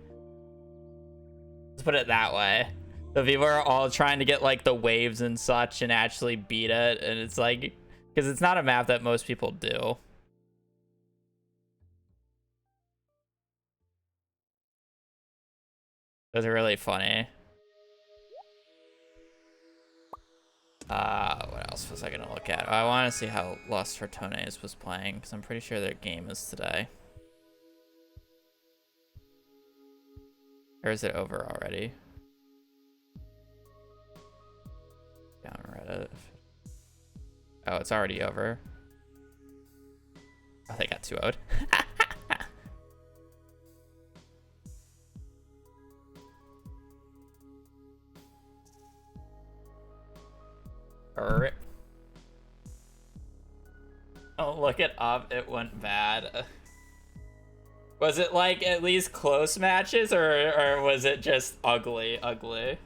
Let's put it that way. So people are all trying to get like the waves and such and actually beat it, and it's like, because it's not a map that most people do. Those are really funny. What else was I gonna look at? I want to see how Los Fortones was playing, because I'm pretty sure their game is today. Or is it over already? Down Reddit. Oh, it's already over. Oh, they got 2-0'd. Rip. Oh, look it up. It went bad. Was it like at least close matches, or was it just ugly? Okay.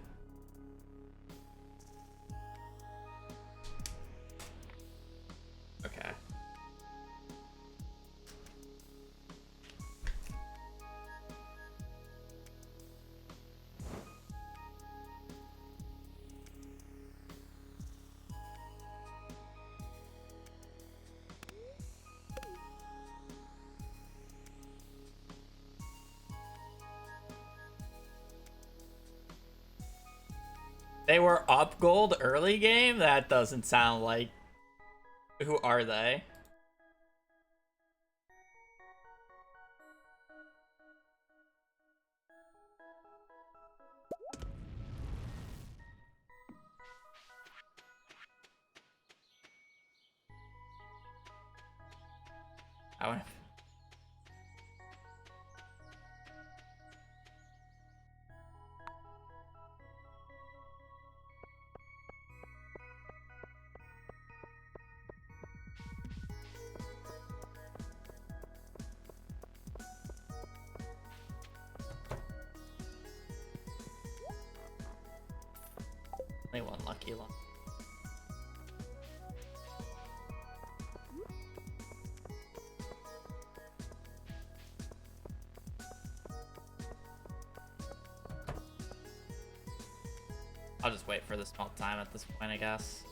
They were up gold early game? That doesn't sound like... Who are they? I want... Only one lucky one. I'll just wait for the smelt time at this point, I guess.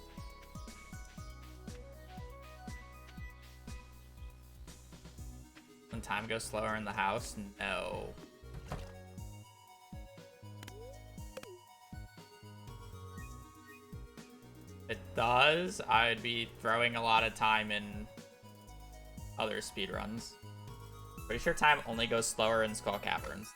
When time goes slower in the house? No. It does. I'd be throwing a lot of time in other speedruns. Pretty sure time only goes slower in Skull Caverns.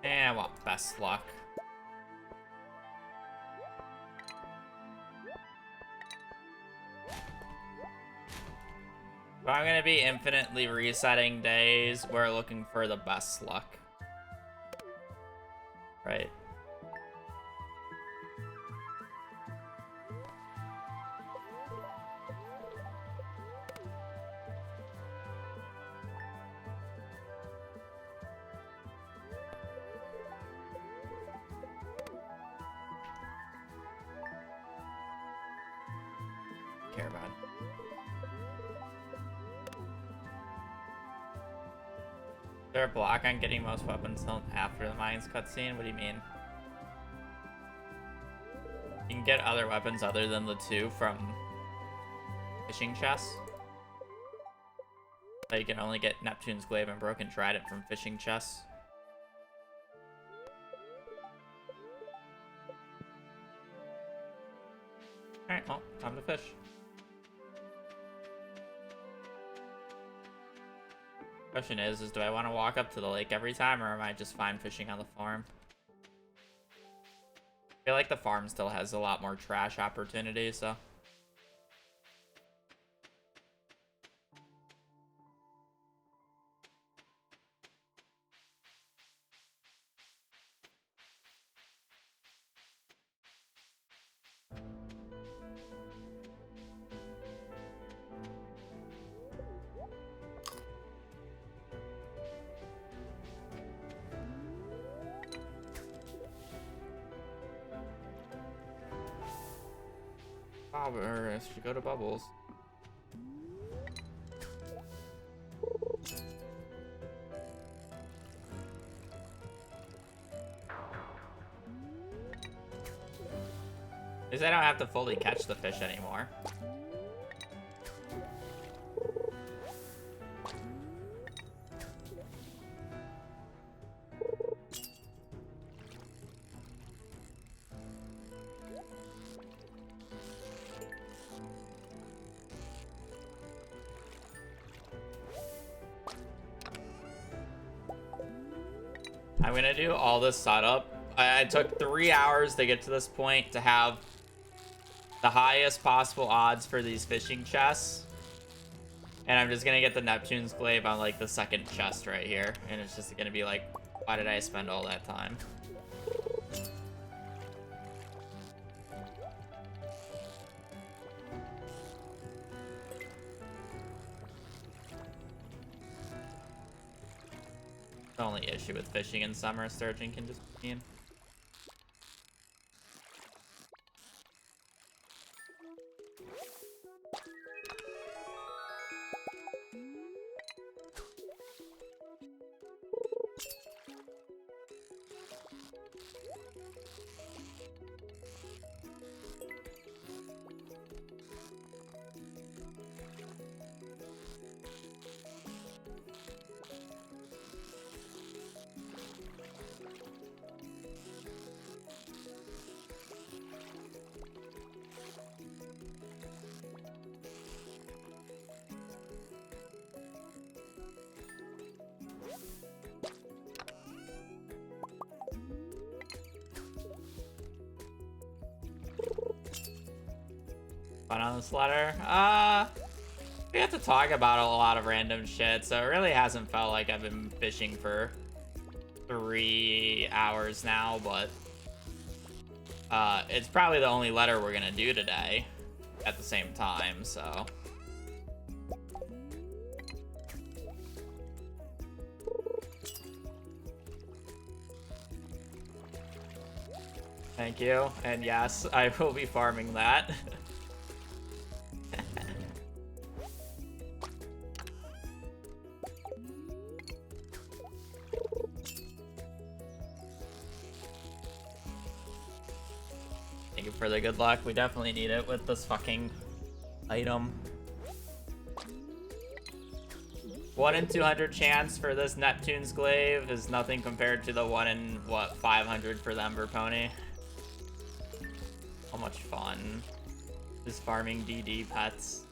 And well, best luck. If I'm gonna be infinitely resetting days, we're looking for the best luck. Right. Care about. Is there a block on getting most weapons until after the mines cutscene? What do you mean? You can get other weapons other than the 2 from fishing chests. But you can only get Neptune's Glaive and Broken Trident from fishing chests. Alright, well, time to fish. Question is do I want to walk up to the lake every time, or am I just fine fishing on the farm? I feel like the farm still has a lot more trash opportunities, so. I should go to Bubbles. Because I don't have to fully catch the fish anymore. I'm gonna do all this setup. I took 3 hours to get to this point to have the highest possible odds for these fishing chests. And I'm just gonna get the Neptune's Glaive on like the second chest right here. And it's just gonna be like, why did I spend all that time? The only issue with fishing in summer, sturgeon can just be mean. Fun on this letter. We have to talk about a lot of random shit, so it really hasn't felt like I've been fishing for 3 hours now, but it's probably the only letter we're gonna do today at the same time, so. Thank you, and yes, I will be farming that. Thank you for the good luck. We definitely need it with this fucking item. 1 in 200 chance for this Neptune's glaive is nothing compared to the 1 in, what, 500 for the Ember Pony. How much fun is farming DD pets.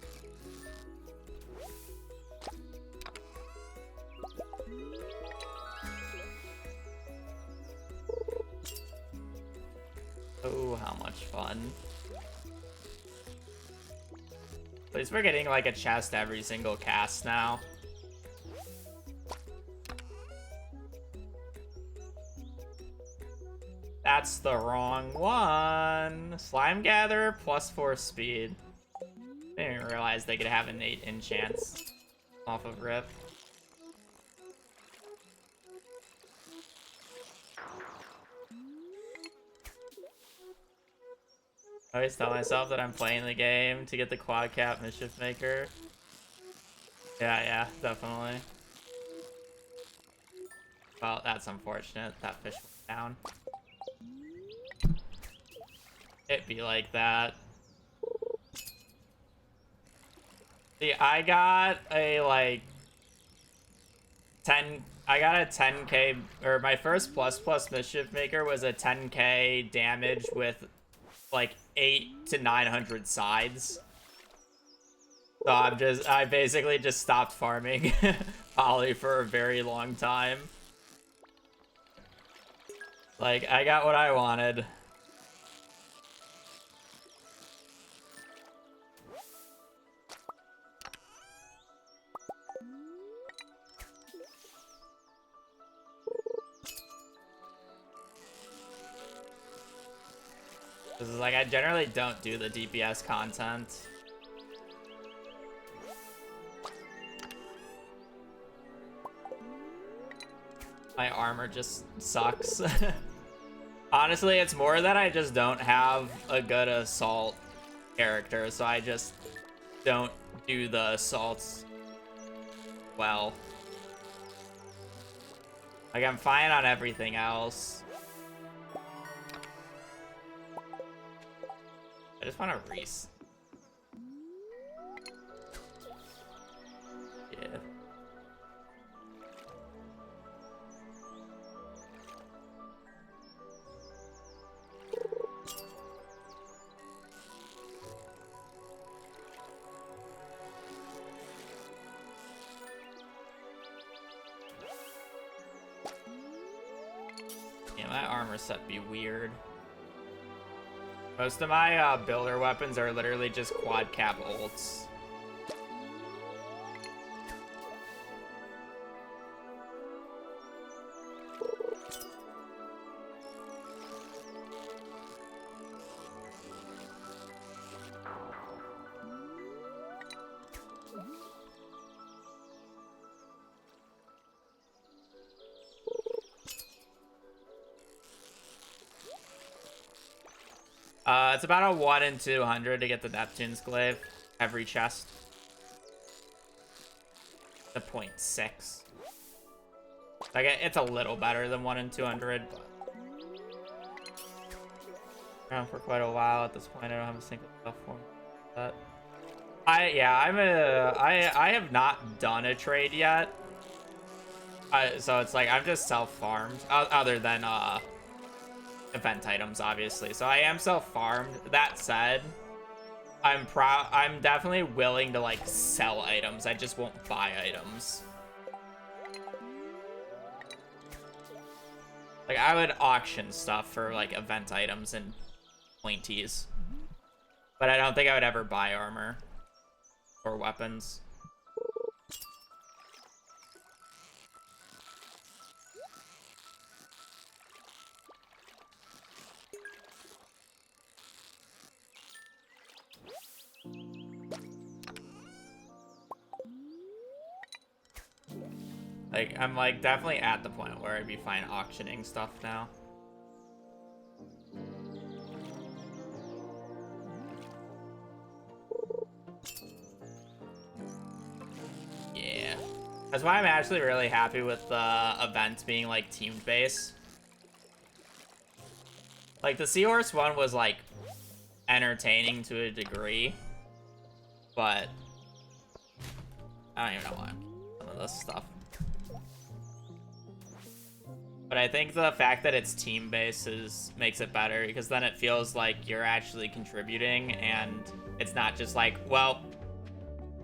Oh, how much fun. At least we're getting like a chest every single cast now. That's the wrong one. Slime Gatherer +4 speed. I didn't even realize they could have an 8 enchants off of Rip. I always tell myself that I'm playing the game to get the quad cap Mischief Maker. Yeah, definitely. Well, that's unfortunate. That fish went down. It be like that. See, I got a like 10. I got a 10k, or my first plus Mischief Maker was a 10k damage with like 800 to 900 sides. So I basically just stopped farming Poly for a very long time. Like, I got what I wanted. This is like, I generally don't do the DPS content. My armor just sucks. Honestly, it's more that I just don't have a good assault character, so I just don't do the assaults well. Like, I'm fine on everything else. I just want to reese. Yeah. Yeah, my armor set be weird. Most of my builder weapons are literally just quad cap ults. It's about a 1 in 200 to get the Neptune's glaive every chest. The 0.6. Like, it's a little better than 1 in 200, but around for quite a while at this point. I don't have a single stuff for that. I have not done a trade yet. So it's like I'm just self-farmed, other than event items, obviously. So I am self-farmed. That said, I'm definitely willing to like sell items. I just won't buy items. Like, I would auction stuff for like event items and pointies. But I don't think I would ever buy armor or weapons. Like, I'm like definitely at the point where I'd be fine auctioning stuff now. Yeah. That's why I'm actually really happy with the event being like team based. Like the Seahorse one was like entertaining to a degree, but I don't even know why some of this stuff. But I think the fact that it's team-based makes it better, because then it feels like you're actually contributing, and it's not just like, well,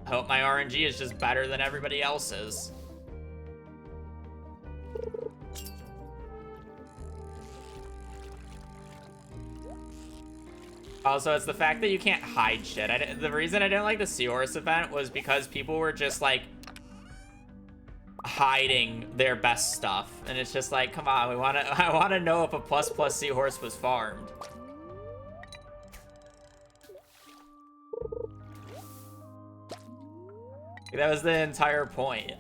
I hope my RNG is just better than everybody else's. Also, it's the fact that you can't hide shit. The reason I didn't like the Seahorse event was because people were just like hiding their best stuff, and it's just like, come on, I want to know if a plus Seahorse was farmed. That was the entire point.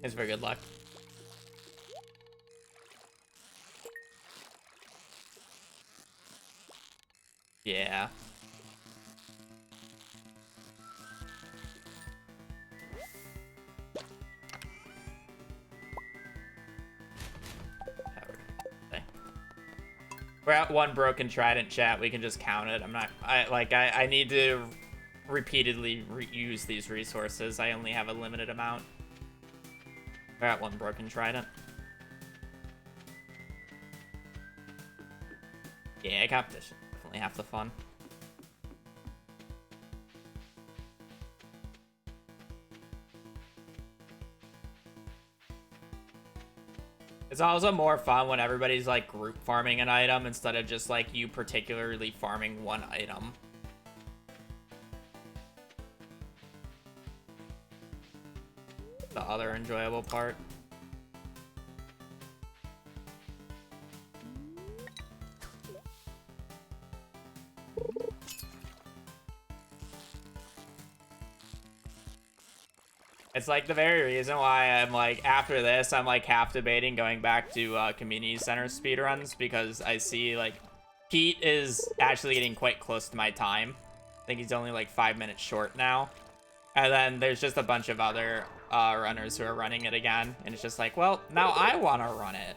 It's for good luck. Yeah. We're at 1 broken trident, chat. We can just count it. I need to repeatedly use these resources. I only have a limited amount. We're at 1 broken trident. Yeah, competition. Definitely half the fun. It's also more fun when everybody's like group farming an item instead of just like you particularly farming one item. The other enjoyable part. It's like the very reason why I'm like, after this, I'm like half debating going back to community center speedruns, because I see like Pete is actually getting quite close to my time. I think he's only like 5 minutes short now. And then there's just a bunch of other runners who are running it again. And it's just like, well, now I want to run it.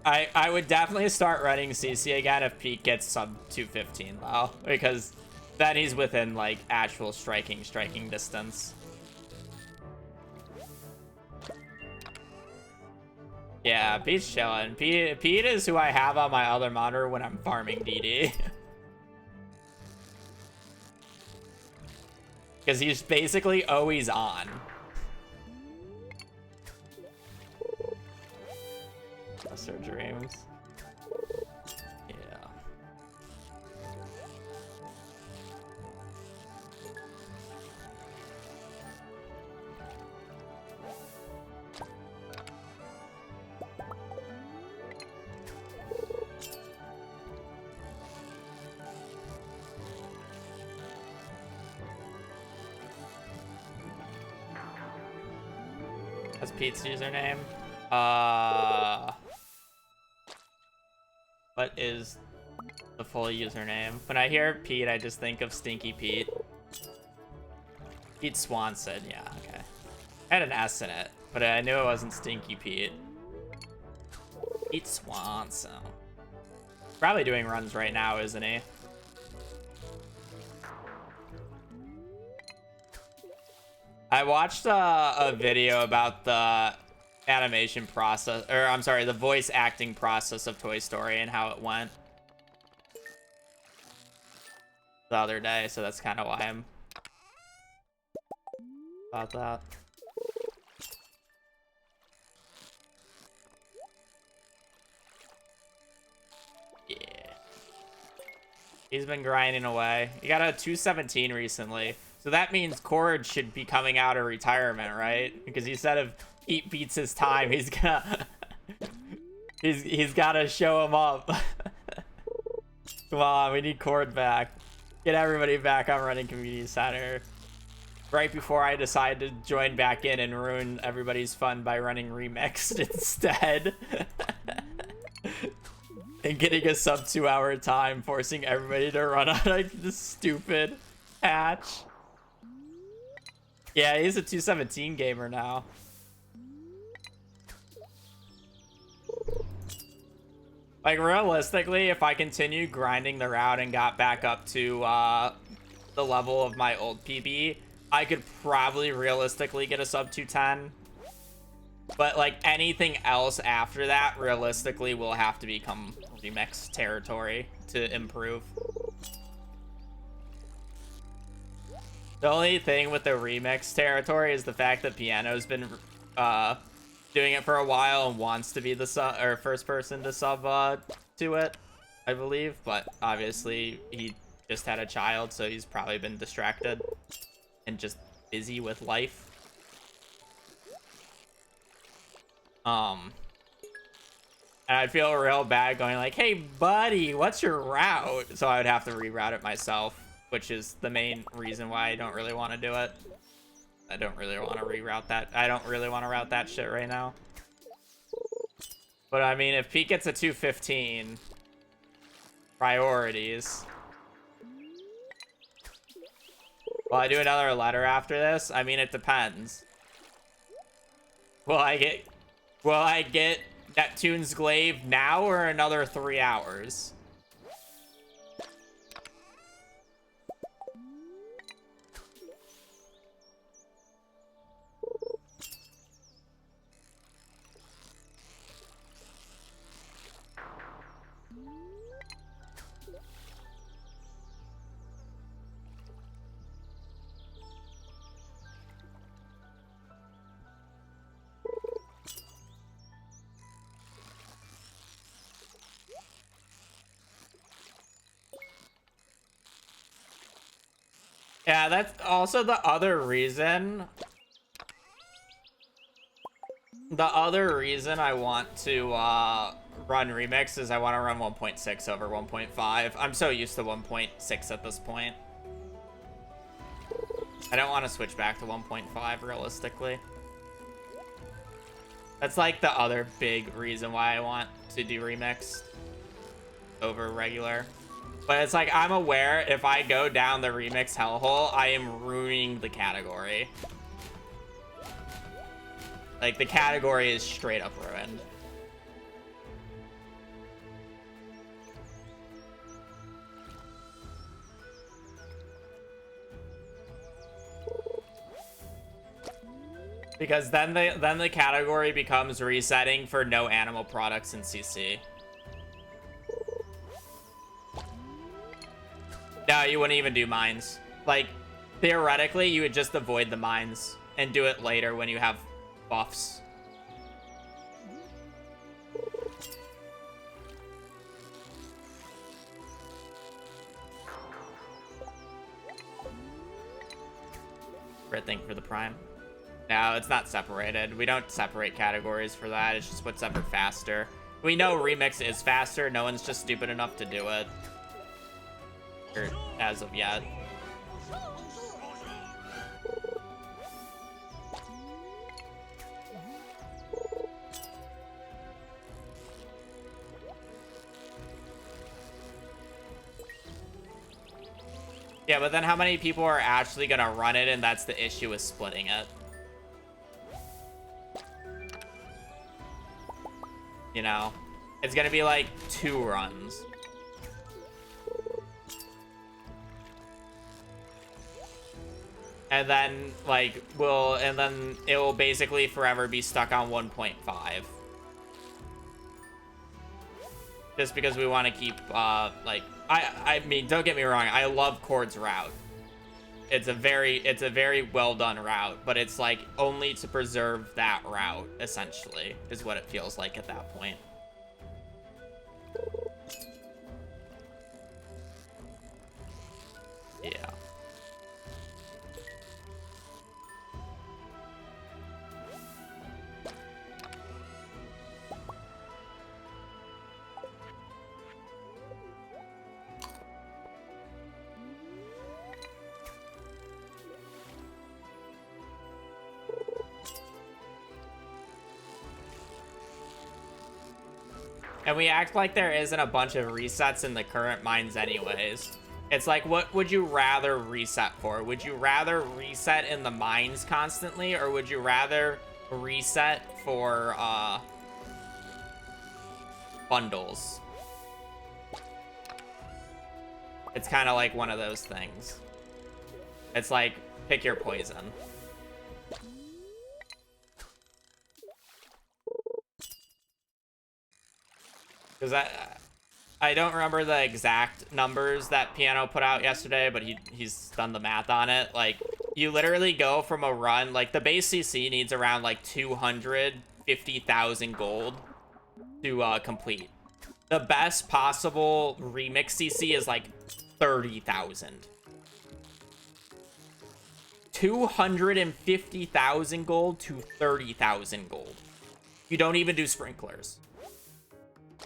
I would definitely start running CC again if Pete gets sub 215 though, because then he's within like actual striking distance. Yeah, Pete's chilling. Pete is who I have on my other monitor when I'm farming DD. Because he's basically always on. Lesser dreams. Yeah. That's Pete's username. What is the full username? When I hear Pete, I just think of Stinky Pete. Pete Swanson, yeah, okay. I had an S in it, but I knew it wasn't Stinky Pete. Pete Swanson. Probably doing runs right now, isn't he? I watched a video about the animation process, or I'm sorry, the voice acting process of Toy Story and how it went the other day, so that's kind of why I'm about that. He's been grinding away. He got a 217 recently. So that means Cord should be coming out of retirement, right? Because he said if Pete beats his time, he's gonna... he's gotta show him up. Come on, we need Cord back. Get everybody back on running community center. Right before I decide to join back in and ruin everybody's fun by running remixed instead. And getting a sub 2 hour time, forcing everybody to run on like this stupid patch. Yeah, he's a 217 gamer now. Like, realistically, if I continue grinding the route and got back up to the level of my old PB, I could probably realistically get a sub 210. But, like, anything else after that, realistically, will have to become remix territory to improve. The only thing with the remix territory is the fact that Piano's been doing it for a while and wants to be the first person to sub to it, I believe. But obviously, he just had a child, so he's probably been distracted and just busy with life. And I'd feel real bad going like, hey buddy, what's your route? So I would have to reroute it myself, which is the main reason why I don't really want to do it. I don't really want to reroute that. I don't really want to route that shit right now. But I mean, if Pete gets a 215, priorities. Will I do another letter after this? I mean, it depends. Will I get Neptune's glaive now or another 3 hours? Yeah, that's also the other reason. The other reason I want to run remix is I want to run 1.6 over 1.5. I'm so used to 1.6 at this point. I don't want to switch back to 1.5 realistically. That's like the other big reason why I want to do remixed over regular. But it's like, I'm aware if I go down the remix hellhole, I am ruining the category. Like, the category is straight up ruined. Because then the category becomes resetting for no animal products in CC. No, you wouldn't even do mines. Like, theoretically, you would just avoid the mines and do it later when you have buffs. Red thing for the prime. No, it's not separated. We don't separate categories for that. It's just what's ever faster. We know remix is faster. No one's just stupid enough to do it. Or as of yet. Yeah, but then how many people are actually gonna run it, and that's the issue with splitting it. You know? It's gonna be like 2 runs. And then, like, it will basically forever be stuck on 1.5. Just because we want to keep, like, I mean, don't get me wrong, I love Cord's route. It's a very well done route, but it's like only to preserve that route, essentially, is what it feels like at that point. And we act like there isn't a bunch of resets in the current mines anyways. It's like, what would you rather reset for? Would you rather reset in the mines constantly, or would you rather reset for bundles? It's kind of like one of those things. It's like, pick your poison. Because I don't remember the exact numbers that Piano put out yesterday, but he's done the math on it. Like, you literally go from a run, like, the base CC needs around, like, 250,000 gold to complete. The best possible remix CC is, like, 30,000. 250,000 gold to 30,000 gold. You don't even do sprinklers.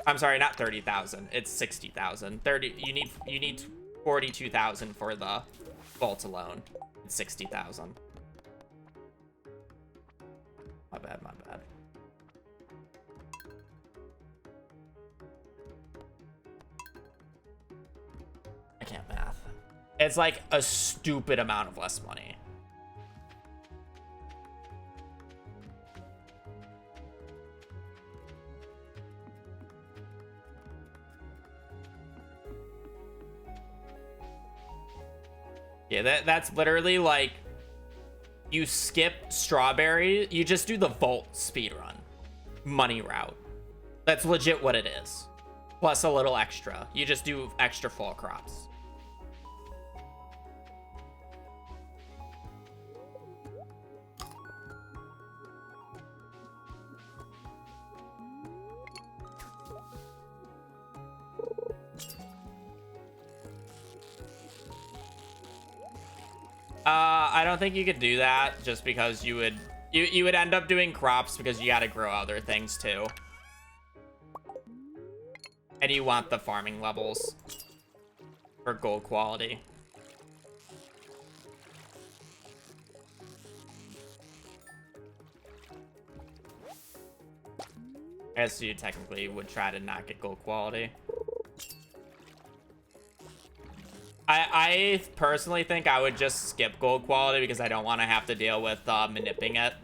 I'm sorry, not 30,000. It's 60,000. 30. You need 42,000 for the vault alone. It's 60,000. My bad. My bad. I can't math. It's like a stupid amount of less money. Yeah, that's literally like, you skip strawberry, you just do the vault speedrun money route. That's legit what it is. Plus a little extra. You just do extra fall crops. I don't think you could do that, just because you would end up doing crops because you gotta grow other things too. And you want the farming levels for gold quality. I guess you technically would try to not get gold quality. I personally think I would just skip gold quality because I don't want to have to deal with manipping it.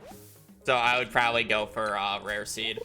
So I would probably go for rare seed.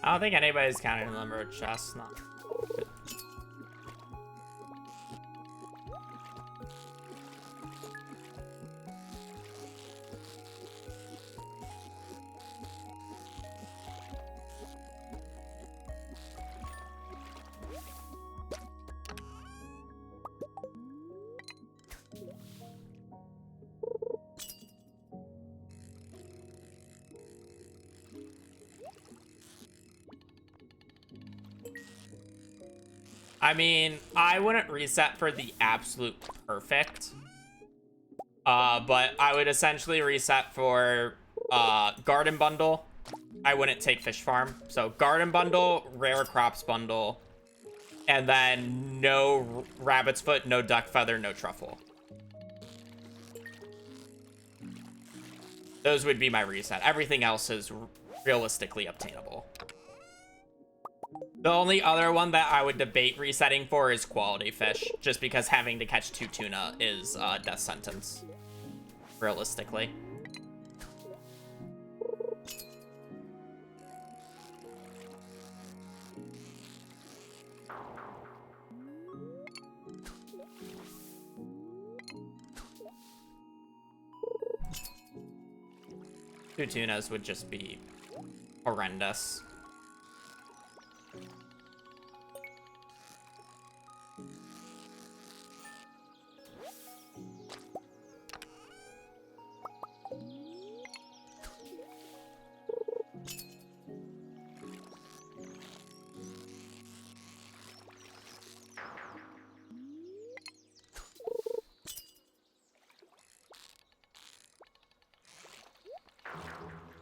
I don't think anybody's counting the number of chests. No. I mean, I wouldn't reset for the absolute perfect. But I would essentially reset for garden bundle. I wouldn't take fish farm. So garden bundle, rare crops bundle, and then no rabbit's foot, no duck feather, no truffle. Those would be my reset. Everything else is realistically obtainable. The only other one that I would debate resetting for is quality fish, just because having to catch 2 tuna is a death sentence, realistically. Two tunas would just be horrendous.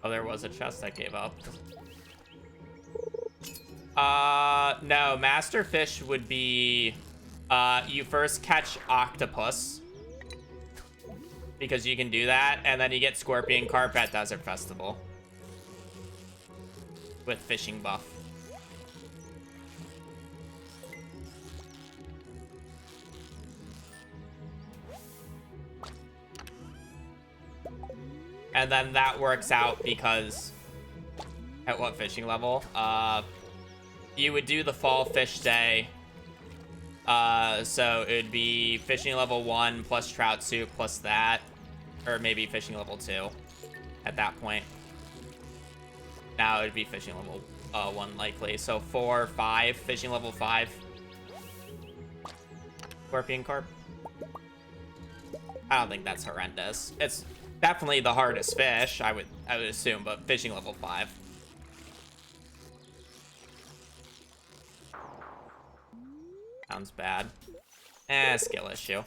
Oh, there was a chest I gave up. No, Master Fish would be, you first catch Octopus, because you can do that, and then you get Scorpion Carp at Desert Festival. With fishing buff. And then that works out because, at what fishing level? You would do the fall fish day. So it would be fishing level 1 plus trout soup plus that. Or maybe fishing level 2 at that point. Now it would be fishing level 1 likely. So 4, 5, fishing level 5. Scorpion Carp. I don't think that's horrendous. It's definitely the hardest fish, I would assume, but fishing level 5. Sounds bad. Skill issue.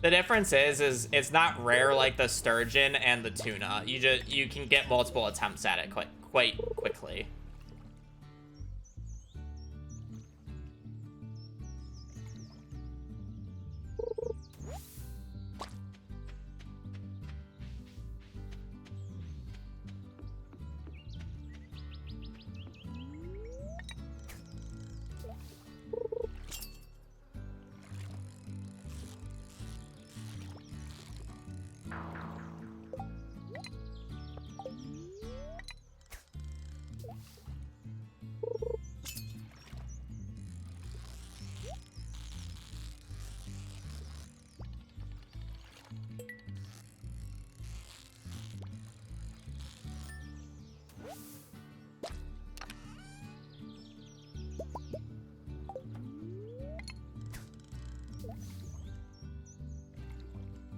The difference is it's not rare like the sturgeon and the tuna. You can get multiple attempts at it quite quickly.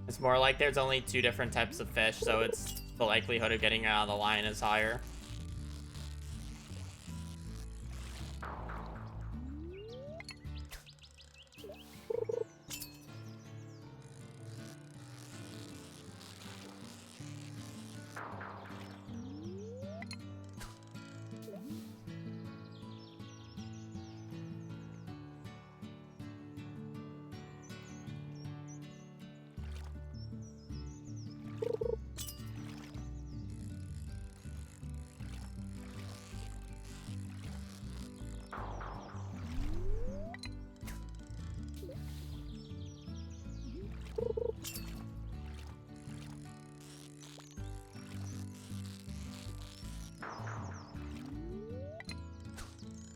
It's more like there's only 2 different types of fish, so it's the likelihood of getting it on the line is higher.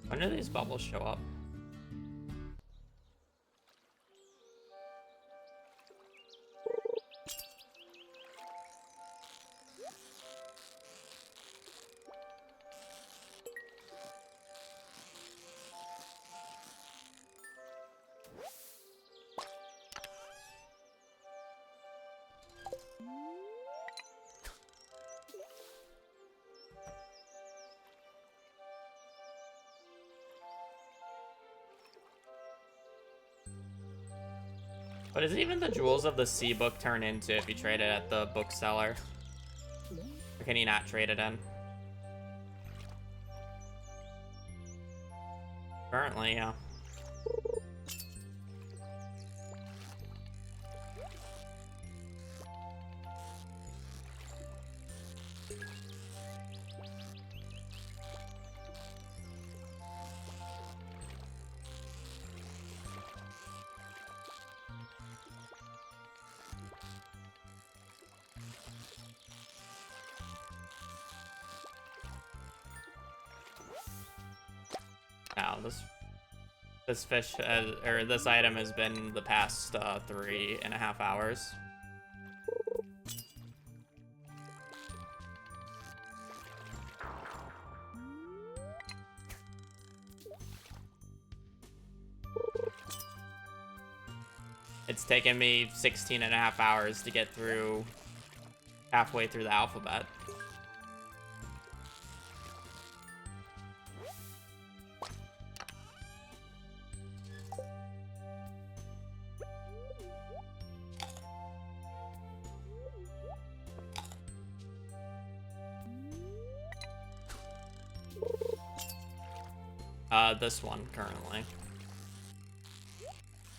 When do these bubbles show up? What does even the Jewels of the Sea book turn into if you trade it at the bookseller? Or can you not trade it in? Currently, yeah. Now this fish or this item has been the past 3.5 hours. It's taken me 16.5 hours to get through halfway through the alphabet. This one currently.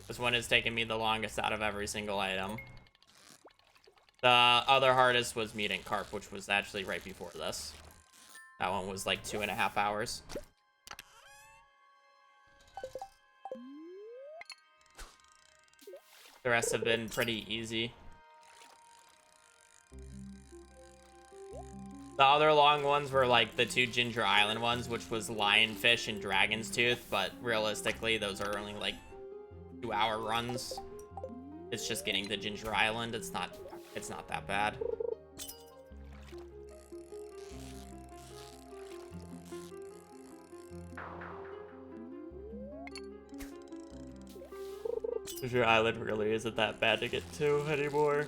This one is taking me the longest out of every single item. The other hardest was meeting Carp, which was actually right before this. That one was like 2.5 hours. The rest have been pretty easy. The other long ones were like the 2 Ginger Island ones, which was Lionfish and Dragon's Tooth, but realistically, those are only like 2-hour runs. It's just getting to Ginger Island. It's not that bad. Ginger Island really isn't that bad to get to anymore.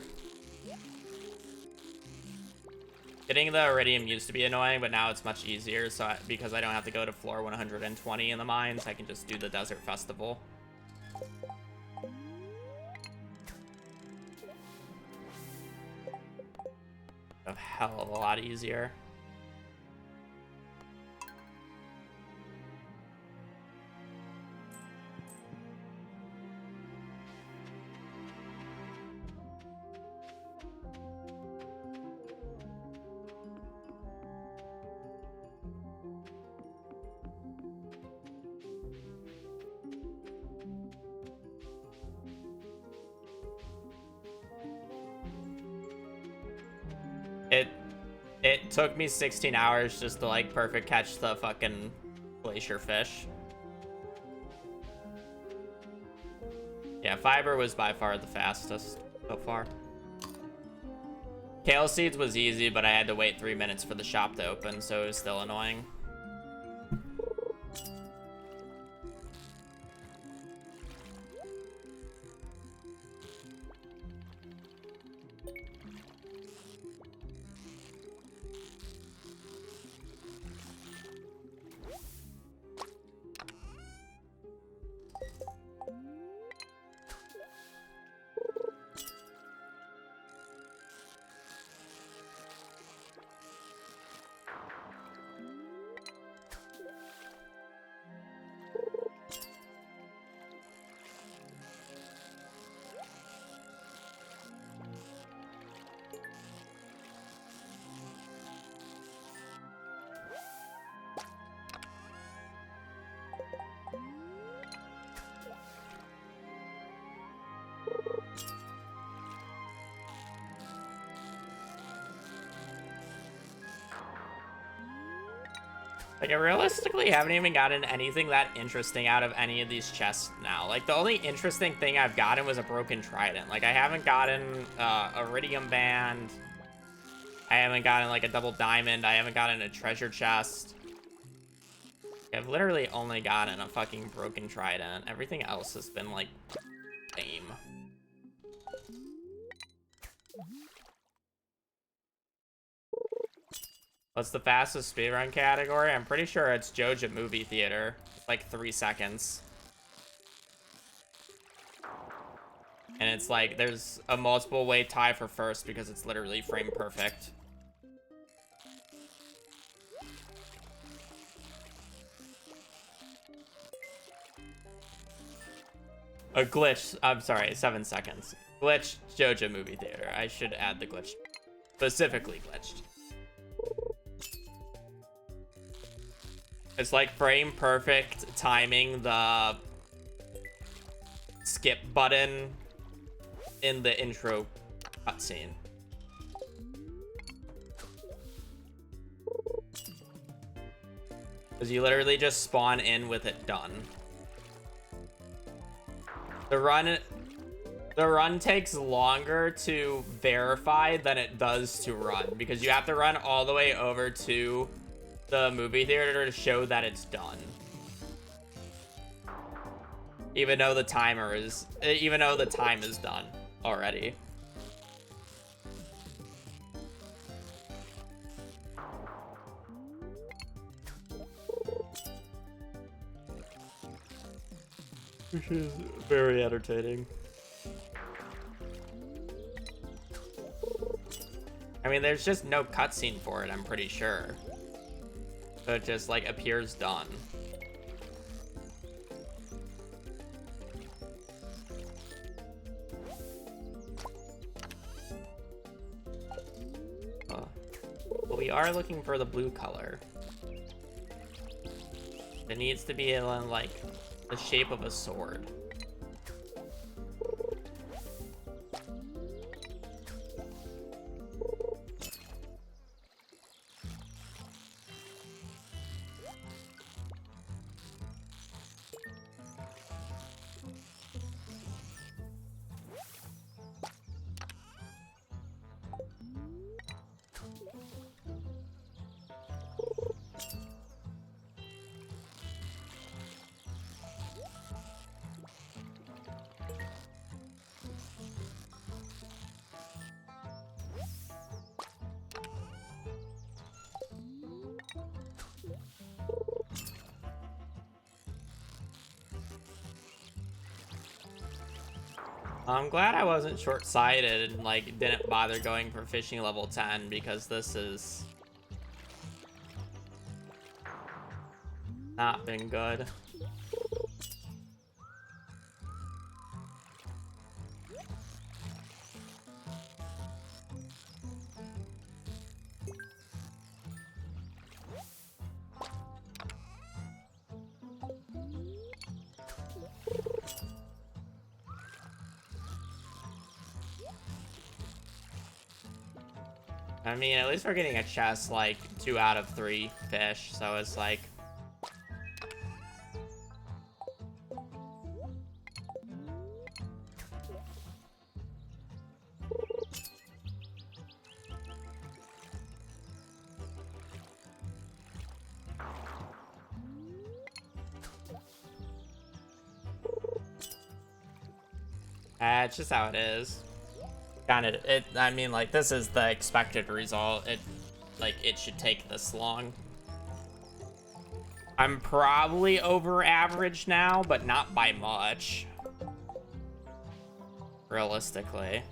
Getting the Iridium used to be annoying, but now it's much easier. So because I don't have to go to floor 120 in the mines, I can just do the Desert Festival. A hell of a lot easier. It took me 16 hours just to like perfect catch the fucking glacier fish. Yeah, fiber was by far the fastest so far. Kale seeds was easy, but I had to wait 3 minutes for the shop to open, so it was still annoying. Like, I realistically haven't even gotten anything that interesting out of any of these chests now. Like, the only interesting thing I've gotten was a broken trident. Like, I haven't gotten a iridium band. I haven't gotten, like, a double diamond. I haven't gotten a treasure chest. I've literally only gotten a fucking broken trident. Everything else has been, like, lame. What's the fastest speedrun category? I'm pretty sure it's Joja Movie Theater. It's like 3 seconds. And it's like, there's a multiple way tie for first because it's literally frame perfect. A glitch, I'm sorry, 7 seconds. Glitch Joja Movie Theater. I should add the glitch. Specifically glitched. It's like frame perfect timing the skip button in the intro cutscene. Because you literally just spawn in with it done. The run takes longer to verify than it does to run, because you have to run all the way over to the movie theater to show that it's done. Even though the time is done already. Which is very entertaining. I mean, there's just no cutscene for it, I'm pretty sure. So it just, like, appears done. are looking for the blue color. It needs to be in, like, the shape of a sword. I'm glad I wasn't short-sighted and, like, didn't bother going for fishing level 10, because this is not been good. I mean, at least we're getting a chest, like, 2 out of 3 fish, so it's like... it's just how it is. I mean, like, this is the expected result. It should take this long. I'm probably over average now, but not by much. Realistically.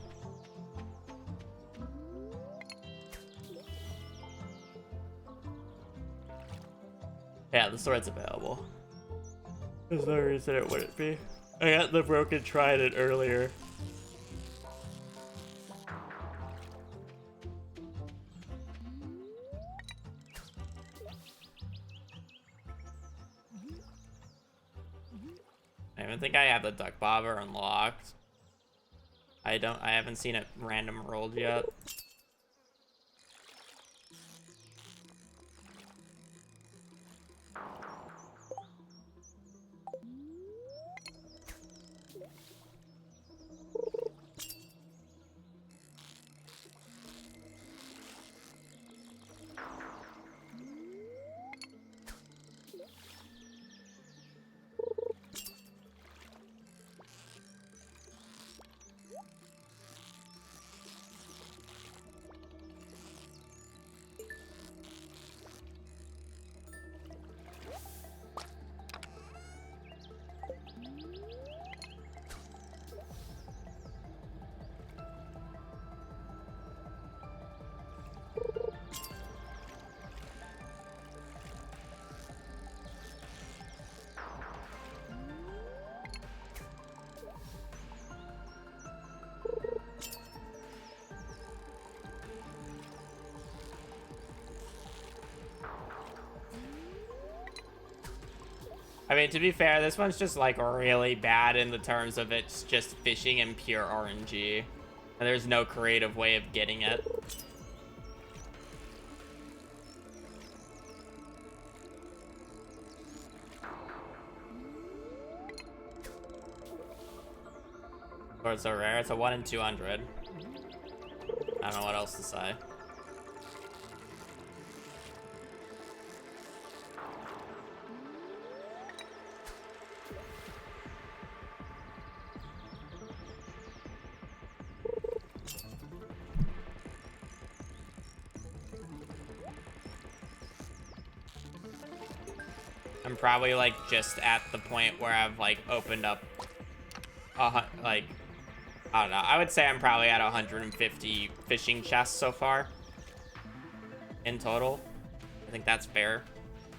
Yeah, the sword's available. There's no reason it wouldn't be. I got the broken trident earlier. I don't think I have the duck bobber unlocked. I haven't seen it random rolled yet. I mean, to be fair, this one's just, like, really bad in the terms of it's just fishing and pure RNG. And there's no creative way of getting it. Or it's so rare. It's a 1 in 200. I don't know what else to say. I'm probably, like, just at the point where I've, like, opened up, like, I don't know. I would say I'm probably at 150 fishing chests so far in total. I think that's fair.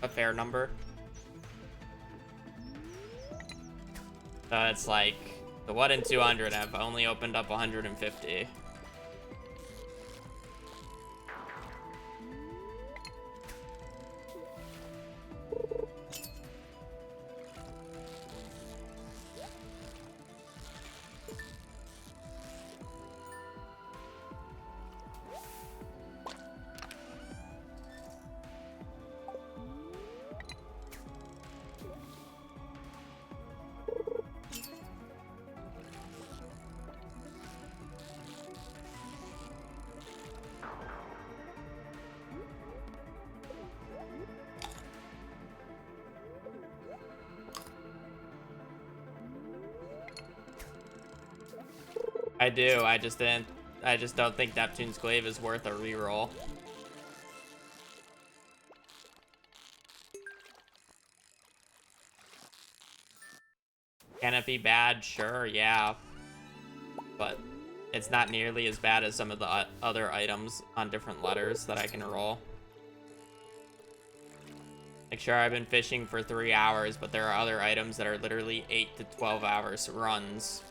A fair number. So it's like the 1 in 200, I've only opened up 150. I do. I just didn't. I just don't think Neptune's Glaive is worth a reroll. Can it be bad? Sure, yeah. But it's not nearly as bad as some of the other items on different letters that I can roll. Like, sure, I've been fishing for 3 hours, but there are other items that are literally 8 to 12 hours runs.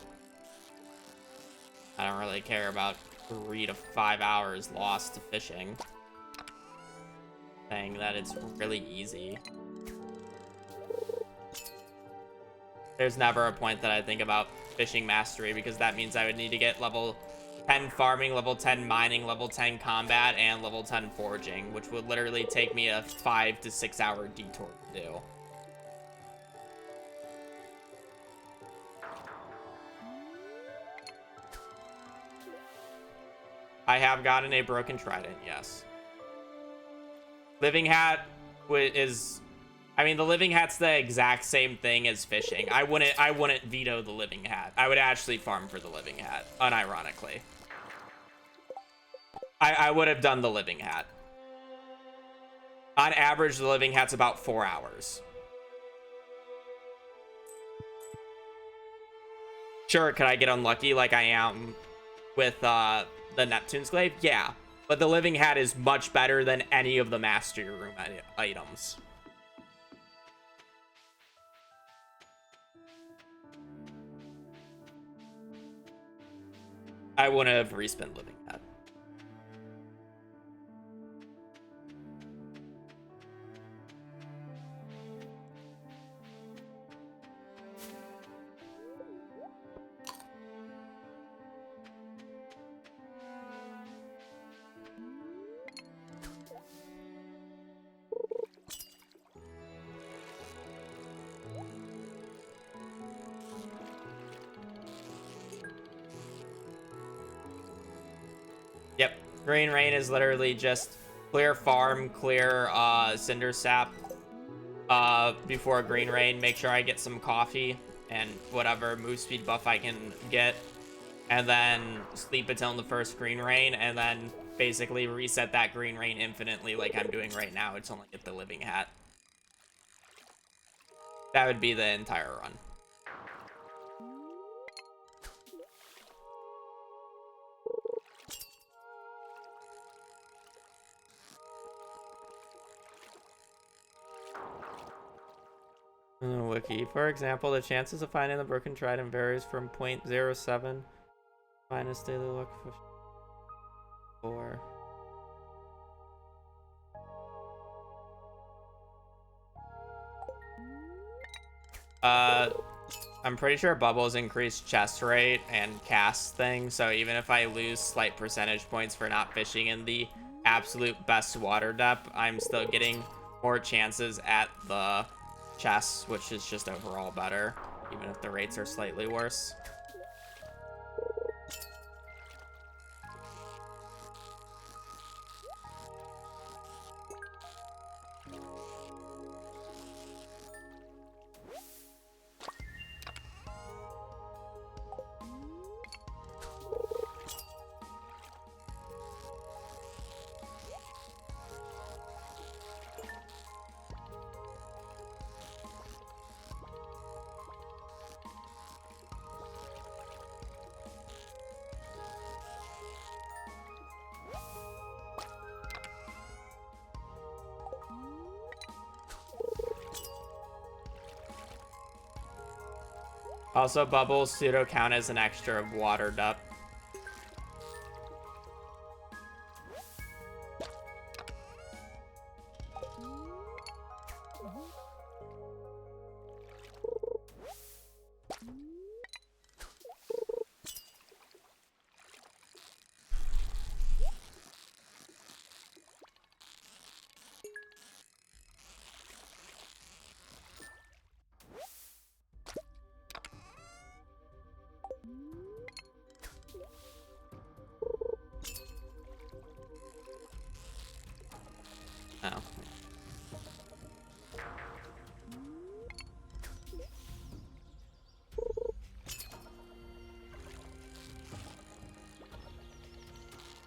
I don't really care about 3 to 5 hours lost to fishing. Saying that it's really easy. There's never a point that I think about fishing mastery, because that means I would need to get level 10 farming, level 10 mining, level 10 combat, and level 10 foraging, which would literally take me a 5 to 6 hour detour to do. I have gotten a broken trident, yes. Living hat is... I mean, the living hat's the exact same thing as fishing. I wouldn't veto the living hat. I would actually farm for the living hat, unironically. I would have done the living hat. On average, the living hat's about 4 hours. Sure, could I get unlucky like I am with the Neptune's Glaive? Yeah. But the living hat is much better than any of the Mastery Room items. I wouldn't have respent living hat. Yep. Green Rain is literally just clear farm, clear Cinder Sap before Green Rain. Make sure I get some coffee and whatever move speed buff I can get. And then sleep until the first Green Rain, and then basically reset that Green Rain infinitely like I'm doing right now. It's only get the living hat. That would be the entire run. Wiki. For example, the chances of finding the broken trident varies from 0.07 minus daily luck 4. I'm pretty sure bubbles increase chest rate and cast thing, so even if I lose slight percentage points for not fishing in the absolute best water depth, I'm still getting more chances at the chests, which is just overall better, even if the rates are slightly worse. Also, bubbles pseudo count as an extra of water depth.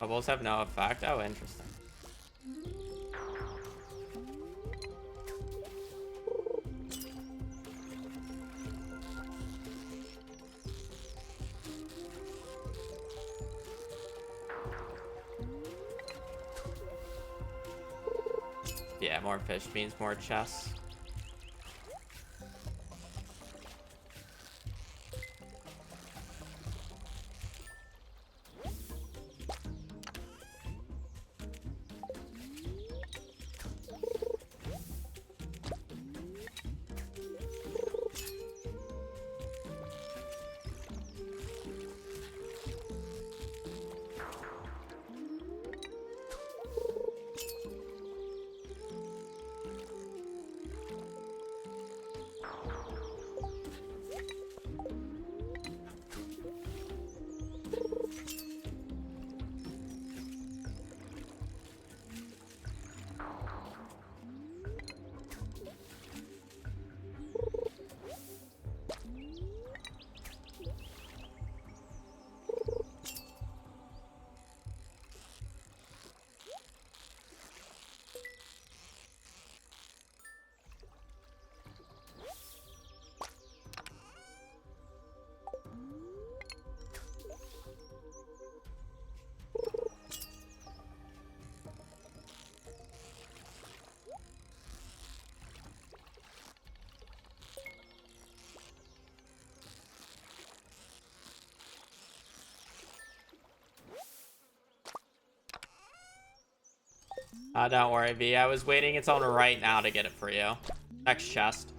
Bubbles have no effect. Oh, interesting. Yeah, more fish means more chests. Don't worry, B. I was waiting its own right now to get it for you. Next chest.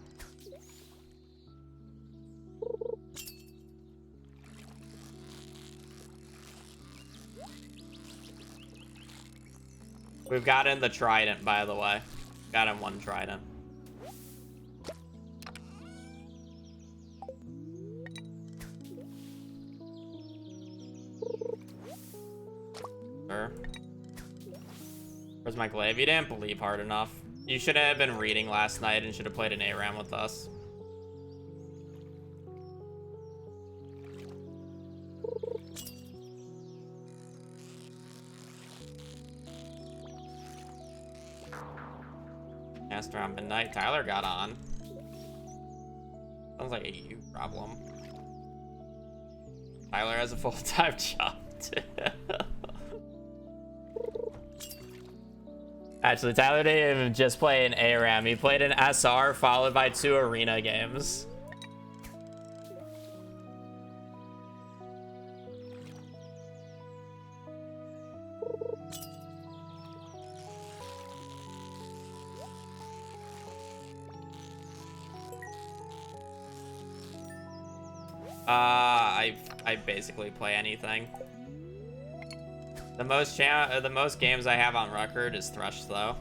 We've got in the trident, by the way. Got in one trident. Sure. Where's my glaive? You didn't believe hard enough. You should have been reading last night and should have played an ARAM with us. Cast around midnight. Tyler got on. Sounds like a you problem. Tyler has a full-time job too. Actually, Tyler didn't even just play an ARAM. He played an SR followed by 2 arena games. I basically play anything. The most games I have on record is Thrush, though.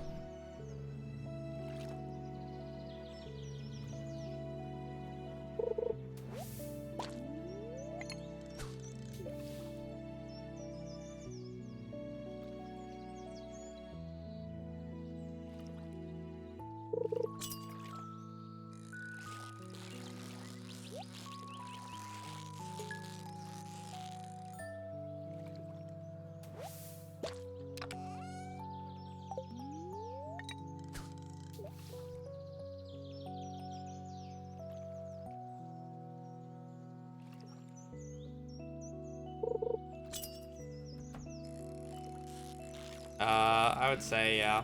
I would say, yeah.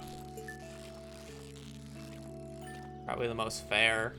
Probably the most fair.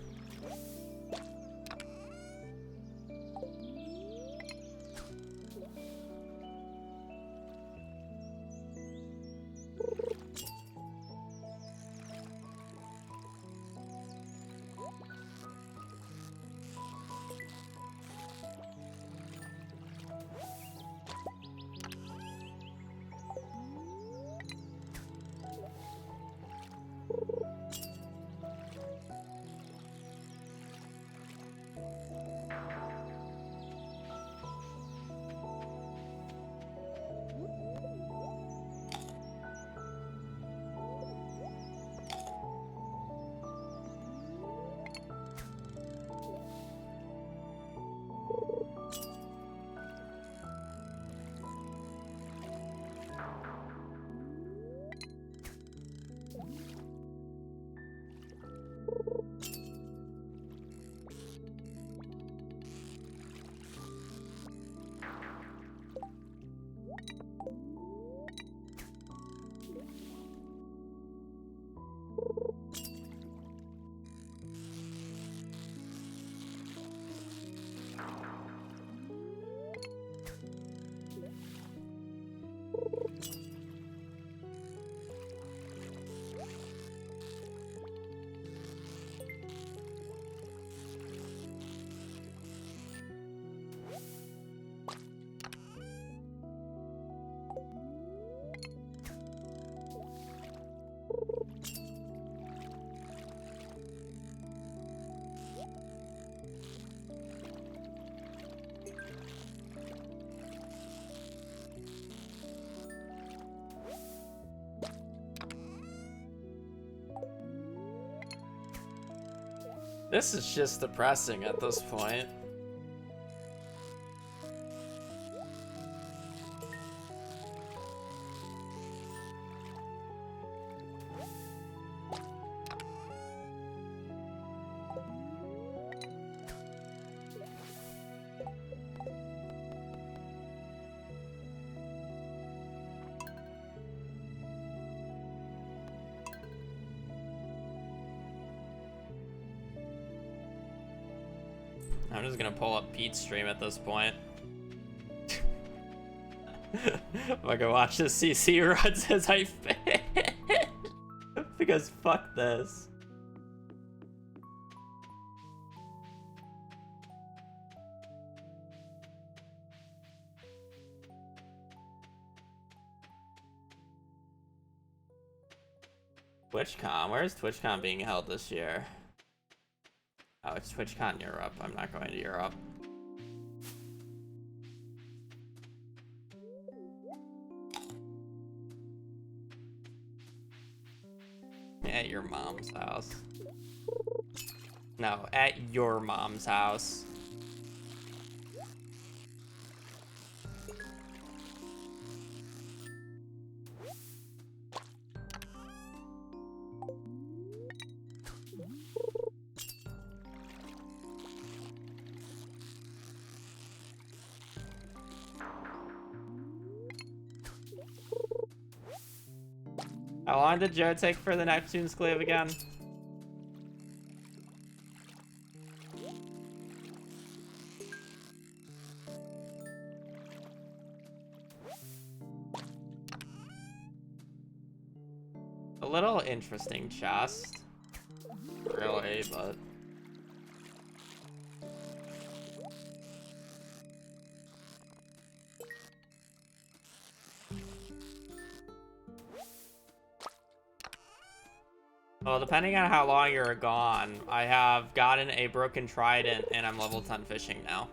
This is just depressing at this point. I'm just gonna pull up Pete's stream at this point. I'm gonna watch the CC runs as I fit. Because fuck this. TwitchCon? Where's TwitchCon being held this year? Oh, it's TwitchCon Europe. I'm not going to Europe. At your mom's house. No, at your mom's house. How long did Joe take for the Neptune's glaive again? A little interesting chest. Really, but... Well, depending on how long you're gone, I have gotten a broken trident and I'm level 10 fishing now.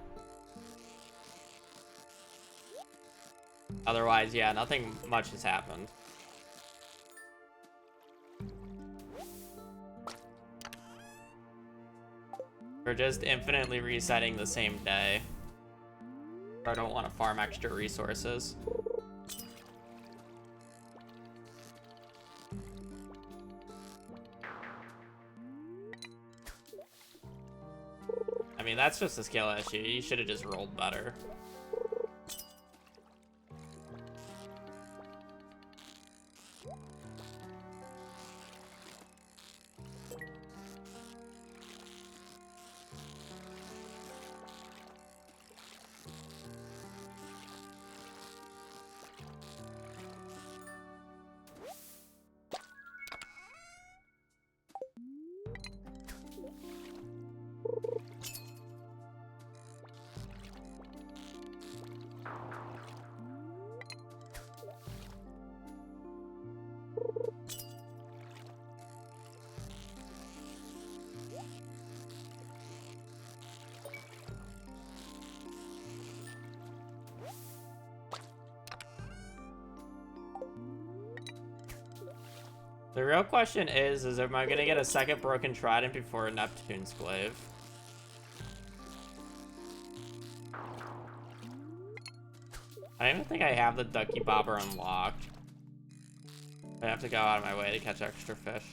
Otherwise, yeah, nothing much has happened. We're just infinitely resetting the same day. I don't want to farm extra resources. I mean, that's just a skill issue. You should have just rolled better. The real question is am I gonna get a second broken trident before Neptune's glaive? I don't even think I have the ducky bobber unlocked. I have to go out of my way to catch extra fish.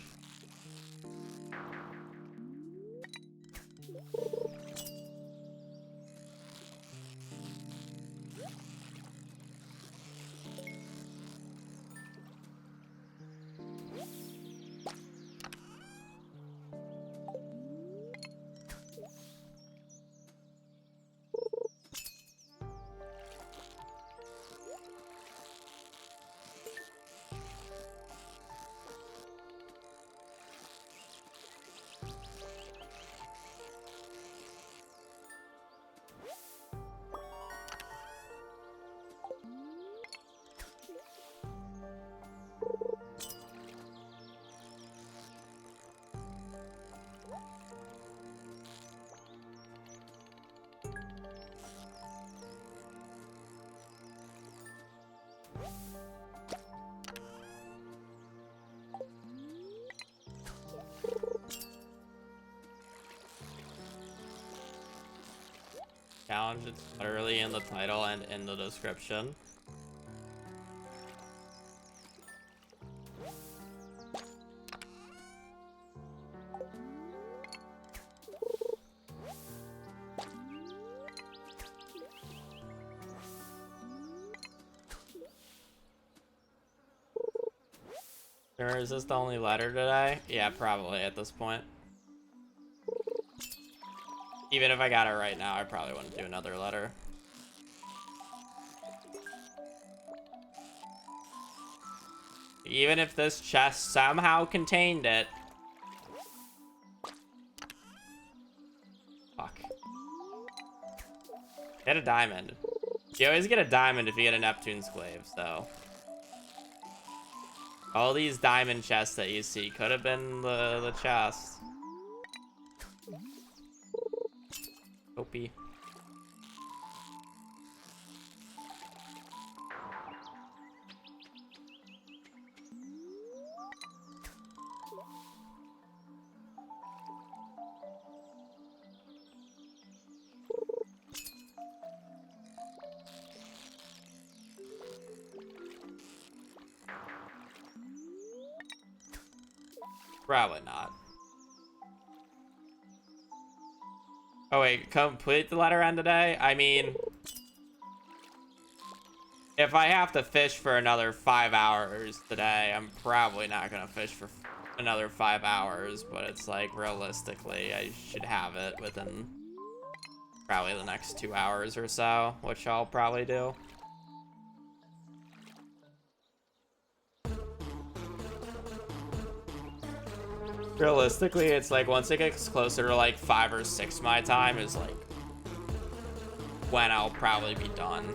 challenge. It's literally in the title and in the description. Or is this the only letter today? Yeah, probably at this point. Even if I got it right now, I probably wouldn't do another letter. Even if this chest somehow contained it. Fuck. Get a diamond. You always get a diamond if you get a Neptune's glaive, so. All these diamond chests that you see could have been the chest. Opie. Probably not. Oh wait, complete the letter end today? I mean, if I have to fish for another 5 hours today, I'm probably not gonna fish for another 5 hours, but it's like, realistically, I should have it within probably the next 2 hours or so, which I'll probably do. Realistically, it's like once it gets closer to like 5 or 6 my time is like when I'll probably be done.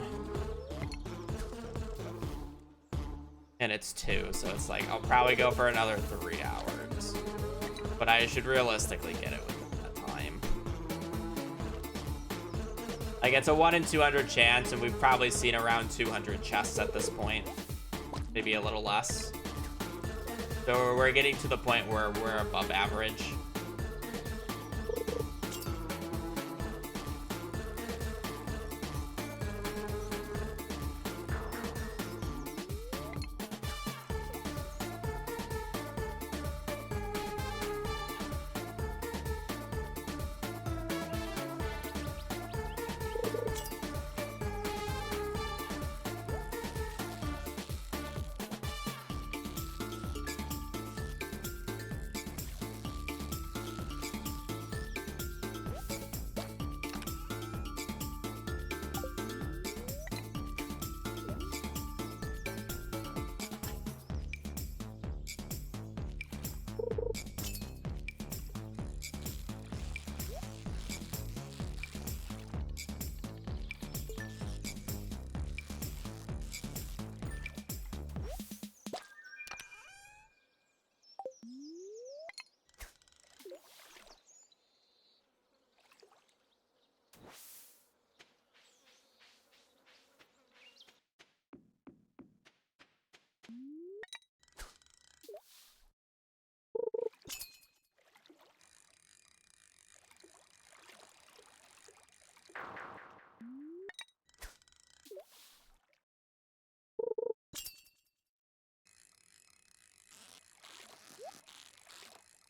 And it's 2, so it's like I'll probably go for another 3 hours. But I should realistically get it within that time. Like it's a 1 in 200 chance, and we've probably seen around 200 chests at this point. Maybe a little less. So we're getting to the point where we're above average.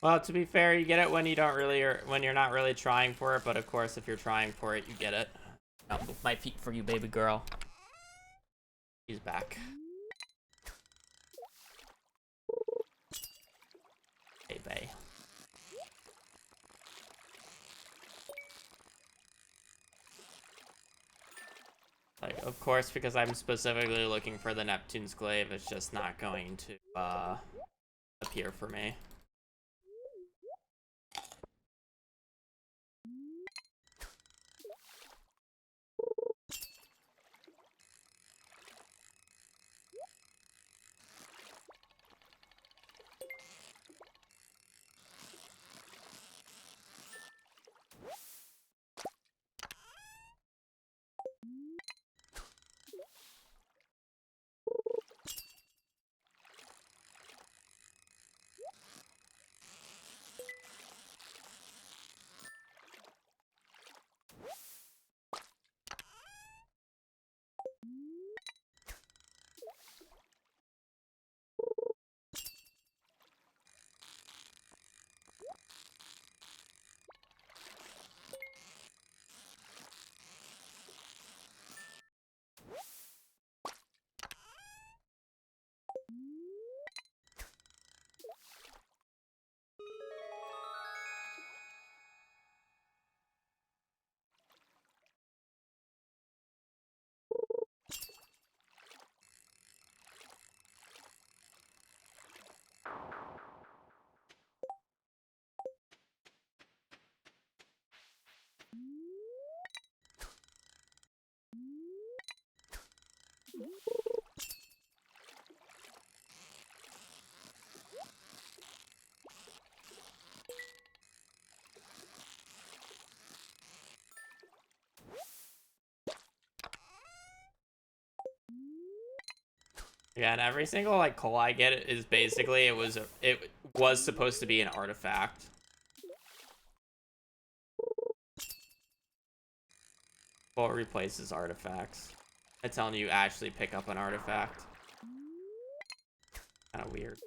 Well, to be fair, you get it when you don't really, or when you're not really trying for it. But of course, if you're trying for it, you get it. I'll move my feet for you, baby girl. He's back. Hey, bae. Like, of course, because I'm specifically looking for the Neptune's glaive, it's just not going to appear for me. Yeah, and every single like coal I get is basically it was supposed to be an artifact. Well, it replaces artifacts. It's telling you actually pick up an artifact. Kind of weird.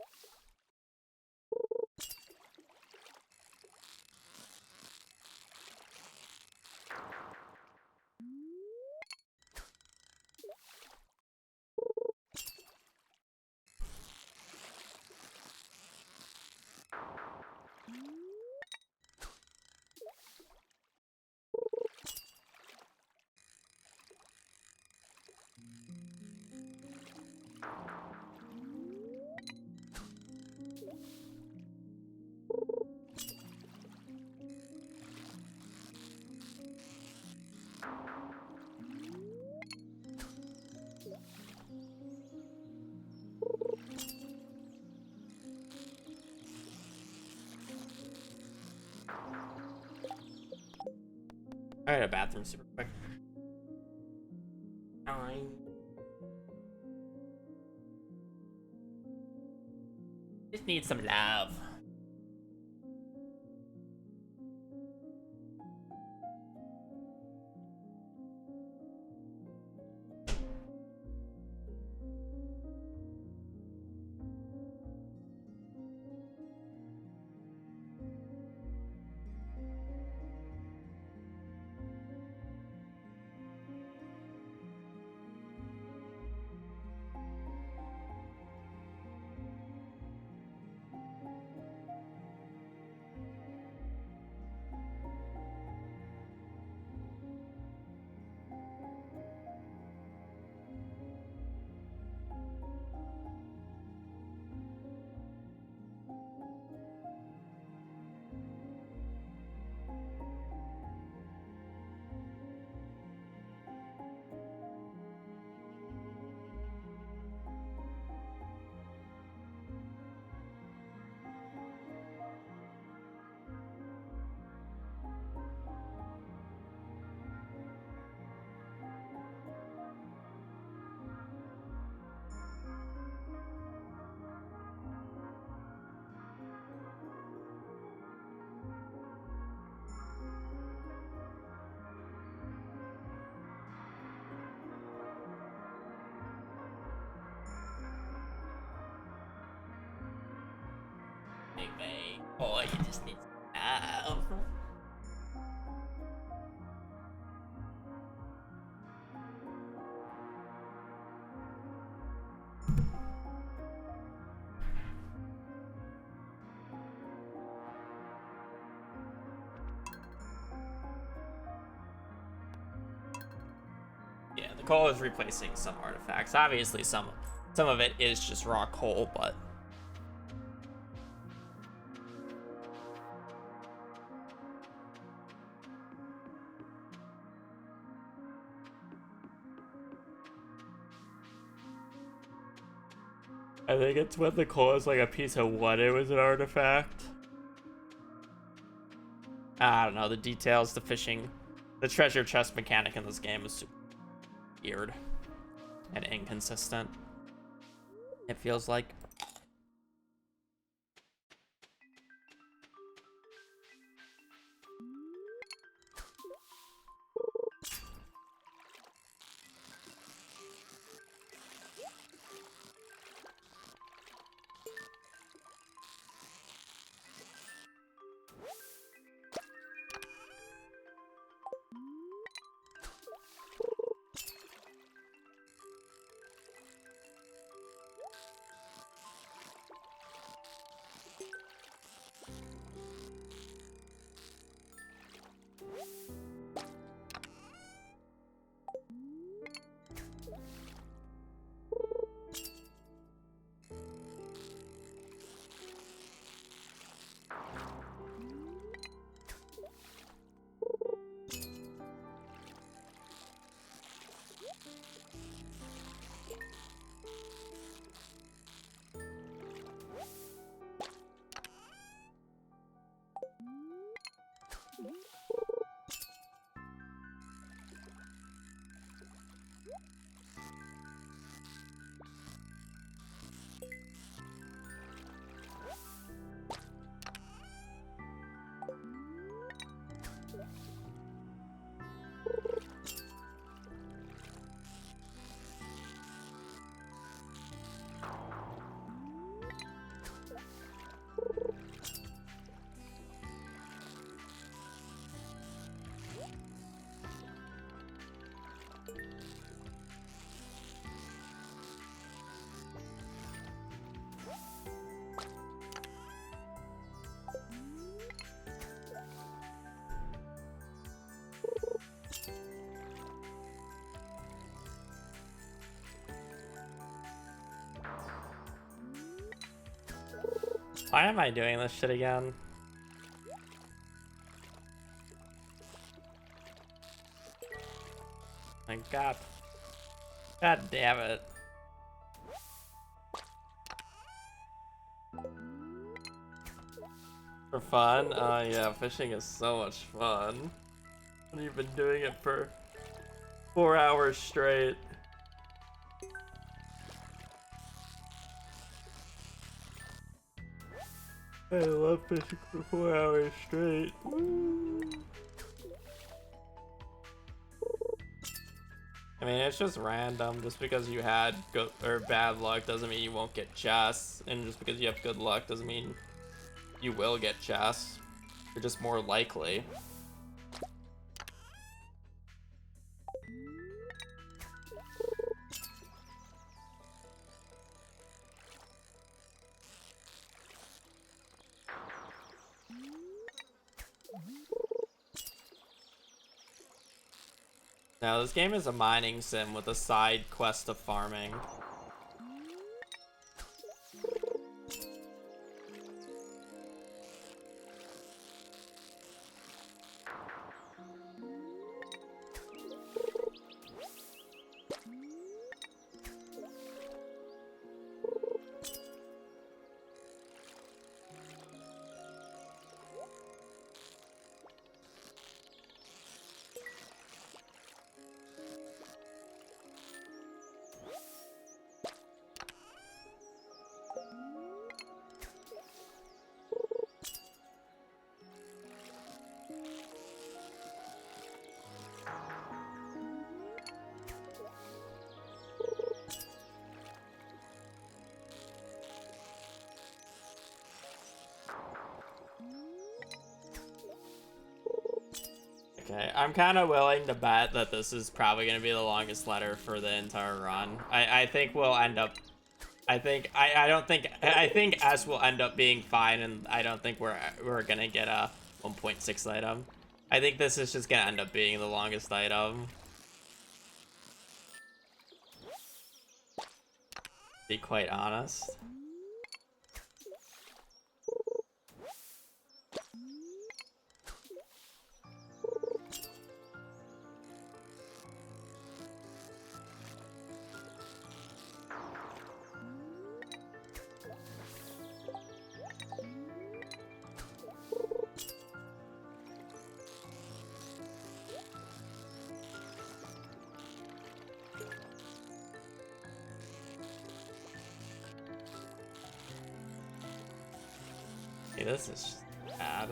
Alright, a bathroom super quick. Fine. Just need some love. Big bang. Boy, you just need some love. Yeah, the coal is replacing some artifacts. Obviously, some of it is just raw coal, but I think it's when the coal is like a piece of wood. It was an artifact. I don't know the details. The fishing, the treasure chest mechanic in this game is super weird and inconsistent. It feels like. Why am I doing this shit again? My god. God damn it. For fun? Yeah, fishing is so much fun. And you've been doing it for 4 hours straight. I love fishing for 4 hours straight. Woo. I mean, it's just random. Just because you had good or bad luck doesn't mean you won't get chests, and just because you have good luck doesn't mean you will get chests. You're just more likely. Now, this game is a mining sim with a side quest of farming. Okay, I'm kind of willing to bet that this is probably going to be the longest letter for the entire run. I think we'll end up... I think S will end up being fine, and I don't think we're going to get a 1.6 item. I think this is just going to end up being the longest item. To be quite honest. Hey, this is bad.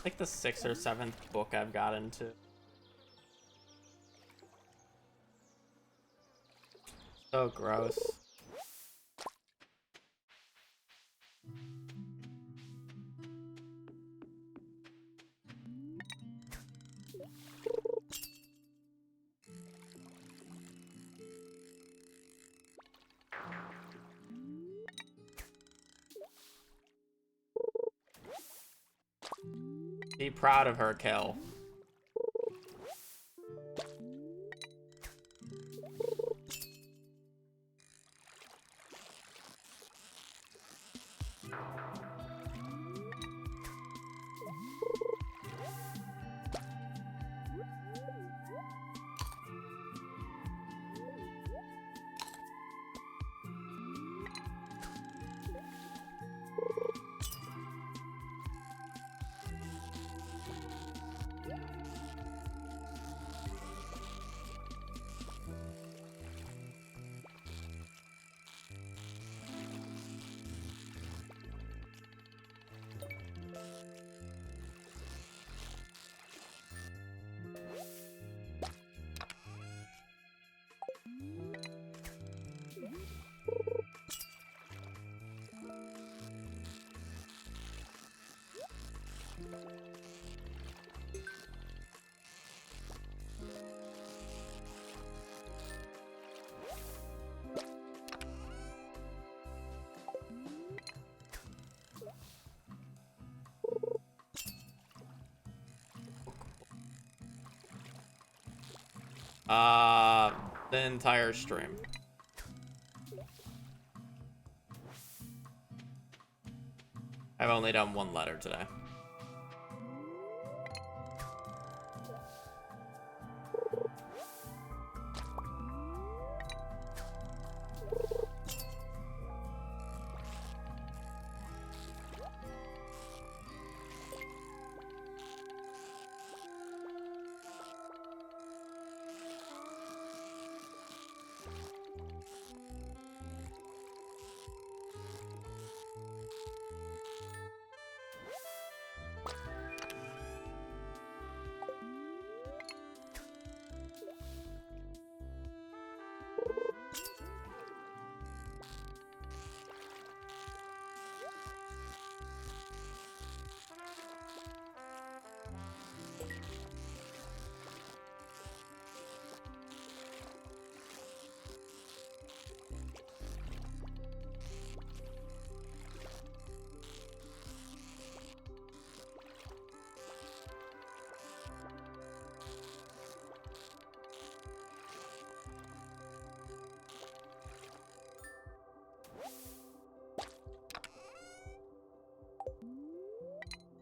Like the 6th or 7th book I've got into. So gross. Be proud of her, Kel. The entire stream. I've only done one letter today.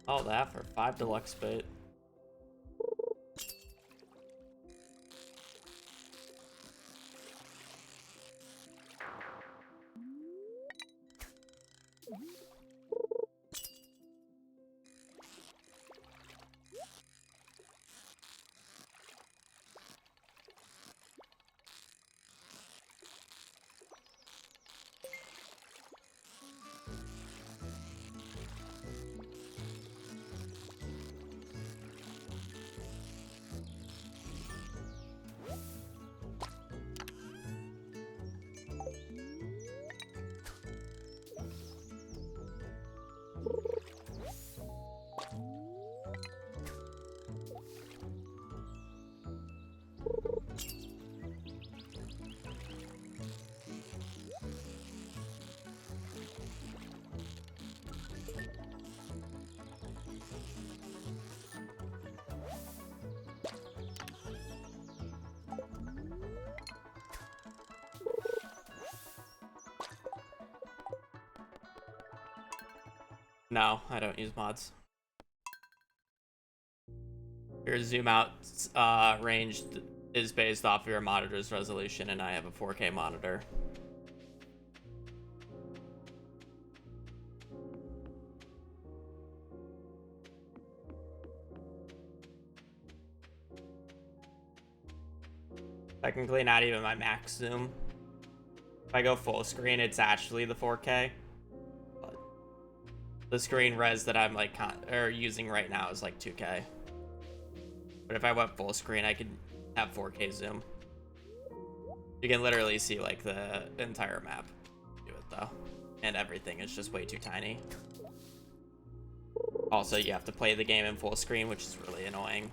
All that for 5 deluxe bait. No, I don't use mods. Your zoom out range is based off your monitor's resolution, and I have a 4K monitor. Technically not even my max zoom. If I go full screen, it's actually the 4K. But The screen res that I'm like using right now is like 2K. But if I went full screen, I could have 4K zoom. You can literally see like the entire map. Do it though, and everything is just way too tiny. Also, you have to play the game in full screen, which is really annoying.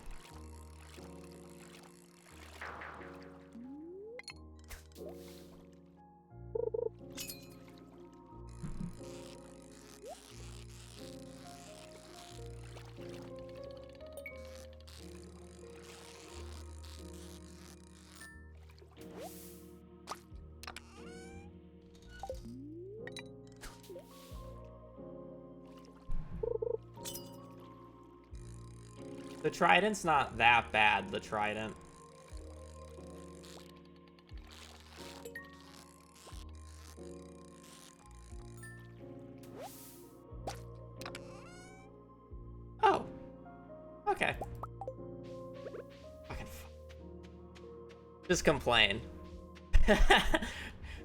The trident's not that bad, the trident. Oh. Okay. Fucking just complain.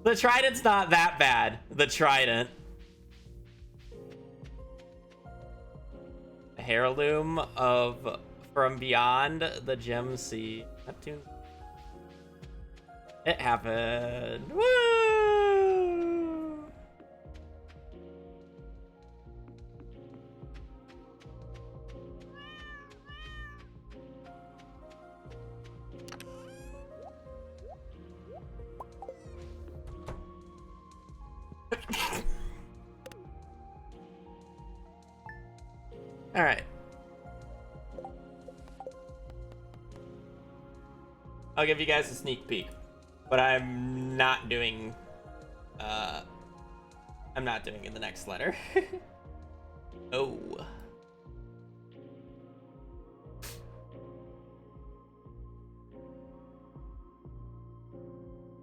The trident's not that bad, the trident. Heirloom of From Beyond the Gem Sea. Neptune. It happened. Woo! All right. I'll give you guys a sneak peek, but I'm not doing in the next letter. Oh.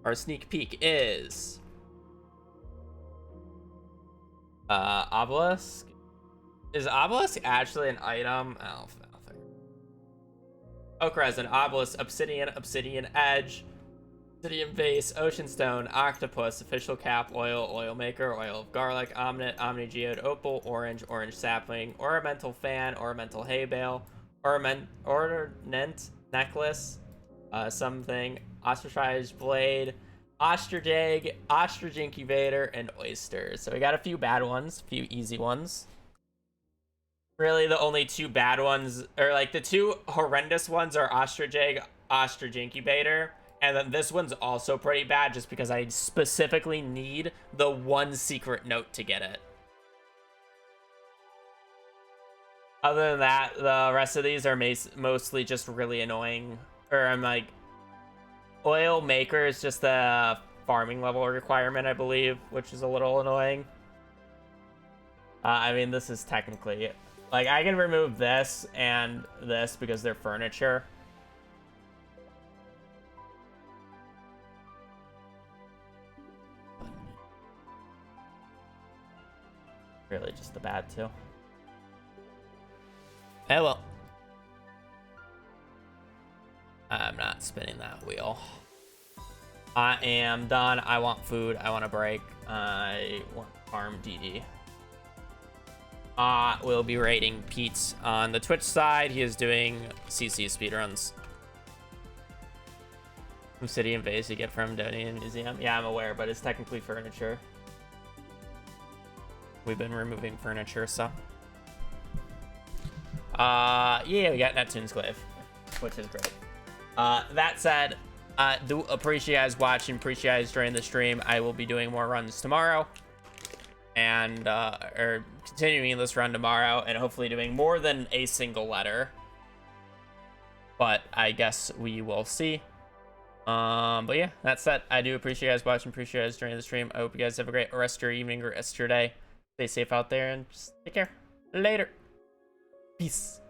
Our sneak peek is obelisk. Is obelisk actually an item? Oak resin, obelisk, obsidian, obsidian edge, obsidian vase, ocean stone, octopus, official cap, oil, oil maker, oil of garlic, omnit, omni-geode, opal, orange, orange sapling, ornamental fan, ornamental hay bale, ornament necklace, something, ostrich blade, ostrich egg, ostrich incubator, and oysters. So we got a few bad ones, a few easy ones. Really, the only two bad ones, or like the two horrendous ones, are ostrich egg, ostrich incubator, and then this one's also pretty bad just because I specifically need the one secret note to get it. Other than that, the rest of these are mostly just really annoying. Or I'm like, oil maker is just the farming level requirement, I believe, which is a little annoying. I mean, this is technically, like, I can remove this and this because they're furniture. Really just the bad two. Oh well. I'm not spinning that wheel. I am done. I want food. I want a break. I want farm DD. We'll be rating Pete on the Twitch side. He is doing CC speedruns. Obsidian vase you get from Donian Museum. Yeah, I'm aware, but it's technically furniture. We've been removing furniture, so. Yeah, we got Neptune's glaive, which is great. That said, do appreciate you guys watching, appreciate you guys joining the stream. I will be doing more runs tomorrow. And or continuing this run tomorrow, and hopefully doing more than a single letter, but I guess we will see. But yeah, that's it. I do appreciate you guys watching, appreciate you guys joining the stream. I hope you guys have a great rest of your evening or rest of your day. Stay safe out there and just take care. Later. Peace.